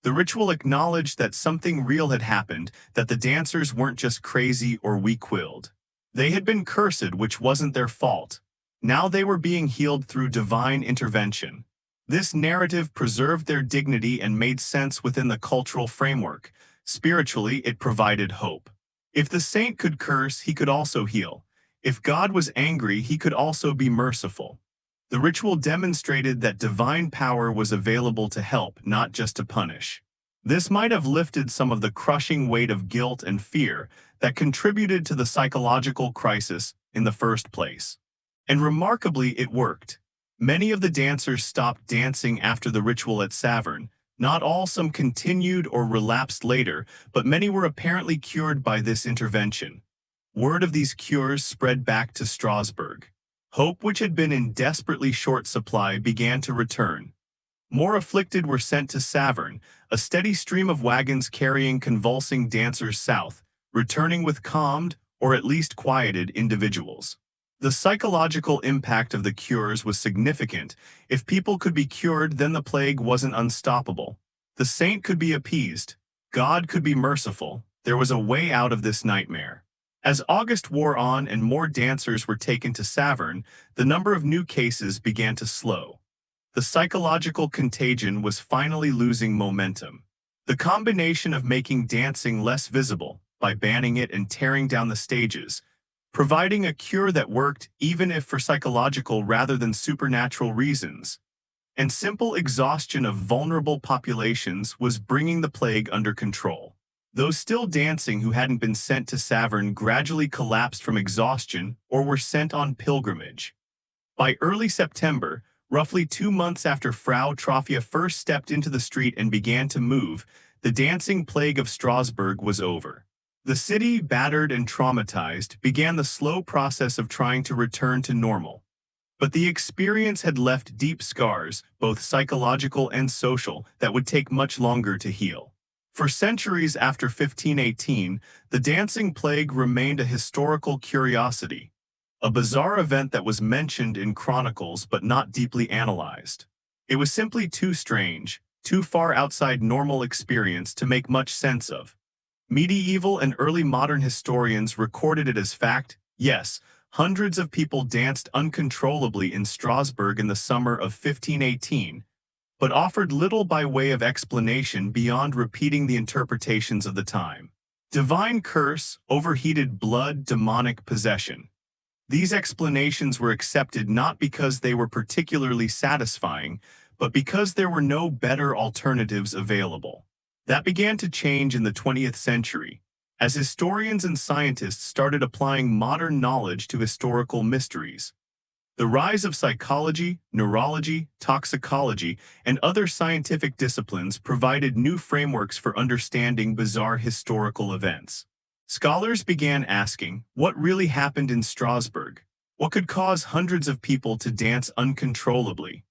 The ritual acknowledged that something real had happened, that the dancers weren't just crazy or weak-willed. They had been cursed, which wasn't their fault. Now they were being healed through divine intervention. This narrative preserved their dignity and made sense within the cultural framework. Spiritually, it provided hope. If the saint could curse, he could also heal. If God was angry, he could also be merciful. The ritual demonstrated that divine power was available to help, not just to punish. This might have lifted some of the crushing weight of guilt and fear that contributed to the psychological crisis in the first place. And remarkably, it worked. Many of the dancers stopped dancing after the ritual at Saverne. Not all, some continued or relapsed later, but many were apparently cured by this intervention. Word of these cures spread back to Strasbourg. Hope, which had been in desperately short supply, began to return. More afflicted were sent to Saverne, a steady stream of wagons carrying convulsing dancers south, returning with calmed, or at least quieted, individuals. The psychological impact of the cures was significant. If people could be cured, then the plague wasn't unstoppable. The saint could be appeased. God could be merciful. there was a way out of this nightmare. As August wore on and more dancers were taken to Saverne, the number of new cases began to slow. The psychological contagion was finally losing momentum. The combination of making dancing less visible, by banning it and tearing down the stages, providing a cure that worked even if for psychological rather than supernatural reasons, and simple exhaustion of vulnerable populations was bringing the plague under control. Those still dancing who hadn't been sent to Saverne gradually collapsed from exhaustion or were sent on pilgrimage. By early September, roughly 2 months after Frau Troffea first stepped into the street and began to move, the dancing plague of Strasbourg was over. The city, battered and traumatized, began the slow process of trying to return to normal. But the experience had left deep scars, both psychological and social, that would take much longer to heal. For centuries after 1518, the dancing plague remained a historical curiosity, a bizarre event that was mentioned in chronicles but not deeply analyzed. It was simply too strange, too far outside normal experience to make much sense of. Medieval and early modern historians recorded it as fact. Yes, hundreds of people danced uncontrollably in Strasbourg in the summer of 1518, but offered little by way of explanation beyond repeating the interpretations of the time. Divine curse, overheated blood, demonic possession. These explanations were accepted not because they were particularly satisfying, but because there were no better alternatives available. That began to change in the 20th century, as historians and scientists started applying modern knowledge to historical mysteries. The rise of psychology, neurology, toxicology, and other scientific disciplines provided new frameworks for understanding bizarre historical events. Scholars began asking, what really happened in Strasbourg? What could cause hundreds of people to dance uncontrollably?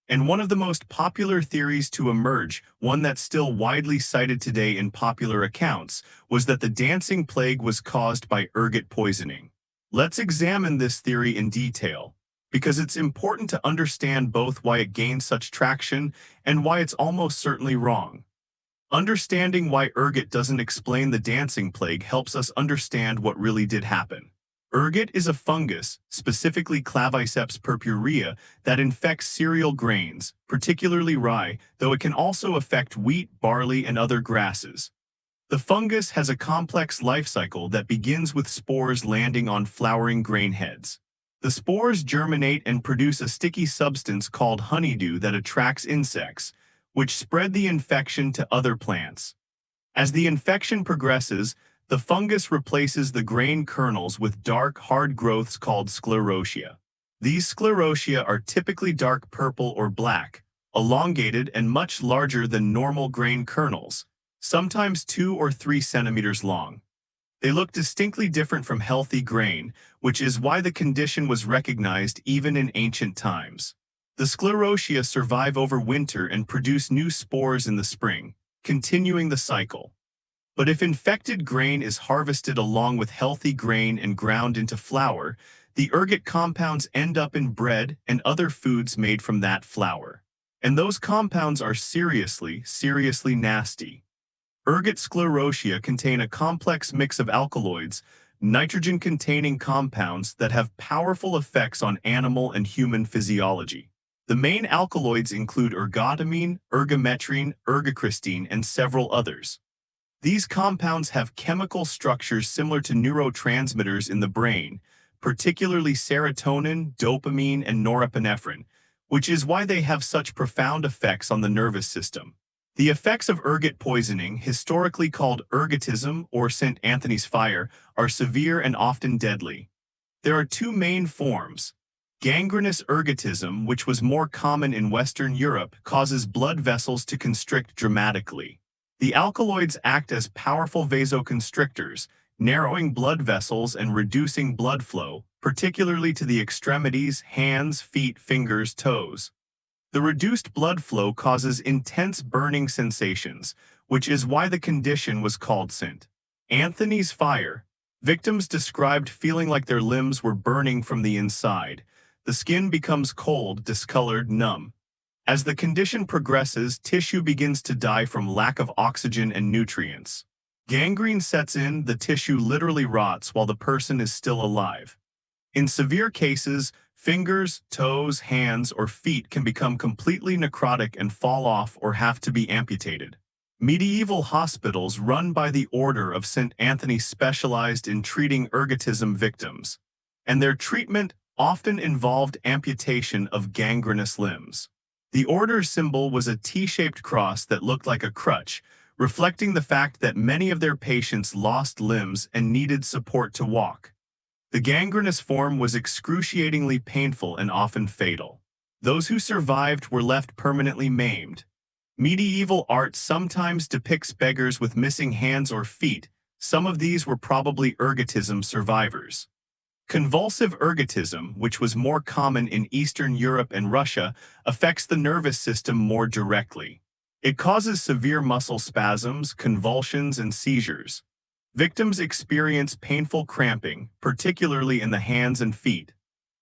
And one of the most popular theories to emerge, one that's still widely cited today in popular accounts, was that the dancing plague was caused by ergot poisoning. Let's examine this theory in detail, because it's important to understand both why it gained such traction and why it's almost certainly wrong. Understanding why ergot doesn't explain the dancing plague helps us understand what really did happen. Ergot is a fungus, specifically Claviceps purpurea, that infects cereal grains, particularly rye, though it can also affect wheat, barley, and other grasses. The fungus has a complex life cycle that begins with spores landing on flowering grain heads. The spores germinate and produce a sticky substance called honeydew that attracts insects, which spread the infection to other plants. As the infection progresses, the fungus replaces the grain kernels with dark, hard growths called sclerotia. These sclerotia are typically dark purple or black, elongated and much larger than normal grain kernels, sometimes 2 or 3 centimeters long. They look distinctly different from healthy grain, which is why the condition was recognized even in ancient times. The sclerotia survive over winter and produce new spores in the spring, continuing the cycle. But if infected grain is harvested along with healthy grain and ground into flour, the ergot compounds end up in bread and other foods made from that flour. And those compounds are seriously nasty. Ergot sclerotia contain a complex mix of alkaloids, nitrogen-containing compounds that have powerful effects on animal and human physiology. The main alkaloids include ergotamine, ergometrine, ergocristine, and several others. These compounds have chemical structures similar to neurotransmitters in the brain, particularly serotonin, dopamine, and norepinephrine, which is why they have such profound effects on the nervous system. The effects of ergot poisoning, historically called ergotism or St. Anthony's fire, are severe and often deadly. There are 2 main forms. Gangrenous ergotism, which was more common in Western Europe, causes blood vessels to constrict dramatically. The alkaloids act as powerful vasoconstrictors, narrowing blood vessels and reducing blood flow, particularly to the extremities, hands, feet, fingers, toes. The reduced blood flow causes intense burning sensations, which is why the condition was called St. Anthony's fire. Victims described feeling like their limbs were burning from the inside. The skin becomes cold, discolored, numb. As the condition progresses, tissue begins to die from lack of oxygen and nutrients. Gangrene sets in, the tissue literally rots while the person is still alive. In severe cases, fingers, toes, hands, or feet can become completely necrotic and fall off or have to be amputated. Medieval hospitals run by the Order of St. Anthony specialized in treating ergotism victims, and their treatment often involved amputation of gangrenous limbs. The order's symbol was a T-shaped cross that looked like a crutch, reflecting the fact that many of their patients lost limbs and needed support to walk. The gangrenous form was excruciatingly painful and often fatal. Those who survived were left permanently maimed. Medieval art sometimes depicts beggars with missing hands or feet. Some of these were probably ergotism survivors. Convulsive ergotism, which was more common in Eastern Europe and Russia, affects the nervous system more directly. It causes severe muscle spasms, convulsions, and seizures. Victims experience painful cramping, particularly in the hands and feet.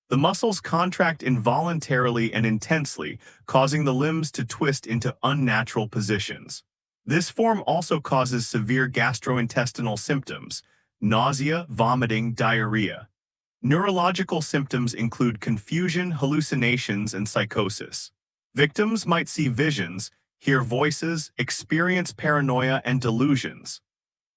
The muscles contract involuntarily and intensely, causing the limbs to twist into unnatural positions. This form also causes severe gastrointestinal symptoms: nausea, vomiting, diarrhea. Neurological symptoms include confusion, hallucinations, and psychosis. Victims might see visions, hear voices, experience paranoia and delusions.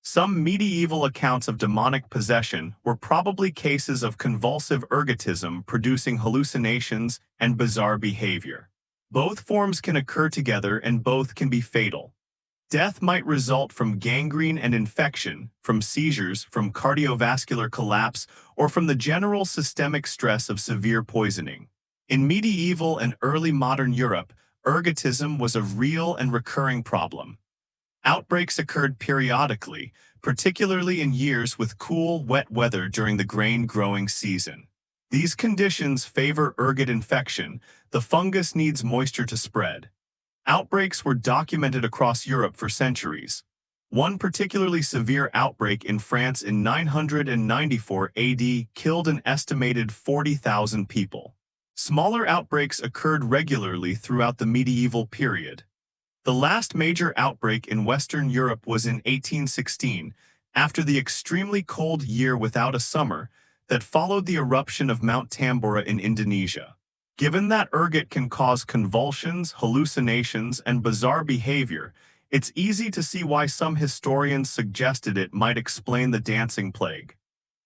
Some medieval accounts of demonic possession were probably cases of convulsive ergotism producing hallucinations and bizarre behavior. Both forms can occur together and both can be fatal. Death might result from gangrene and infection, from seizures, from cardiovascular collapse, or from the general systemic stress of severe poisoning. In medieval and early modern Europe, ergotism was a real and recurring problem. Outbreaks occurred periodically, particularly in years with cool, wet weather during the grain growing season. These conditions favor ergot infection. The fungus needs moisture to spread. Outbreaks were documented across Europe for centuries. One particularly severe outbreak in France in 994 AD killed an estimated 40,000 people. Smaller outbreaks occurred regularly throughout the medieval period. The last major outbreak in Western Europe was in 1816, after the extremely cold year without a summer that followed the eruption of Mount Tambora in Indonesia. Given that ergot can cause convulsions, hallucinations, and bizarre behavior, it's easy to see why some historians suggested it might explain the dancing plague.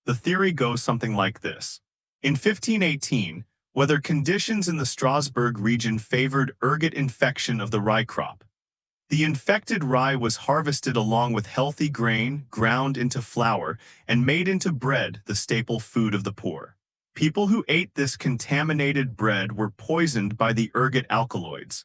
The theory goes something like this. In 1518, weather conditions in the Strasbourg region favored ergot infection of the rye crop. The infected rye was harvested along with healthy grain, ground into flour, and made into bread, the staple food of the poor. People who ate this contaminated bread were poisoned by the ergot alkaloids.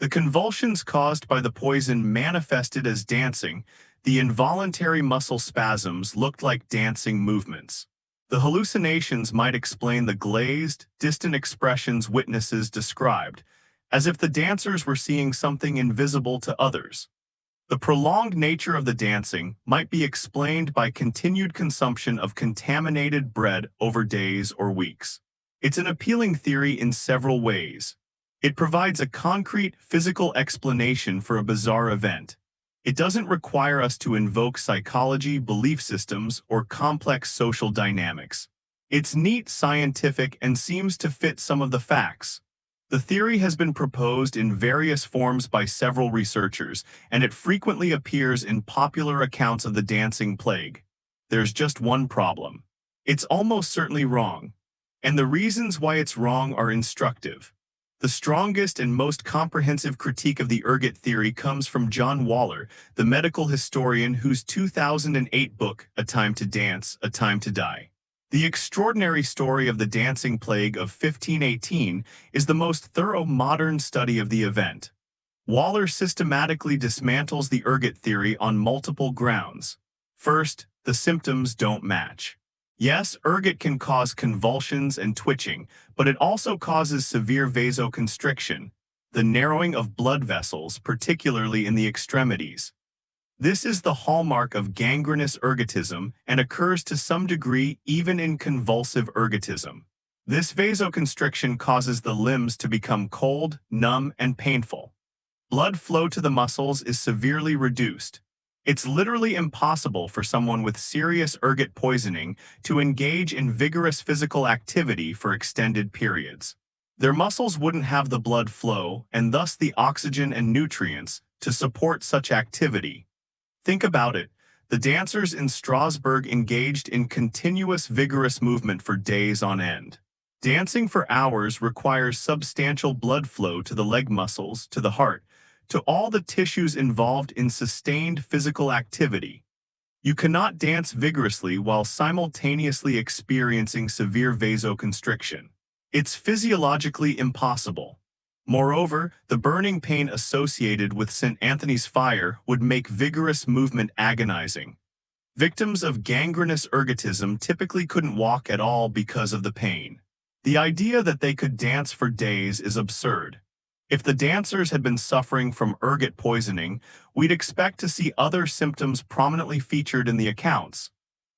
The convulsions caused by the poison manifested as dancing. The involuntary muscle spasms looked like dancing movements. The hallucinations might explain the glazed, distant expressions witnesses described, as if the dancers were seeing something invisible to others. The prolonged nature of the dancing might be explained by continued consumption of contaminated bread over days or weeks. It's an appealing theory in several ways. It provides a concrete, physical explanation for a bizarre event. It doesn't require us to invoke psychology, belief systems, or complex social dynamics. It's neat, scientific, and seems to fit some of the facts. The theory has been proposed in various forms by several researchers, and it frequently appears in popular accounts of the dancing plague. There's just one problem. It's almost certainly wrong. And the reasons why it's wrong are instructive. The strongest and most comprehensive critique of the ergot theory comes from John Waller, the medical historian whose 2008 book, A Time to Dance, A Time to Die. The extraordinary story of the dancing plague of 1518 is the most thorough modern study of the event. Waller systematically dismantles the ergot theory on multiple grounds. First, the symptoms don't match. Yes, ergot can cause convulsions and twitching, but it also causes severe vasoconstriction, the narrowing of blood vessels, particularly in the extremities. This is the hallmark of gangrenous ergotism and occurs to some degree even in convulsive ergotism. This vasoconstriction causes the limbs to become cold, numb, and painful. Blood flow to the muscles is severely reduced. It's literally impossible for someone with serious ergot poisoning to engage in vigorous physical activity for extended periods. Their muscles wouldn't have the blood flow and thus the oxygen and nutrients to support such activity. Think about it. The dancers in Strasbourg engaged in continuous vigorous movement for days on end. Dancing for hours requires substantial blood flow to the leg muscles, to the heart, to all the tissues involved in sustained physical activity. You cannot dance vigorously while simultaneously experiencing severe vasoconstriction. It's physiologically impossible. Moreover, the burning pain associated with St. Anthony's fire would make vigorous movement agonizing. Victims of gangrenous ergotism typically couldn't walk at all because of the pain. The idea that they could dance for days is absurd. If the dancers had been suffering from ergot poisoning, we'd expect to see other symptoms prominently featured in the accounts.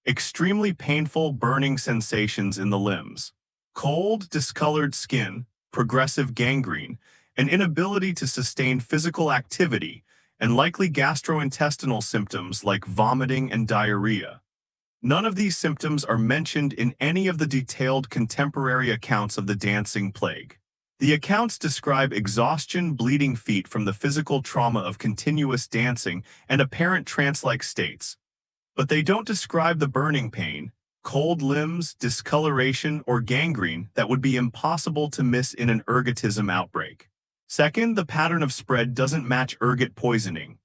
Extremely painful burning sensations in the limbs, cold, discolored skin, progressive gangrene, an inability to sustain physical activity, and likely gastrointestinal symptoms like vomiting and diarrhea. None of these symptoms are mentioned in any of the detailed contemporary accounts of the dancing plague. The accounts describe exhaustion, bleeding feet from the physical trauma of continuous dancing, and apparent trance-like states. But they don't describe the burning pain, cold limbs, discoloration, or gangrene that would be impossible to miss in an ergotism outbreak. Second, the pattern of spread doesn't match ergot poisoning.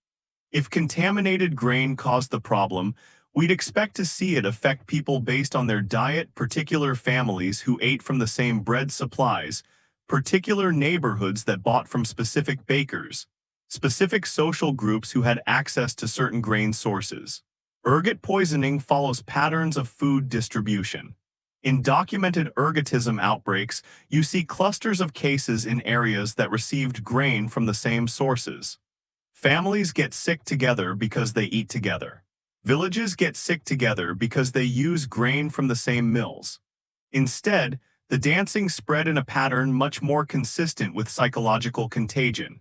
If contaminated grain caused the problem, we'd expect to see it affect people based on their diet, particular families who ate from the same bread supplies, particular neighborhoods that bought from specific bakers, specific social groups who had access to certain grain sources. Ergot poisoning follows patterns of food distribution. In documented ergotism outbreaks, you see clusters of cases in areas that received grain from the same sources. Families get sick together because they eat together. Villages get sick together because they use grain from the same mills. Instead, the dancing spread in a pattern much more consistent with psychological contagion.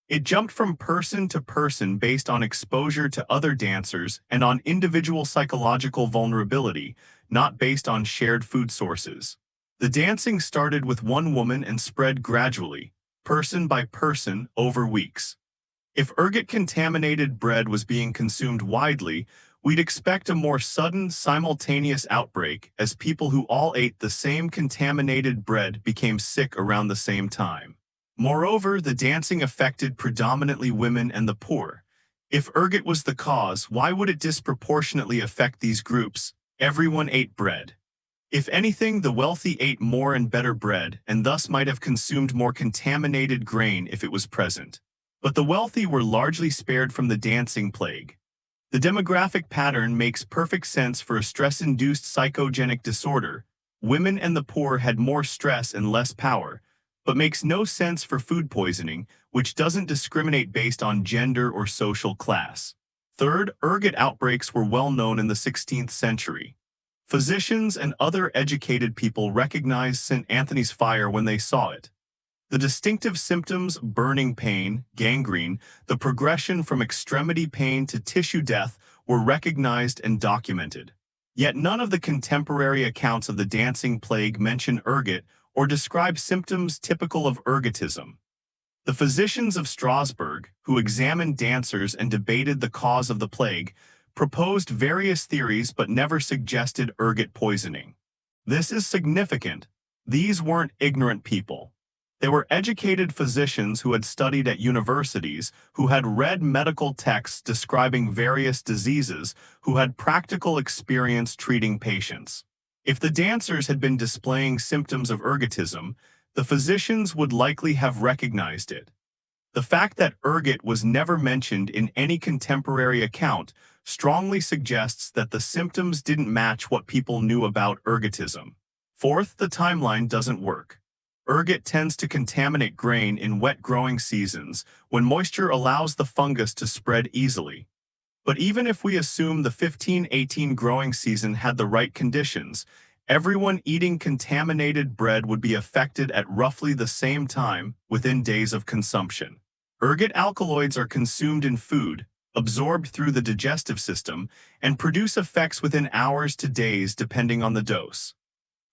It jumped from person to person based on exposure to other dancers and on individual psychological vulnerability, not based on shared food sources. The dancing started with one woman and spread gradually, person by person, over weeks. If ergot-contaminated bread was being consumed widely, we'd expect a more sudden, simultaneous outbreak as people who all ate the same contaminated bread became sick around the same time. Moreover, the dancing affected predominantly women and the poor. If ergot was the cause, why would it disproportionately affect these groups? Everyone ate bread. If anything, the wealthy ate more and better bread, and thus might have consumed more contaminated grain if it was present. But the wealthy were largely spared from the dancing plague. The demographic pattern makes perfect sense for a stress-induced psychogenic disorder. Women and the poor had more stress and less power, but makes no sense for food poisoning, which doesn't discriminate based on gender or social class. Third, ergot outbreaks were well known in the 16th century. Physicians and other educated people recognized St. Anthony's fire when they saw it. The distinctive symptoms, burning pain, gangrene, the progression from extremity pain to tissue death were recognized and documented. Yet none of the contemporary accounts of the dancing plague mention ergot or describe symptoms typical of ergotism. The physicians of Strasbourg, who examined dancers and debated the cause of the plague, proposed various theories but never suggested ergot poisoning. This is significant. These weren't ignorant people. They were educated physicians who had studied at universities, who had read medical texts describing various diseases, who had practical experience treating patients. If the dancers had been displaying symptoms of ergotism, the physicians would likely have recognized it. The fact that ergot was never mentioned in any contemporary account strongly suggests that the symptoms didn't match what people knew about ergotism. Fourth, the timeline doesn't work. Ergot tends to contaminate grain in wet growing seasons, when moisture allows the fungus to spread easily. But even if we assume the 1518 growing season had the right conditions, everyone eating contaminated bread would be affected at roughly the same time, within days of consumption. Ergot alkaloids are consumed in food, absorbed through the digestive system, and produce effects within hours to days depending on the dose.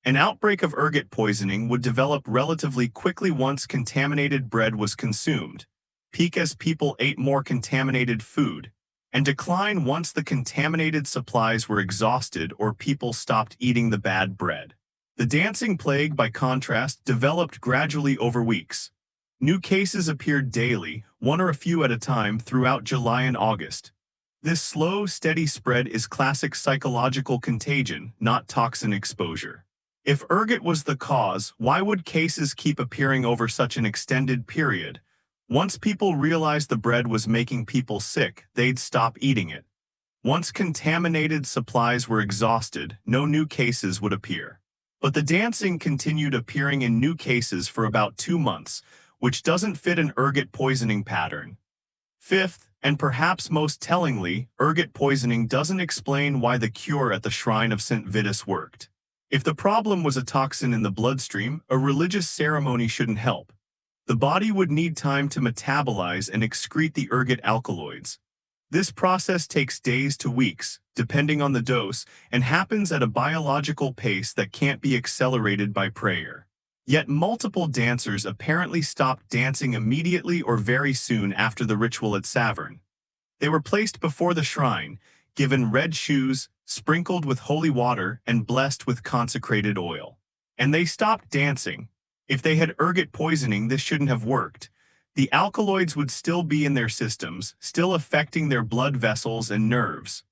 An outbreak of ergot poisoning would develop relatively quickly once contaminated bread was consumed, peak as people ate more contaminated food, and decline once the contaminated supplies were exhausted or people stopped eating the bad bread. The dancing plague, by contrast, developed gradually over weeks. New cases appeared daily, one or a few at a time, throughout July and August. This slow, steady spread is classic psychological contagion, not toxin exposure. If ergot was the cause, why would cases keep appearing over such an extended period? Once people realized the bread was making people sick, they'd stop eating it. Once contaminated supplies were exhausted, no new cases would appear. But the dancing continued appearing in new cases for about 2 months, which doesn't fit an ergot poisoning pattern. Fifth, and perhaps most tellingly, ergot poisoning doesn't explain why the cure at the shrine of St. Vitus worked. If the problem was a toxin in the bloodstream, a religious ceremony shouldn't help. The body would need time to metabolize and excrete the ergot alkaloids. This process takes days to weeks, depending on the dose, and happens at a biological pace that can't be accelerated by prayer. Yet multiple dancers apparently stopped dancing immediately or very soon after the ritual at Saverne. They were placed before the shrine, given red shoes, sprinkled with holy water, and blessed with consecrated oil. And they stopped dancing. If they had ergot poisoning, this shouldn't have worked. The alkaloids would still be in their systems, still affecting their blood vessels and nerves.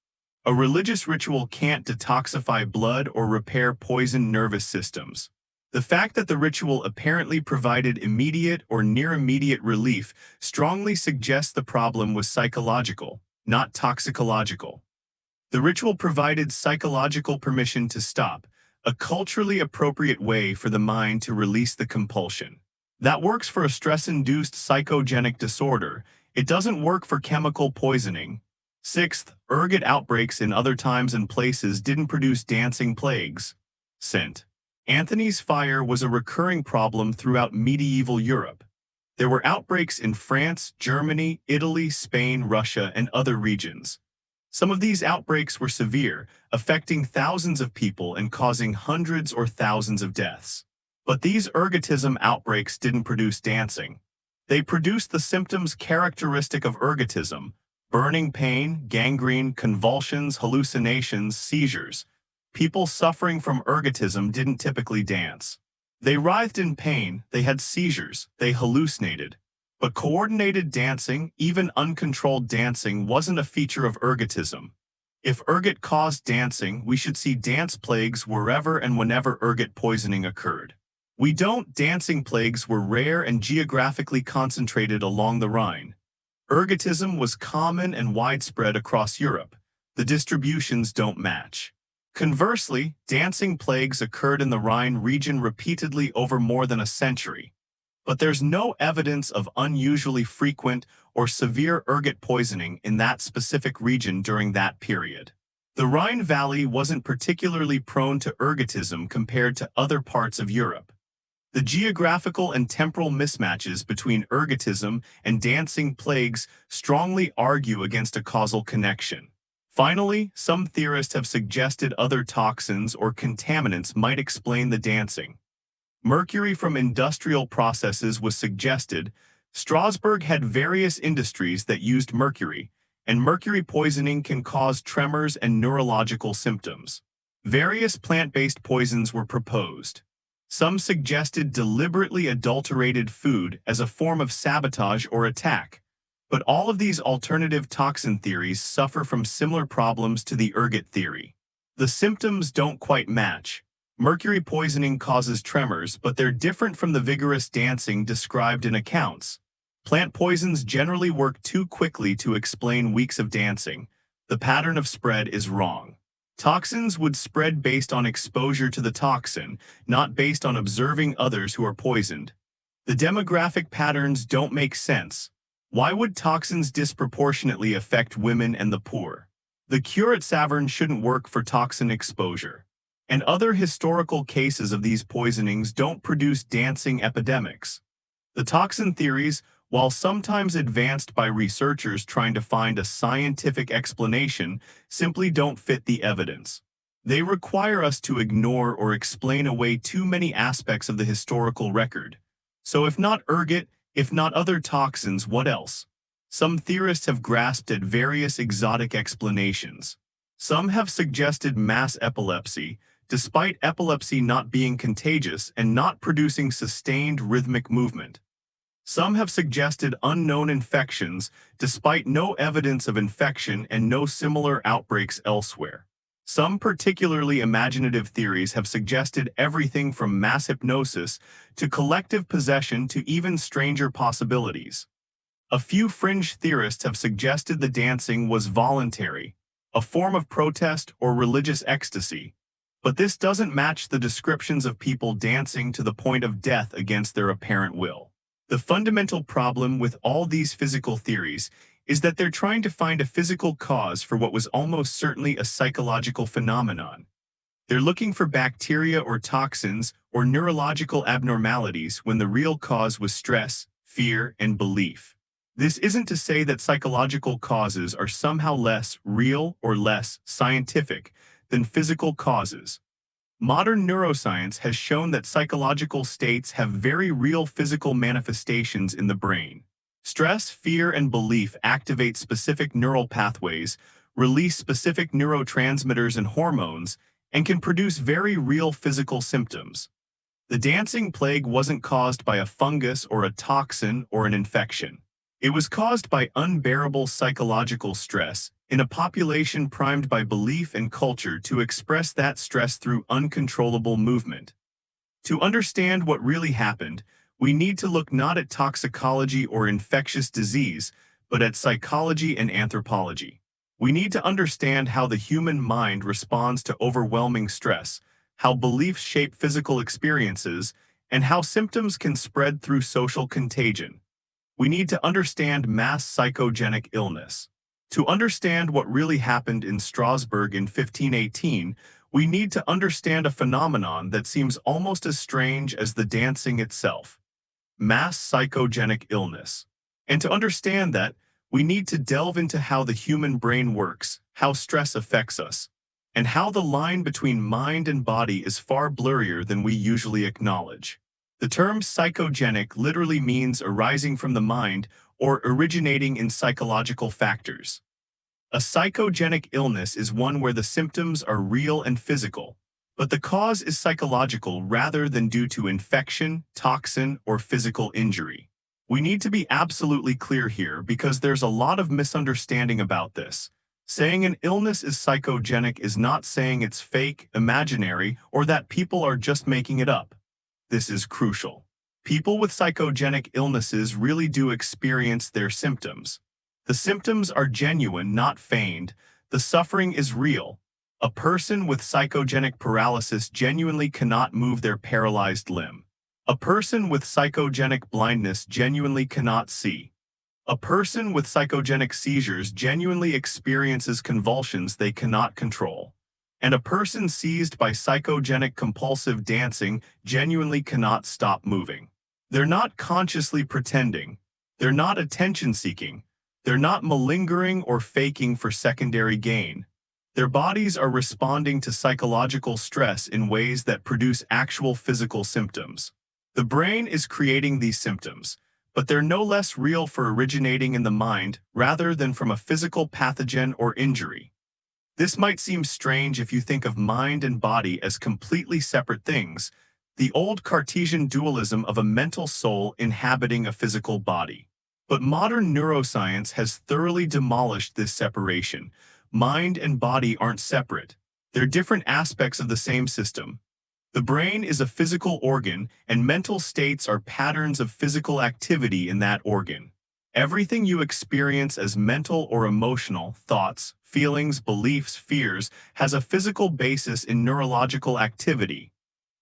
A religious ritual can't detoxify blood or repair poisoned nervous systems. The fact that the ritual apparently provided immediate or near-immediate relief strongly suggests the problem was psychological, not toxicological. The ritual provided psychological permission to stop, a culturally appropriate way for the mind to release the compulsion. That works for a stress-induced psychogenic disorder. It doesn't work for chemical poisoning. Sixth, ergot outbreaks in other times and places didn't produce dancing plagues. St. Anthony's fire was a recurring problem throughout medieval Europe. There were outbreaks in France, Germany, Italy, Spain, Russia, and other regions. Some of these outbreaks were severe, affecting thousands of people and causing hundreds or thousands of deaths. But these ergotism outbreaks didn't produce dancing. They produced the symptoms characteristic of ergotism: burning pain, gangrene, convulsions, hallucinations, seizures. People suffering from ergotism didn't typically dance. They writhed in pain, they had seizures, they hallucinated. But coordinated dancing, even uncontrolled dancing, wasn't a feature of ergotism. If ergot caused dancing, we should see dance plagues wherever and whenever ergot poisoning occurred. We don't. Dancing plagues were rare and geographically concentrated along the Rhine. Ergotism was common and widespread across Europe. The distributions don't match. Conversely, dancing plagues occurred in the Rhine region repeatedly over more than a century. But there's no evidence of unusually frequent or severe ergot poisoning in that specific region during that period. The Rhine Valley wasn't particularly prone to ergotism compared to other parts of Europe. The geographical and temporal mismatches between ergotism and dancing plagues strongly argue against a causal connection. Finally, some theorists have suggested other toxins or contaminants might explain the dancing. Mercury from industrial processes was suggested. Strasbourg had various industries that used mercury, and mercury poisoning can cause tremors and neurological symptoms. Various plant-based poisons were proposed. Some suggested deliberately adulterated food as a form of sabotage or attack. But all of these alternative toxin theories suffer from similar problems to the ergot theory. The symptoms don't quite match. Mercury poisoning causes tremors, but they're different from the vigorous dancing described in accounts. Plant poisons generally work too quickly to explain weeks of dancing. The pattern of spread is wrong. Toxins would spread based on exposure to the toxin, not based on observing others who are poisoned. The demographic patterns don't make sense. Why would toxins disproportionately affect women and the poor? The cure at Saverne shouldn't work for toxin exposure. And other historical cases of these poisonings don't produce dancing epidemics. The toxin theories, While sometimes advanced by researchers trying to find a scientific explanation, simply don't fit the evidence. They require us to ignore or explain away too many aspects of the historical record. So if not ergot, if not other toxins, what else? Some theorists have grasped at various exotic explanations. Some have suggested mass epilepsy, despite epilepsy not being contagious and not producing sustained rhythmic movement. Some have suggested unknown infections, despite no evidence of infection and no similar outbreaks elsewhere. Some particularly imaginative theories have suggested everything from mass hypnosis to collective possession to even stranger possibilities. A few fringe theorists have suggested the dancing was voluntary, a form of protest or religious ecstasy, but this doesn't match the descriptions of people dancing to the point of death against their apparent will. The fundamental problem with all these physical theories is that they're trying to find a physical cause for what was almost certainly a psychological phenomenon. They're looking for bacteria or toxins or neurological abnormalities when the real cause was stress, fear, and belief. This isn't to say that psychological causes are somehow less real or less scientific than physical causes. Modern neuroscience has shown that psychological states have very real physical manifestations in the brain. Stress, fear, and belief activate specific neural pathways, release specific neurotransmitters and hormones, and can produce very real physical symptoms. The dancing plague wasn't caused by a fungus or a toxin or an infection. It was caused by unbearable psychological stress in a population primed by belief and culture to express that stress through uncontrollable movement. To understand what really happened, we need to look not at toxicology or infectious disease, but at psychology and anthropology. We need to understand how the human mind responds to overwhelming stress, how beliefs shape physical experiences, and how symptoms can spread through social contagion. We need to understand mass psychogenic illness. To understand what really happened in Strasbourg in 1518, we need to understand a phenomenon that seems almost as strange as the dancing itself: mass psychogenic illness. And to understand that, we need to delve into how the human brain works, how stress affects us, and how the line between mind and body is far blurrier than we usually acknowledge. The term psychogenic literally means arising from the mind or originating in psychological factors. A psychogenic illness is one where the symptoms are real and physical, but the cause is psychological rather than due to infection, toxin, or physical injury. We need to be absolutely clear here because there's a lot of misunderstanding about this. Saying an illness is psychogenic is not saying it's fake, imaginary, or that people are just making it up. This is crucial. People with psychogenic illnesses really do experience their symptoms. The symptoms are genuine, not feigned. The suffering is real. A person with psychogenic paralysis genuinely cannot move their paralyzed limb. A person with psychogenic blindness genuinely cannot see. A person with psychogenic seizures genuinely experiences convulsions they cannot control. And a person seized by psychogenic compulsive dancing genuinely cannot stop moving. They're not consciously pretending. They're not attention-seeking. They're not malingering or faking for secondary gain. Their bodies are responding to psychological stress in ways that produce actual physical symptoms. The brain is creating these symptoms, but they're no less real for originating in the mind rather than from a physical pathogen or injury. This might seem strange if you think of mind and body as completely separate things, the old Cartesian dualism of a mental soul inhabiting a physical body. But modern neuroscience has thoroughly demolished this separation. Mind and body aren't separate. They're different aspects of the same system. The brain is a physical organ, and mental states are patterns of physical activity in that organ. Everything you experience as mental or emotional, thoughts, feelings, beliefs, fears, has a physical basis in neurological activity.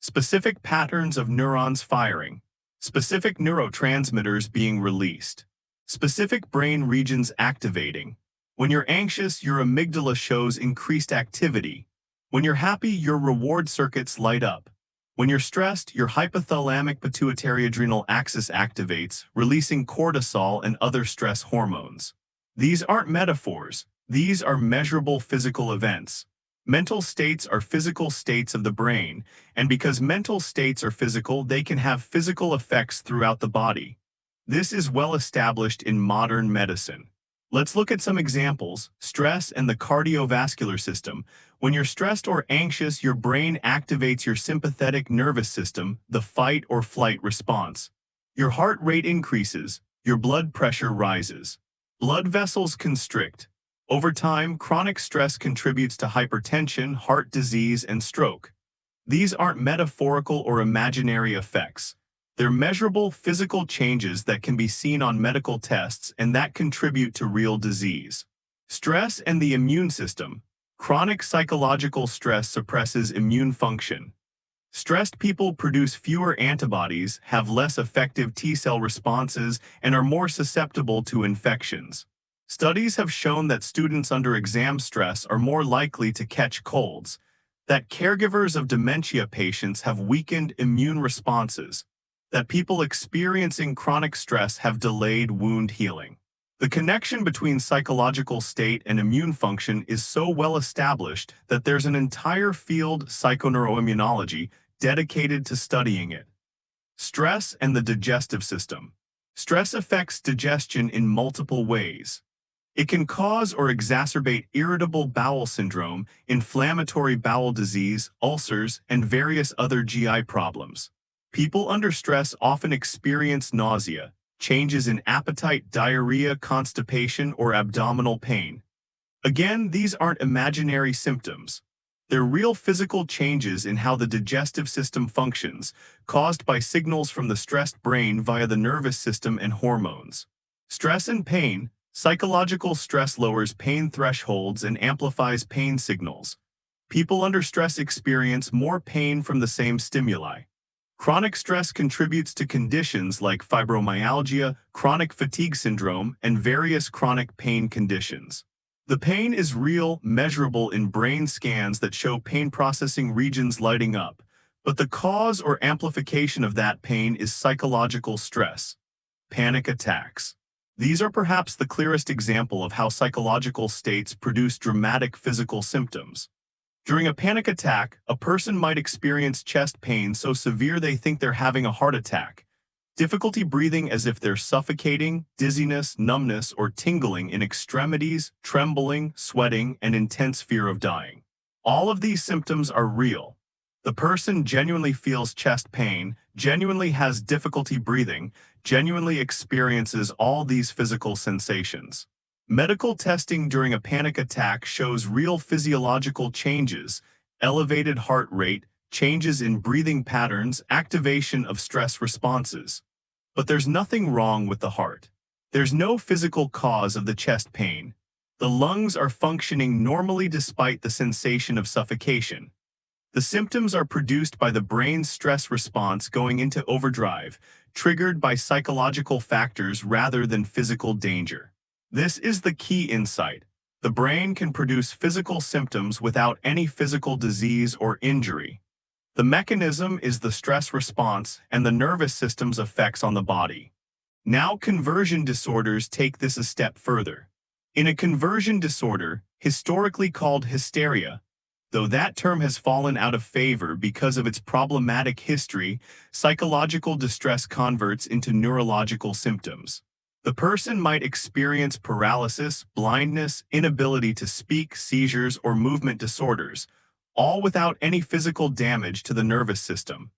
Specific patterns of neurons firing. Specific neurotransmitters being released. Specific brain regions activating. When you're anxious, your amygdala shows increased activity. When you're happy, your reward circuits light up. When you're stressed, your hypothalamic pituitary adrenal axis activates, releasing cortisol and other stress hormones. These aren't metaphors. These are measurable physical events. Mental states are physical states of the brain, and because mental states are physical, they can have physical effects throughout the body. This is well established in modern medicine. Let's look at some examples. Stress and the cardiovascular system. When you're stressed or anxious, your brain activates your sympathetic nervous system, the fight or flight response. Your heart rate increases, your blood pressure rises. Blood vessels constrict. Over time, chronic stress contributes to hypertension, heart disease, and stroke. These aren't metaphorical or imaginary effects. They're measurable physical changes that can be seen on medical tests and that contribute to real disease. Stress and the immune system. Chronic psychological stress suppresses immune function. Stressed people produce fewer antibodies, have less effective T-cell responses, and are more susceptible to infections. Studies have shown that students under exam stress are more likely to catch colds, that caregivers of dementia patients have weakened immune responses, that people experiencing chronic stress have delayed wound healing. The connection between psychological state and immune function is so well established that there's an entire field, psychoneuroimmunology, dedicated to studying it. Stress and the digestive system. Stress affects digestion in multiple ways. It can cause or exacerbate irritable bowel syndrome, inflammatory bowel disease, ulcers, and various other GI problems. People under stress often experience nausea, changes in appetite, diarrhea, constipation, or abdominal pain. Again, these aren't imaginary symptoms. They're real physical changes in how the digestive system functions, caused by signals from the stressed brain via the nervous system and hormones. Stress and pain. Psychological stress lowers pain thresholds and amplifies pain signals. People under stress experience more pain from the same stimuli. Chronic stress contributes to conditions like fibromyalgia, chronic fatigue syndrome, and various chronic pain conditions. The pain is real, measurable in brain scans that show pain processing regions lighting up, but the cause or amplification of that pain is psychological stress. Panic attacks. These are perhaps the clearest example of how psychological states produce dramatic physical symptoms. During a panic attack, a person might experience chest pain so severe they think they're having a heart attack, difficulty breathing as if they're suffocating, dizziness, numbness, or tingling in extremities, trembling, sweating, and intense fear of dying. All of these symptoms are real. The person genuinely feels chest pain, genuinely has difficulty breathing, genuinely experiences all these physical sensations. Medical testing during a panic attack shows real physiological changes, elevated heart rate, changes in breathing patterns, activation of stress responses. But there's nothing wrong with the heart. There's no physical cause of the chest pain. The lungs are functioning normally despite the sensation of suffocation. The symptoms are produced by the brain's stress response going into overdrive, triggered by psychological factors rather than physical danger. This is the key insight. The brain can produce physical symptoms without any physical disease or injury. The mechanism is the stress response and the nervous system's effects on the body. Now, conversion disorders take this a step further. In a conversion disorder, historically called hysteria, though that term has fallen out of favor because of its problematic history, psychological distress converts into neurological symptoms. The person might experience paralysis, blindness, inability to speak, seizures, or movement disorders, all without any physical damage to the nervous system.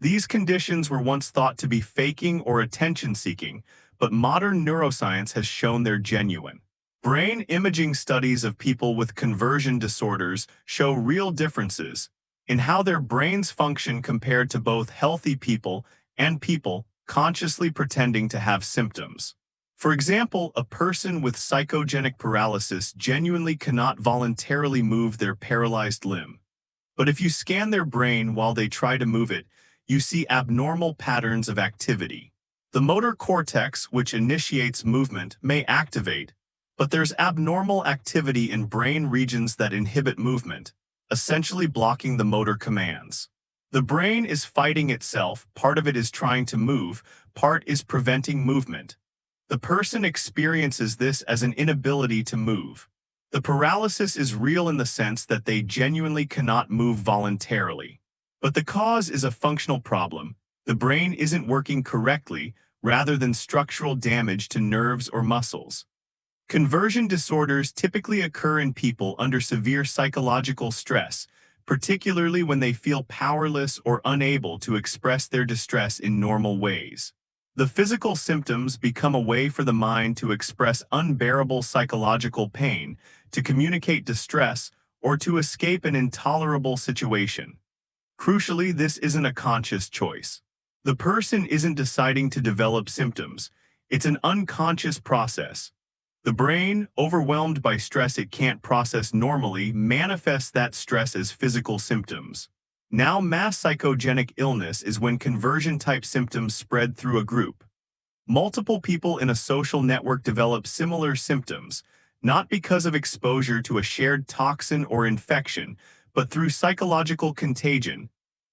These conditions were once thought to be faking or attention-seeking, but modern neuroscience has shown they're genuine. Brain imaging studies of people with conversion disorders show real differences in how their brains function compared to both healthy people and people consciously pretending to have symptoms. For example, a person with psychogenic paralysis genuinely cannot voluntarily move their paralyzed limb. But if you scan their brain while they try to move it, you see abnormal patterns of activity. The motor cortex, which initiates movement, may activate, but there's abnormal activity in brain regions that inhibit movement, essentially blocking the motor commands. The brain is fighting itself, part of it is trying to move, part is preventing movement. The person experiences this as an inability to move. The paralysis is real in the sense that they genuinely cannot move voluntarily. But the cause is a functional problem. The brain isn't working correctly, rather than structural damage to nerves or muscles. Conversion disorders typically occur in people under severe psychological stress, particularly when they feel powerless or unable to express their distress in normal ways. The physical symptoms become a way for the mind to express unbearable psychological pain, to communicate distress, or to escape an intolerable situation. Crucially, this isn't a conscious choice. The person isn't deciding to develop symptoms. It's an unconscious process. The brain, overwhelmed by stress it can't process normally, manifests that stress as physical symptoms. Now, mass psychogenic illness is when conversion-type symptoms spread through a group. Multiple people in a social network develop similar symptoms, not because of exposure to a shared toxin or infection, but through psychological contagion,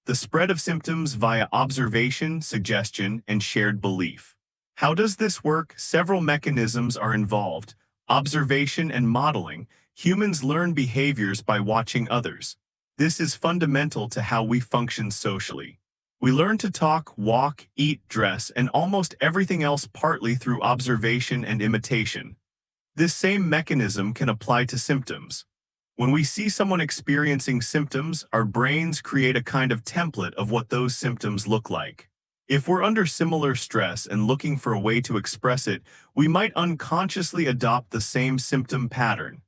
the spread of symptoms via observation, suggestion, and shared belief. How does this work? Several mechanisms are involved. Observation and modeling. Humans learn behaviors by watching others. This is fundamental to how we function socially. We learn to talk, walk, eat, dress, and almost everything else partly through observation and imitation. This same mechanism can apply to symptoms. When we see someone experiencing symptoms, our brains create a kind of template of what those symptoms look like. If we're under similar stress and looking for a way to express it, we might unconsciously adopt the same symptom pattern.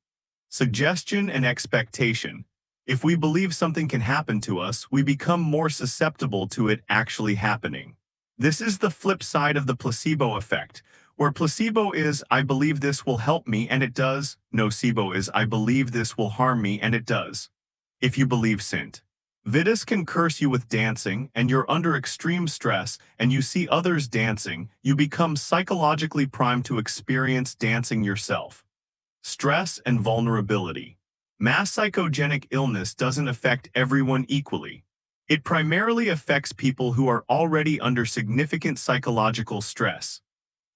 Suggestion and expectation. If we believe something can happen to us, we become more susceptible to it actually happening. This is the flip side of the placebo effect, where placebo is, I believe this will help me, and it does. Nocebo is, I believe this will harm me, and it does. If you believe St. Vitus can curse you with dancing, and you're under extreme stress, and you see others dancing, you become psychologically primed to experience dancing yourself. Stress and vulnerability. Mass psychogenic illness doesn't affect everyone equally. It primarily affects people who are already under significant psychological stress.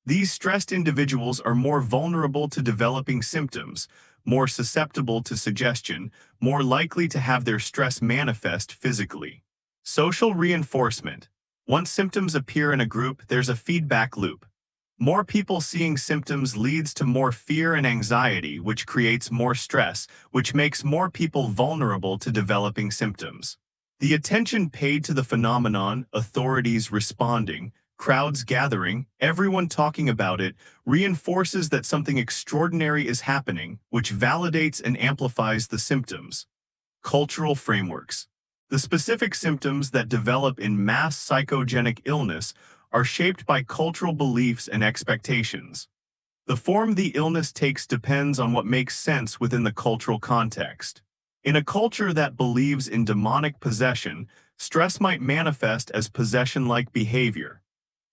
These stressed individuals are more vulnerable to developing symptoms, more susceptible to suggestion, more likely to have their stress manifest physically. Social reinforcement. Once symptoms appear in a group, there's a feedback loop. More people seeing symptoms leads to more fear and anxiety, which creates more stress, which makes more people vulnerable to developing symptoms. The attention paid to the phenomenon, authorities responding, crowds gathering, everyone talking about it, reinforces that something extraordinary is happening, which validates and amplifies the symptoms. Cultural frameworks. The specific symptoms that develop in mass psychogenic illness are shaped by cultural beliefs and expectations. The form the illness takes depends on what makes sense within the cultural context. In a culture that believes in demonic possession, stress might manifest as possession-like behavior.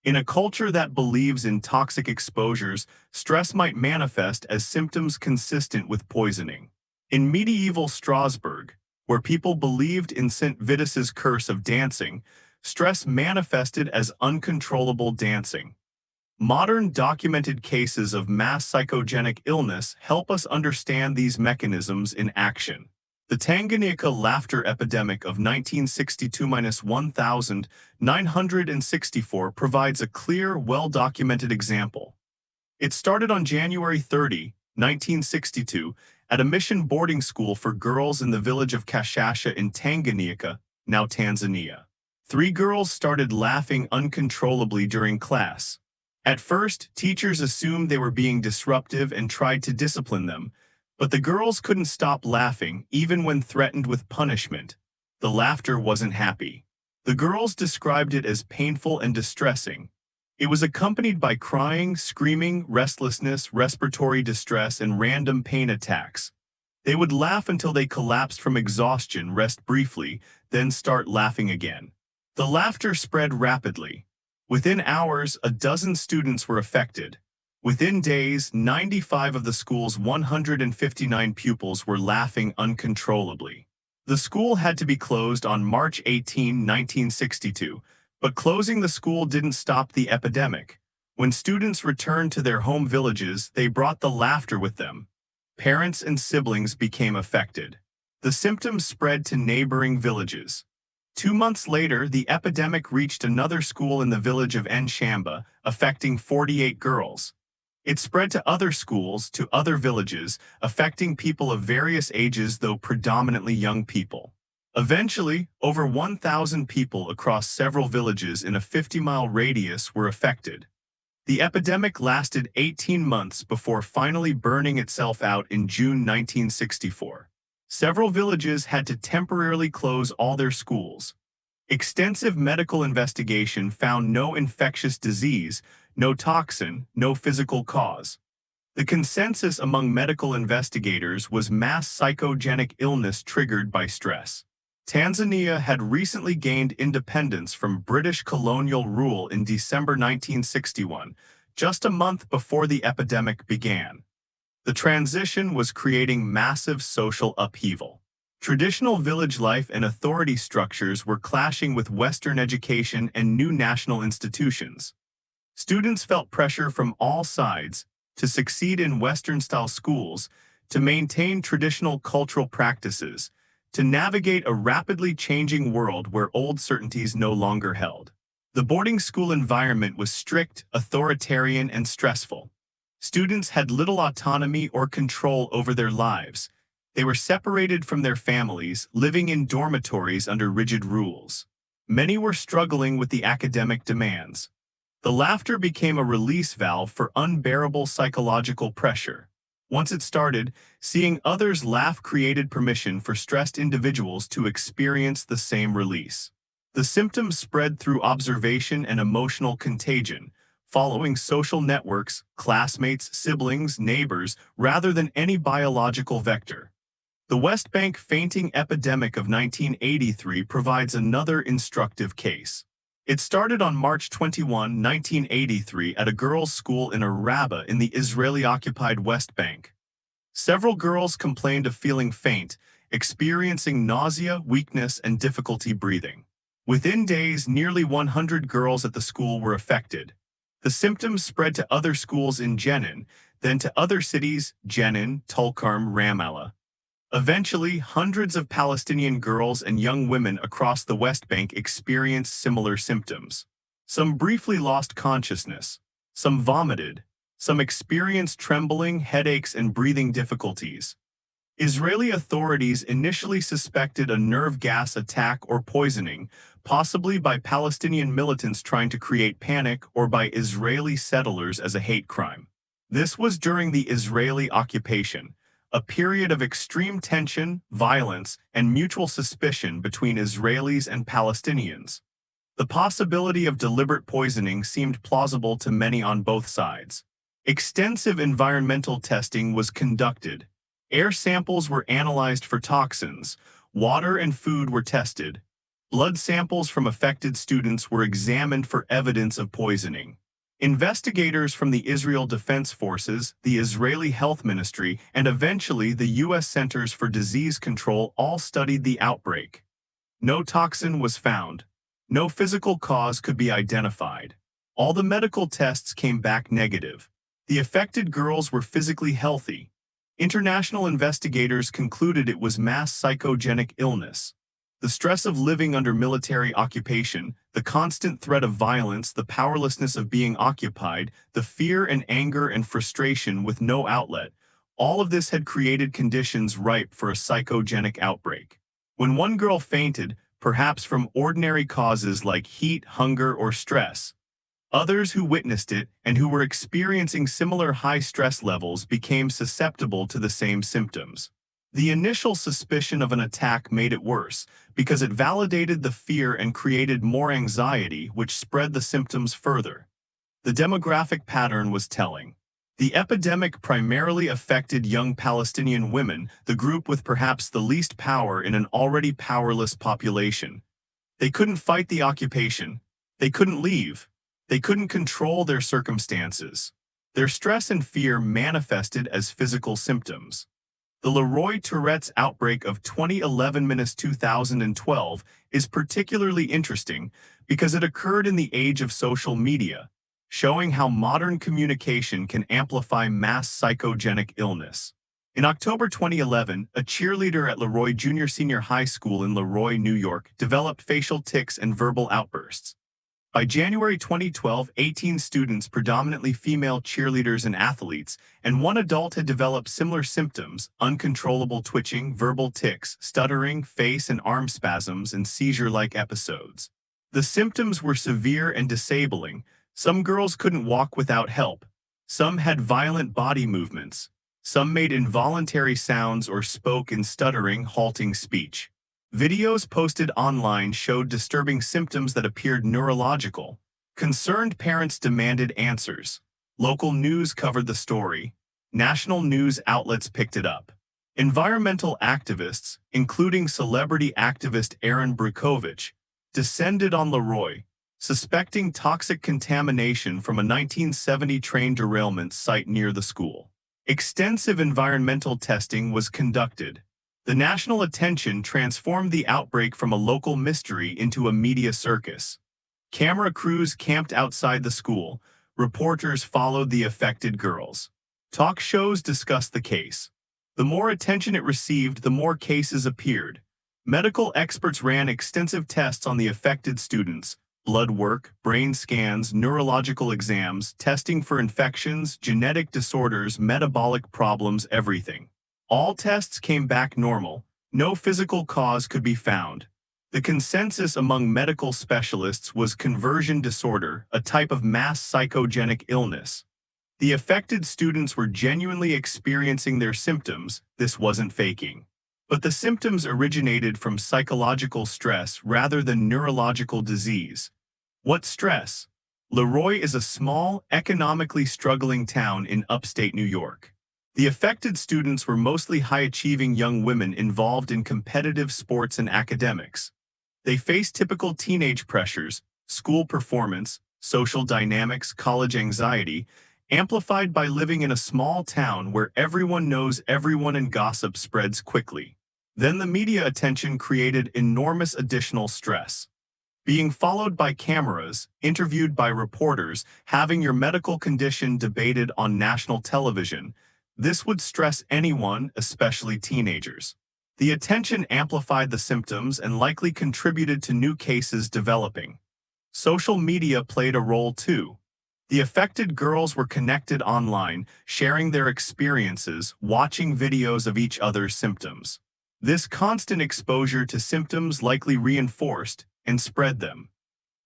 In a culture that believes in toxic exposures, stress might manifest as symptoms consistent with poisoning. In medieval Strasbourg, where people believed in St. Vitus's curse of dancing, stress manifested as uncontrollable dancing. Modern documented cases of mass psychogenic illness help us understand these mechanisms in action. The Tanganyika laughter epidemic of 1962–1964 provides a clear, well-documented example. It started on January 30, 1962, at a mission boarding school for girls in the village of Kashasha in Tanganyika, now Tanzania. 3 girls started laughing uncontrollably during class. At first, teachers assumed they were being disruptive and tried to discipline them, but the girls couldn't stop laughing even when threatened with punishment. The laughter wasn't happy. The girls described it as painful and distressing. It was accompanied by crying, screaming, restlessness, respiratory distress, and random pain attacks. They would laugh until they collapsed from exhaustion, rest briefly, then start laughing again. The laughter spread rapidly. Within hours, a dozen students were affected. Within days, 95 of the school's 159 pupils were laughing uncontrollably. The school had to be closed on March 18, 1962, but closing the school didn't stop the epidemic. When students returned to their home villages, they brought the laughter with them. Parents and siblings became affected. The symptoms spread to neighboring villages. 2 months later, the epidemic reached another school in the village of Nshamba, affecting 48 girls. It spread to other schools, to other villages, affecting people of various ages, though predominantly young people. Eventually, over 1,000 people across several villages in a 50-mile radius were affected. The epidemic lasted 18 months before finally burning itself out in June 1964. Several villages had to temporarily close all their schools. Extensive medical investigation found no infectious disease, no toxin, no physical cause. The consensus among medical investigators was mass psychogenic illness triggered by stress. Tanzania had recently gained independence from British colonial rule in December 1961, just a month before the epidemic began. The transition was creating massive social upheaval. Traditional village life and authority structures were clashing with Western education and new national institutions. Students felt pressure from all sides to succeed in Western-style schools, to maintain traditional cultural practices, to navigate a rapidly changing world where old certainties no longer held. The boarding school environment was strict, authoritarian, and stressful. Students had little autonomy or control over their lives. They were separated from their families, living in dormitories under rigid rules. Many were struggling with the academic demands. The laughter became a release valve for unbearable psychological pressure. Once it started, seeing others laugh created permission for stressed individuals to experience the same release. The symptoms spread through observation and emotional contagion, following social networks, classmates, siblings, neighbors, rather than any biological vector. The West Bank fainting epidemic of 1983 provides another instructive case. It started on March 21, 1983 at a girls' school in Araba in the Israeli-occupied West Bank. Several girls complained of feeling faint, experiencing nausea, weakness, and difficulty breathing. Within days, nearly 100 girls at the school were affected. The symptoms spread to other schools in Jenin, then to other cities, Jenin, Tulkarm, Ramallah. Eventually, hundreds of Palestinian girls and young women across the West Bank experienced similar symptoms. Some briefly lost consciousness. Some vomited. Some experienced trembling, headaches, and breathing difficulties. Israeli authorities initially suspected a nerve gas attack or poisoning, possibly by Palestinian militants trying to create panic or by Israeli settlers as a hate crime. This was during the Israeli occupation, a period of extreme tension, violence, and mutual suspicion between Israelis and Palestinians. The possibility of deliberate poisoning seemed plausible to many on both sides. Extensive environmental testing was conducted. Air samples were analyzed for toxins, water and food were tested. Blood samples from affected students were examined for evidence of poisoning. Investigators from the Israel Defense Forces, the Israeli Health Ministry, and eventually the U.S. Centers for Disease Control all studied the outbreak. No toxin was found. No physical cause could be identified. All the medical tests came back negative. The affected girls were physically healthy. International investigators concluded it was mass psychogenic illness. The stress of living under military occupation, the constant threat of violence, the powerlessness of being occupied, the fear and anger and frustration with no outlet, all of this had created conditions ripe for a psychogenic outbreak. When one girl fainted, perhaps from ordinary causes like heat, hunger, or stress, others who witnessed it and who were experiencing similar high stress levels became susceptible to the same symptoms. The initial suspicion of an attack made it worse because it validated the fear and created more anxiety, which spread the symptoms further. The demographic pattern was telling. The epidemic primarily affected young Palestinian women, the group with perhaps the least power in an already powerless population. They couldn't fight the occupation. They couldn't leave. They couldn't control their circumstances. Their stress and fear manifested as physical symptoms. The Leroy-Tourette's outbreak of 2011-2012 is particularly interesting because it occurred in the age of social media, showing how modern communication can amplify mass psychogenic illness. In October 2011, a cheerleader at Leroy Junior Senior High School in Leroy, New York, developed facial tics and verbal outbursts. By January 2012, 18 students, predominantly female cheerleaders and athletes, and one adult had developed similar symptoms: uncontrollable twitching, verbal tics, stuttering, face and arm spasms, and seizure-like episodes. The symptoms were severe and disabling. Some girls couldn't walk without help. Some had violent body movements. Some made involuntary sounds or spoke in stuttering, halting speech. Videos posted online showed disturbing symptoms that appeared neurological. Concerned parents demanded answers. Local news covered the story. National news outlets picked it up. Environmental activists, including celebrity activist Aaron Brockovich, descended on Leroy, suspecting toxic contamination from a 1970 train derailment site near the school. Extensive environmental testing was conducted. The national attention transformed the outbreak from a local mystery into a media circus. Camera crews camped outside the school. Reporters followed the affected girls. Talk shows discussed the case. The more attention it received, the more cases appeared. Medical experts ran extensive tests on the affected students: blood work, brain scans, neurological exams, testing for infections, genetic disorders, metabolic problems, everything. All tests came back normal. No physical cause could be found. The consensus among medical specialists was conversion disorder, a type of mass psychogenic illness. The affected students were genuinely experiencing their symptoms. This wasn't faking. But the symptoms originated from psychological stress rather than neurological disease. What stress? Leroy is a small, economically struggling town in upstate New York. The affected students were mostly high-achieving young women involved in competitive sports and academics. They faced typical teenage pressures: school performance, social dynamics, college anxiety, amplified by living in a small town where everyone knows everyone and gossip spreads quickly. Then the media attention created enormous additional stress. Being followed by cameras, interviewed by reporters, having your medical condition debated on national television, this would stress anyone, especially teenagers. The attention amplified the symptoms and likely contributed to new cases developing. Social media played a role too. The affected girls were connected online, sharing their experiences, watching videos of each other's symptoms. This constant exposure to symptoms likely reinforced and spread them.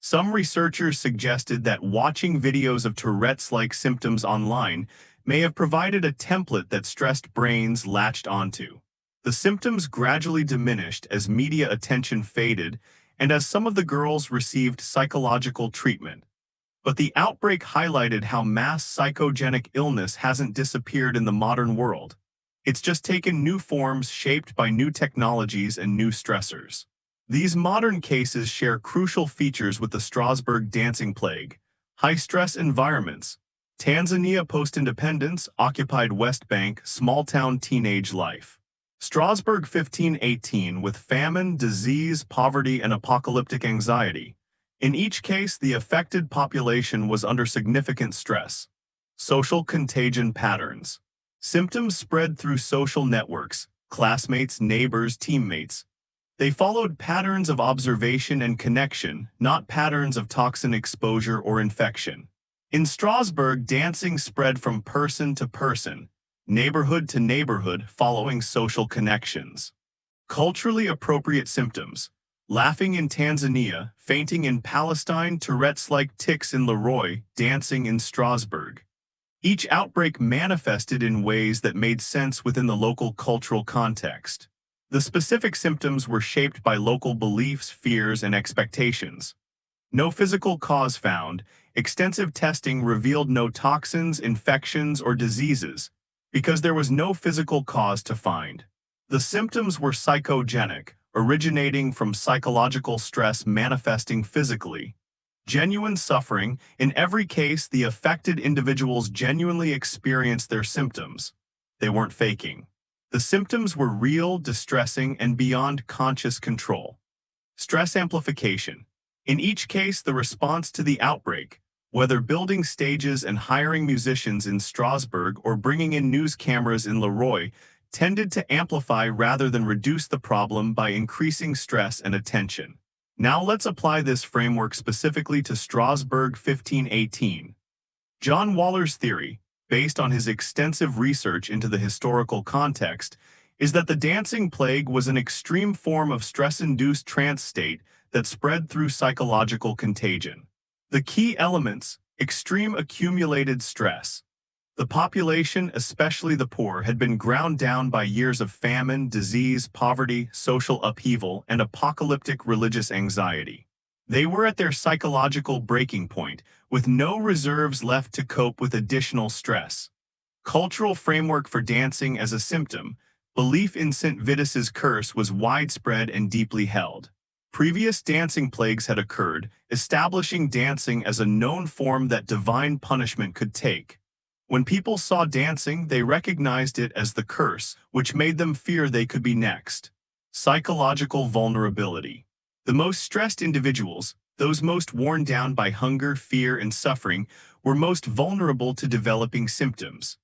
Some researchers suggested that watching videos of Tourette's-like symptoms online may have provided a template that stressed brains latched onto. The symptoms gradually diminished as media attention faded and as some of the girls received psychological treatment. But the outbreak highlighted how mass psychogenic illness hasn't disappeared in the modern world. It's just taken new forms shaped by new technologies and new stressors. These modern cases share crucial features with the Strasbourg dancing plague: high-stress environments, Tanzania post-independence, occupied West Bank, small-town teenage life. Strasbourg 1518 with famine, disease, poverty, and apocalyptic anxiety. In each case, the affected population was under significant stress. Social contagion patterns. Symptoms spread through social networks: classmates, neighbors, teammates. They followed patterns of observation and connection, not patterns of toxin exposure or infection. In Strasbourg, dancing spread from person to person, neighborhood to neighborhood, following social connections. Culturally appropriate symptoms: laughing in Tanzania, fainting in Palestine, Tourette's-like tics in Leroy, dancing in Strasbourg. Each outbreak manifested in ways that made sense within the local cultural context. The specific symptoms were shaped by local beliefs, fears, and expectations. No physical cause found. Extensive testing revealed no toxins, infections, or diseases, because there was no physical cause to find. The symptoms were psychogenic, originating from psychological stress manifesting physically. Genuine suffering: in every case, the affected individuals genuinely experienced their symptoms. They weren't faking. The symptoms were real, distressing, and beyond conscious control. Stress amplification. In each case, the response to the outbreak, whether building stages and hiring musicians in Strasbourg or bringing in news cameras in Leroy, tended to amplify rather than reduce the problem by increasing stress and attention. Now let's apply this framework specifically to Strasbourg 1518. John Waller's theory, based on his extensive research into the historical context, is that the dancing plague was an extreme form of stress-induced trance state that spread through psychological contagion. The key elements: extreme accumulated stress. The population, especially the poor, had been ground down by years of famine, disease, poverty, social upheaval, and apocalyptic religious anxiety. They were at their psychological breaking point, with no reserves left to cope with additional stress. Cultural framework for dancing as a symptom. Belief in St. Vitus's curse was widespread and deeply held. Previous dancing plagues had occurred, establishing dancing as a known form that divine punishment could take. When people saw dancing, they recognized it as the curse, which made them fear they could be next. Psychological vulnerability. The most stressed individuals, those most worn down by hunger, fear, and suffering, were most vulnerable to developing symptoms.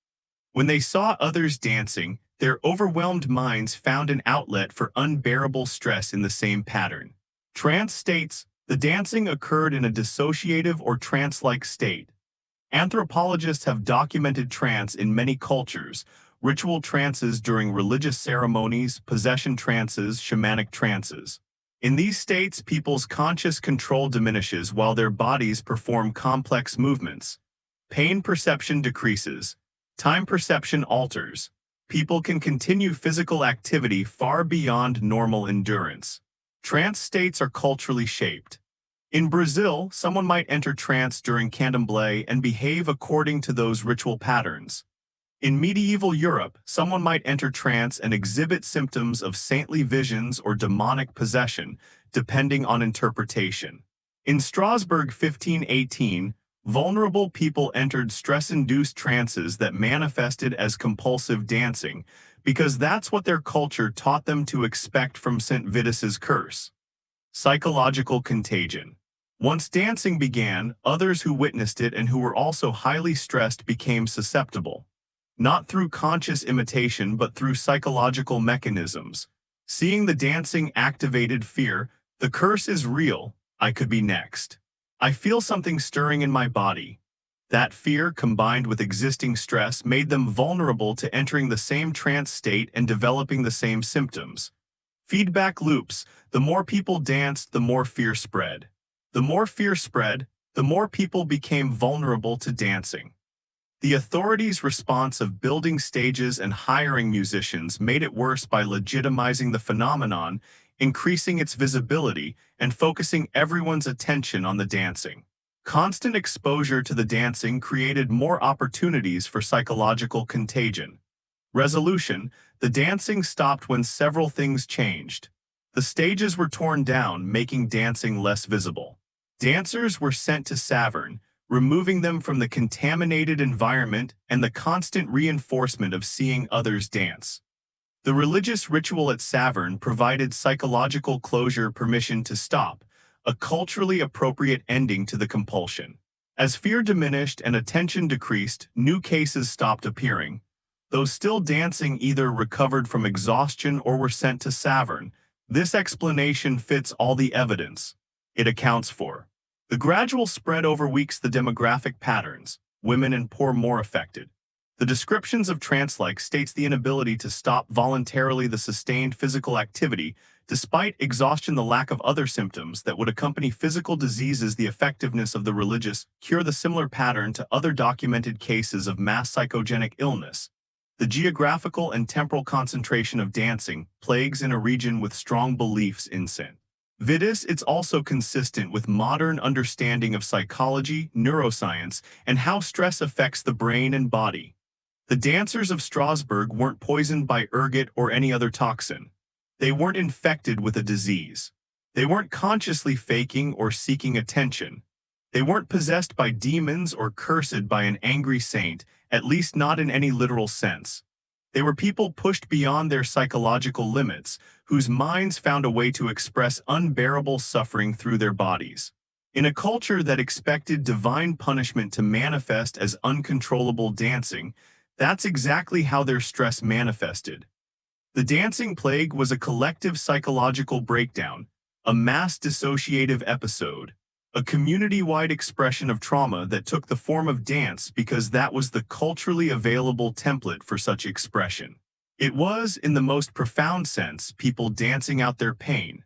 When they saw others dancing, their overwhelmed minds found an outlet for unbearable stress in the same pattern. Trance states. The dancing occurred in a dissociative or trance-like state. Anthropologists have documented trance in many cultures: ritual trances during religious ceremonies, possession trances, shamanic trances. In these states, people's conscious control diminishes while their bodies perform complex movements. Pain perception decreases. Time perception alters. People can continue physical activity far beyond normal endurance. Trance states are culturally shaped. In Brazil, someone might enter trance during candomblé and behave according to those ritual patterns. In medieval Europe, someone might enter trance and exhibit symptoms of saintly visions or demonic possession, depending on interpretation. In Strasbourg 1518, vulnerable people entered stress-induced trances that manifested as compulsive dancing, because that's what their culture taught them to expect from St. Vitus's curse. Psychological contagion. Once dancing began, others who witnessed it and who were also highly stressed became susceptible. Not through conscious imitation but through psychological mechanisms. Seeing the dancing activated fear. The curse is real. I could be next. I feel something stirring in my body. That fear, combined with existing stress, made them vulnerable to entering the same trance state and developing the same symptoms. Feedback loops. The more people danced, the more fear spread. The more fear spread, the more people became vulnerable to dancing. The authorities' response of building stages and hiring musicians made it worse by legitimizing the phenomenon, increasing its visibility, and focusing everyone's attention on the dancing. Constant exposure to the dancing created more opportunities for psychological contagion. Resolution. The dancing stopped when several things changed. The stages were torn down, making dancing less visible. Dancers were sent to Saverne, removing them from the contaminated environment and the constant reinforcement of seeing others dance. The religious ritual at Saverne provided psychological closure, permission to stop, a culturally appropriate ending to the compulsion. As fear diminished and attention decreased, new cases stopped appearing. Those still dancing either recovered from exhaustion or were sent to Saverne. This explanation fits all the evidence. It accounts for the gradual spread over weeks, the demographic patterns, women and poor more affected. The descriptions of trance-like states, the inability to stop voluntarily, the sustained physical activity, despite exhaustion, the lack of other symptoms that would accompany physical diseases, the effectiveness of the religious cure, the similar pattern to other documented cases of mass psychogenic illness. The geographical and temporal concentration of dancing plagues in a region with strong beliefs in St. Vitus. It's also consistent with modern understanding of psychology, neuroscience, and how stress affects the brain and body. The dancers of Strasbourg weren't poisoned by ergot or any other toxin. They weren't infected with a disease. They weren't consciously faking or seeking attention. They weren't possessed by demons or cursed by an angry saint, at least not in any literal sense. They were people pushed beyond their psychological limits, whose minds found a way to express unbearable suffering through their bodies. In a culture that expected divine punishment to manifest as uncontrollable dancing, that's exactly how their stress manifested. The dancing plague was a collective psychological breakdown, a mass dissociative episode, a community-wide expression of trauma that took the form of dance because that was the culturally available template for such expression. It was, in the most profound sense, people dancing out their pain.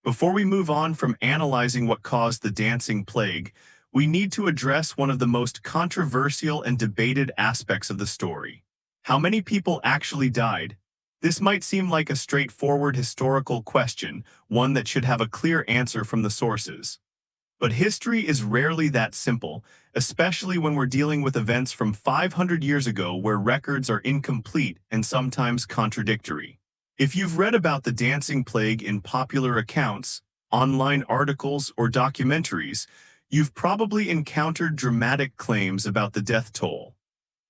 Before we move on from analyzing what caused the dancing plague, we need to address one of the most controversial and debated aspects of the story. How many people actually died? This might seem like a straightforward historical question, one that should have a clear answer from the sources. But history is rarely that simple, especially when we're dealing with events from 500 years ago where records are incomplete and sometimes contradictory. If you've read about the dancing plague in popular accounts, online articles, or documentaries, you've probably encountered dramatic claims about the death toll.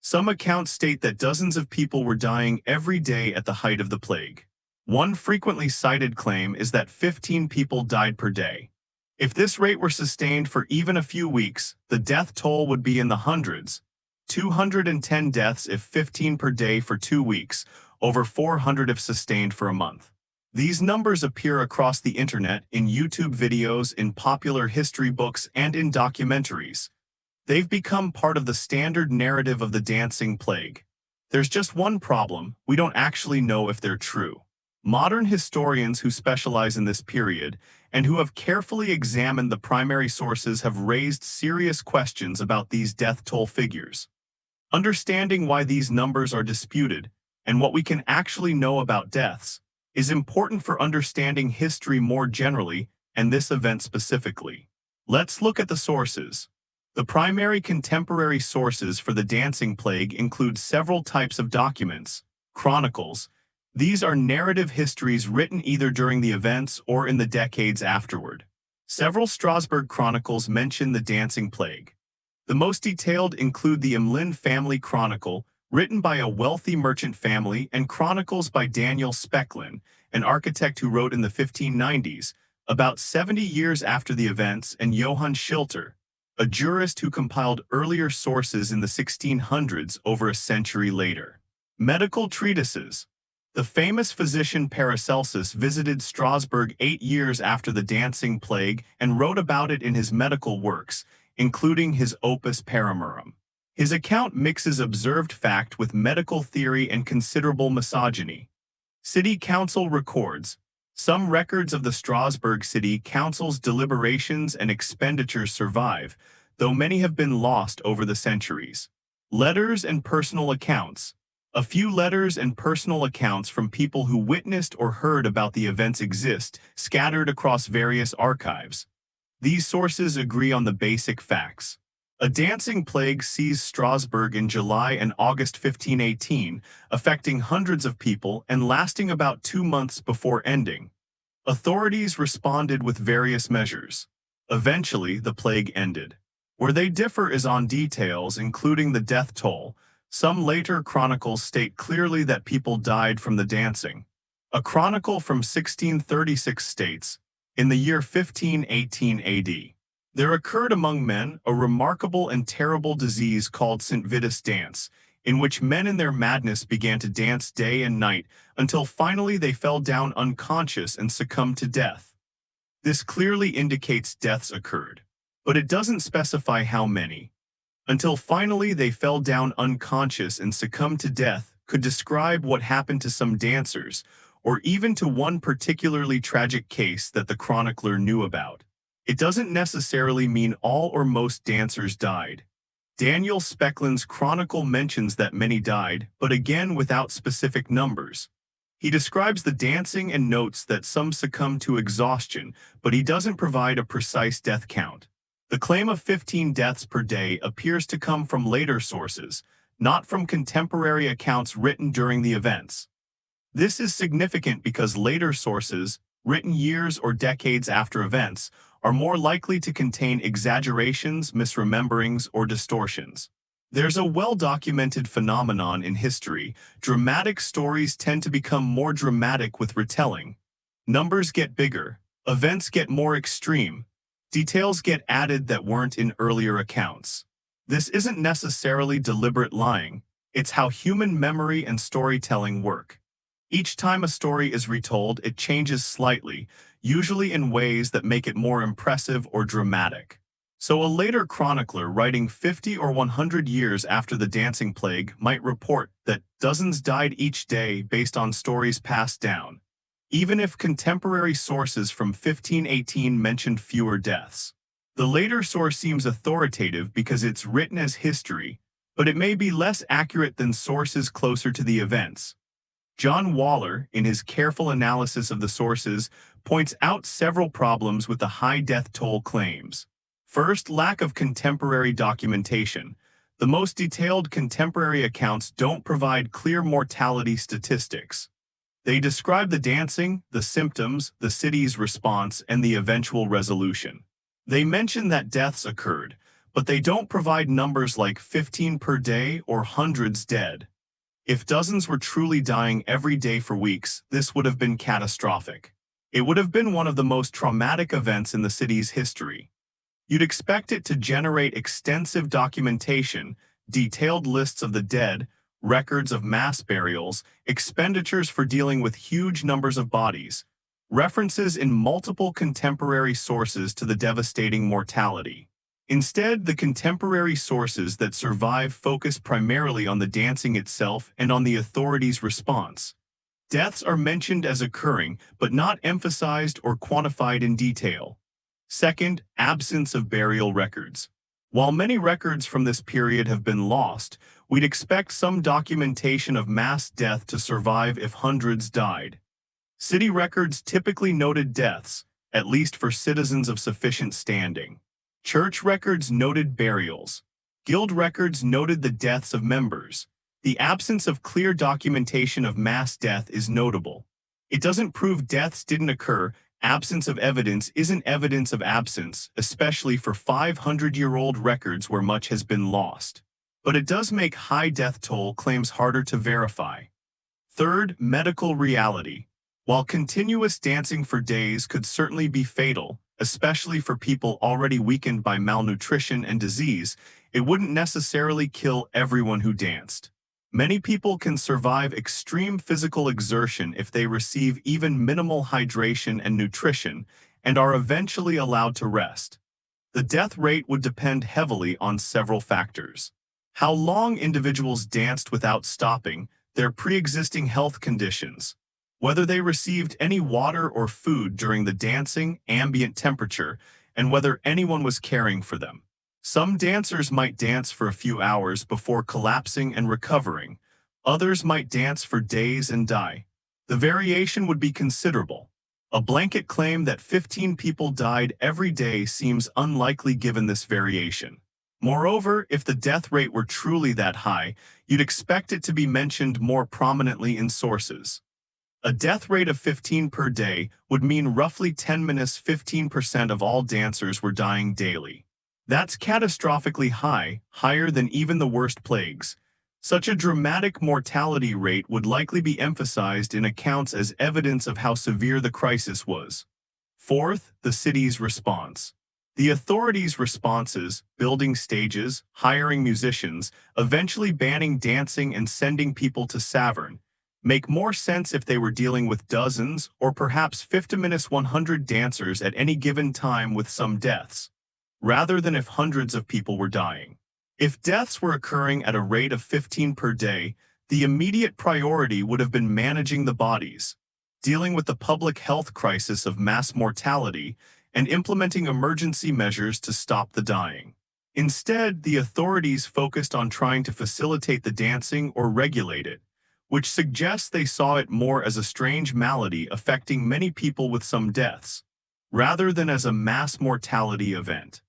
Some accounts state that dozens of people were dying every day at the height of the plague. One frequently cited claim is that 15 people died per day. If this rate were sustained for even a few weeks, the death toll would be in the hundreds. 210 deaths if 15 per day for 2 weeks, over 400 if sustained for a month. These numbers appear across the internet, in YouTube videos, in popular history books, and in documentaries. They've become part of the standard narrative of the dancing plague. There's just one problem: we don't actually know if they're true. Modern historians who specialize in this period and who have carefully examined the primary sources have raised serious questions about these death toll figures. Understanding why these numbers are disputed and what we can actually know about deaths is important for understanding history more generally and this event specifically. Let's look at the sources. The primary contemporary sources for the dancing plague include several types of documents. Chronicles. These are narrative histories written either during the events or in the decades afterward. Several Strasbourg chronicles mention the dancing plague. The most detailed include the Emlyn family chronicle, written by a wealthy merchant family, and chronicles by Daniel Specklin, an architect who wrote in the 1590s, about 70 years after the events, and Johann Schilter, a jurist who compiled earlier sources in the 1600s over a century later. Medical treatises. The famous physician Paracelsus visited Strasbourg 8 years after the dancing plague and wrote about it in his medical works, including his Opus Paramorum. His account mixes observed fact with medical theory and considerable misogyny. City Council records. Some records of the Strasbourg City Council's deliberations and expenditures survive, though many have been lost over the centuries. Letters and personal accounts. A few letters and personal accounts from people who witnessed or heard about the events exist, scattered across various archives. These sources agree on the basic facts. A dancing plague seized Strasbourg in July and August 1518, affecting hundreds of people and lasting about 2 months before ending. Authorities responded with various measures. Eventually, the plague ended. Where they differ is on details, including the death toll. Some later chronicles state clearly that people died from the dancing. A chronicle from 1636 states, in the year 1518 AD, there occurred among men a remarkable and terrible disease called St. Vitus dance, in which men in their madness began to dance day and night until finally they fell down unconscious and succumbed to death. This clearly indicates deaths occurred, but it doesn't specify how many. Until finally they fell down unconscious and succumbed to death could describe what happened to some dancers, or even to one particularly tragic case that the chronicler knew about. It doesn't necessarily mean all or most dancers died. Daniel Specklin's chronicle mentions that many died, but again without specific numbers. He describes the dancing and notes that some succumbed to exhaustion, but he doesn't provide a precise death count. The claim of 15 deaths per day appears to come from later sources, not from contemporary accounts written during the events. This is significant because later sources, written years or decades after events, are more likely to contain exaggerations, misrememberings, or distortions. There's a well-documented phenomenon in history. Dramatic stories tend to become more dramatic with retelling. Numbers get bigger, events get more extreme, details get added that weren't in earlier accounts. This isn't necessarily deliberate lying, it's how human memory and storytelling work. Each time a story is retold, it changes slightly, usually in ways that make it more impressive or dramatic. So a later chronicler writing 50 or 100 years after the dancing plague might report that dozens died each day based on stories passed down, even if contemporary sources from 1518 mentioned fewer deaths. The later source seems authoritative because it's written as history, but it may be less accurate than sources closer to the events. John Waller, in his careful analysis of the sources, points out several problems with the high death toll claims. First, lack of contemporary documentation. The most detailed contemporary accounts don't provide clear mortality statistics. They describe the dancing, the symptoms, the city's response, and the eventual resolution. They mention that deaths occurred, but they don't provide numbers like 15 per day or hundreds dead. If dozens were truly dying every day for weeks, this would have been catastrophic. It would have been one of the most traumatic events in the city's history. You'd expect it to generate extensive documentation, detailed lists of the dead, records of mass burials, expenditures for dealing with huge numbers of bodies, references in multiple contemporary sources to the devastating mortality. Instead, the contemporary sources that survive focus primarily on the dancing itself and on the authorities' response. Deaths are mentioned as occurring, but not emphasized or quantified in detail. Second, absence of burial records. While many records from this period have been lost, we'd expect some documentation of mass death to survive if hundreds died. City records typically noted deaths, at least for citizens of sufficient standing. Church records noted burials. Guild records noted the deaths of members. The absence of clear documentation of mass death is notable. It doesn't prove deaths didn't occur. Absence of evidence isn't evidence of absence, especially for 500-year-old records where much has been lost. But it does make high death toll claims harder to verify. Third, medical reality. While continuous dancing for days could certainly be fatal, especially for people already weakened by malnutrition and disease, it wouldn't necessarily kill everyone who danced. Many people can survive extreme physical exertion if they receive even minimal hydration and nutrition and are eventually allowed to rest. The death rate would depend heavily on several factors: how long individuals danced without stopping, their pre-existing health conditions, whether they received any water or food during the dancing, ambient temperature, and whether anyone was caring for them. Some dancers might dance for a few hours before collapsing and recovering. Others might dance for days and die. The variation would be considerable. A blanket claim that 15 people died every day seems unlikely given this variation. Moreover, if the death rate were truly that high, you'd expect it to be mentioned more prominently in sources. A death rate of 15 per day would mean roughly 10–15% of all dancers were dying daily. That's catastrophically high, higher than even the worst plagues. Such a dramatic mortality rate would likely be emphasized in accounts as evidence of how severe the crisis was. Fourth, the city's response. The authorities' responses, building stages, hiring musicians, eventually banning dancing and sending people to Savern, make more sense if they were dealing with dozens or perhaps 50–100 dancers at any given time with some deaths, rather than if hundreds of people were dying. If deaths were occurring at a rate of 15 per day, the immediate priority would have been managing the bodies, dealing with the public health crisis of mass mortality, and implementing emergency measures to stop the dying. Instead, the authorities focused on trying to facilitate the dancing or regulate it, which suggests they saw it more as a strange malady affecting many people with some deaths, rather than as a mass mortality event.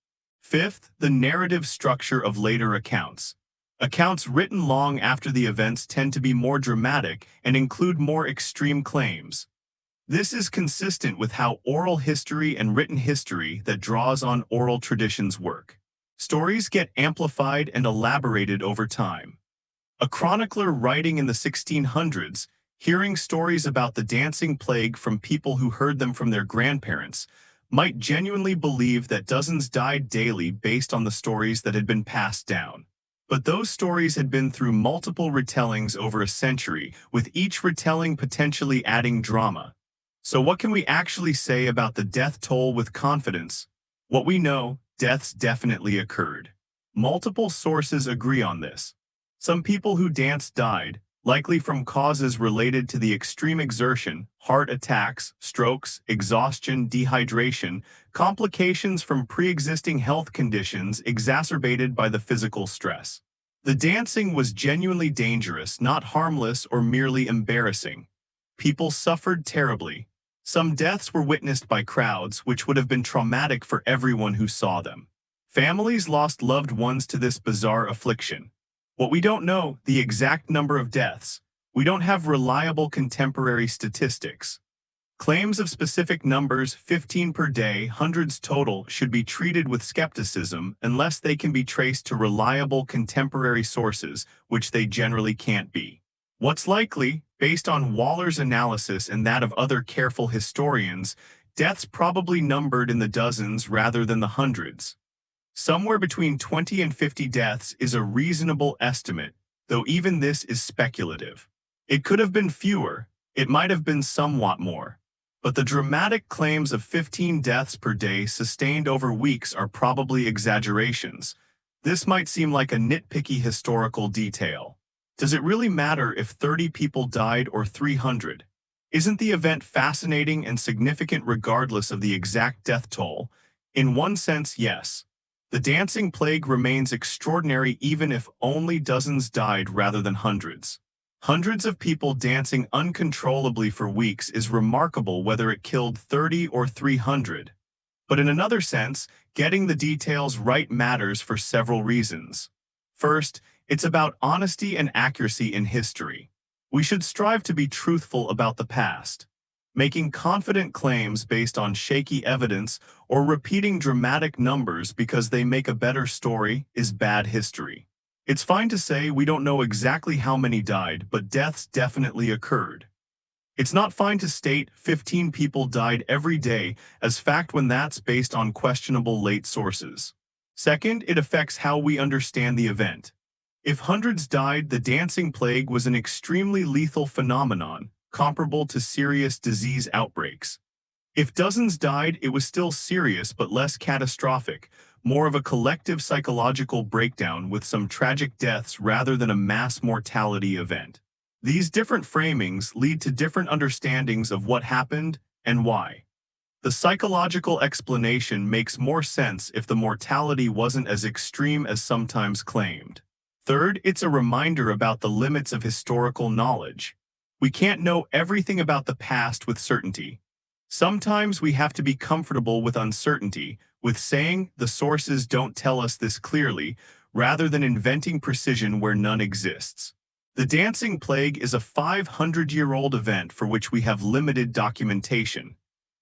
Fifth, the narrative structure of later accounts. Accounts written long after the events tend to be more dramatic and include more extreme claims. This is consistent with how oral history and written history that draws on oral traditions work. Stories get amplified and elaborated over time. A chronicler writing in the 1600s, hearing stories about the dancing plague from people who heard them from their grandparents, might genuinely believe that dozens died daily based on the stories that had been passed down. But those stories had been through multiple retellings over a century, with each retelling potentially adding drama. So what can we actually say about the death toll with confidence? What we know, deaths definitely occurred. Multiple sources agree on this. Some people who danced died, likely from causes related to the extreme exertion, heart attacks, strokes, exhaustion, dehydration, complications from pre-existing health conditions exacerbated by the physical stress. The dancing was genuinely dangerous, not harmless or merely embarrassing. People suffered terribly. Some deaths were witnessed by crowds, which would have been traumatic for everyone who saw them. Families lost loved ones to this bizarre affliction. What we don't know, the exact number of deaths. We don't have reliable contemporary statistics. Claims of specific numbers, 15 per day, hundreds total, should be treated with skepticism unless they can be traced to reliable contemporary sources, which they generally can't be. What's likely, based on Waller's analysis and that of other careful historians, deaths probably numbered in the dozens rather than the hundreds. Somewhere between 20 and 50 deaths is a reasonable estimate, though even this is speculative. It could have been fewer, it might have been somewhat more. But the dramatic claims of 15 deaths per day sustained over weeks are probably exaggerations. This might seem like a nitpicky historical detail. Does it really matter if 30 people died or 300? Isn't the event fascinating and significant regardless of the exact death toll? In one sense, yes. The dancing plague remains extraordinary even if only dozens died rather than hundreds. Hundreds of people dancing uncontrollably for weeks is remarkable whether it killed 30 or 300. But in another sense, getting the details right matters for several reasons. First, it's about honesty and accuracy in history. We should strive to be truthful about the past. Making confident claims based on shaky evidence or repeating dramatic numbers because they make a better story is bad history. It's fine to say we don't know exactly how many died, but deaths definitely occurred. It's not fine to state 15 people died every day as fact when that's based on questionable late sources. Second, it affects how we understand the event. If hundreds died, the dancing plague was an extremely lethal phenomenon, comparable to serious disease outbreaks. If dozens died, it was still serious but less catastrophic, more of a collective psychological breakdown with some tragic deaths rather than a mass mortality event. These different framings lead to different understandings of what happened and why. The psychological explanation makes more sense if the mortality wasn't as extreme as sometimes claimed. Third, it's a reminder about the limits of historical knowledge. We can't know everything about the past with certainty. Sometimes we have to be comfortable with uncertainty, with saying the sources don't tell us this clearly, rather than inventing precision where none exists. The dancing plague is a 500-year-old event for which we have limited documentation.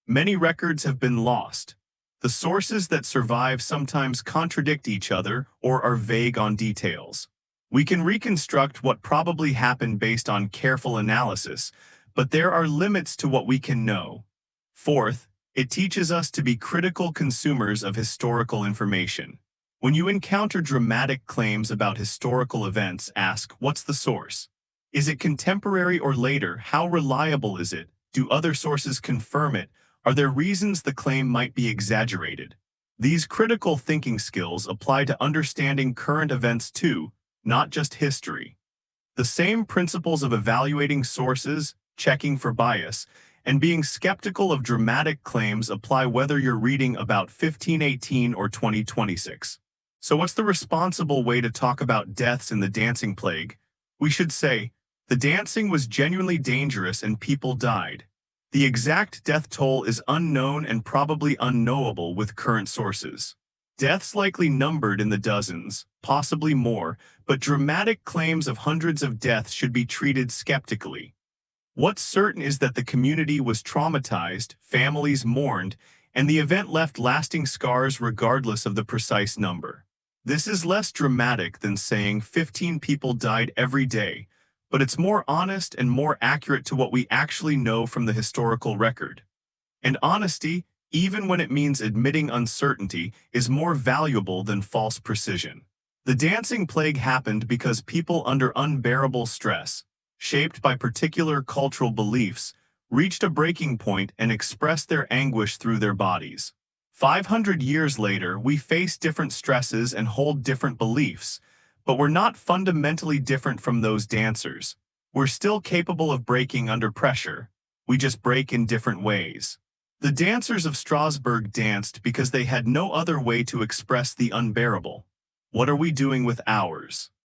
Many records have been lost. The sources that survive sometimes contradict each other or are vague on details. We can reconstruct what probably happened based on careful analysis, but there are limits to what we can know. Fourth, it teaches us to be critical consumers of historical information. When you encounter dramatic claims about historical events, ask, what's the source? Is it contemporary or later? How reliable is it? Do other sources confirm it? Are there reasons the claim might be exaggerated? These critical thinking skills apply to understanding current events too, not just history. The same principles of evaluating sources, checking for bias, and being skeptical of dramatic claims apply whether you're reading about 1518 or 2026. So what's the responsible way to talk about deaths in the dancing plague? We should say, the dancing was genuinely dangerous and people died. The exact death toll is unknown and probably unknowable with current sources. Deaths likely numbered in the dozens, possibly more, but dramatic claims of hundreds of deaths should be treated skeptically. What's certain is that the community was traumatized, families mourned, and the event left lasting scars regardless of the precise number. This is less dramatic than saying 15 people died every day, but it's more honest and more accurate to what we actually know from the historical record. And honesty, even when it means admitting uncertainty, is more valuable than false precision. The dancing plague happened because people under unbearable stress, shaped by particular cultural beliefs, reached a breaking point and expressed their anguish through their bodies. 500 years later, we face different stresses and hold different beliefs, but we're not fundamentally different from those dancers. We're still capable of breaking under pressure. We just break in different ways. The dancers of Strasbourg danced because they had no other way to express the unbearable. What are we doing with ours?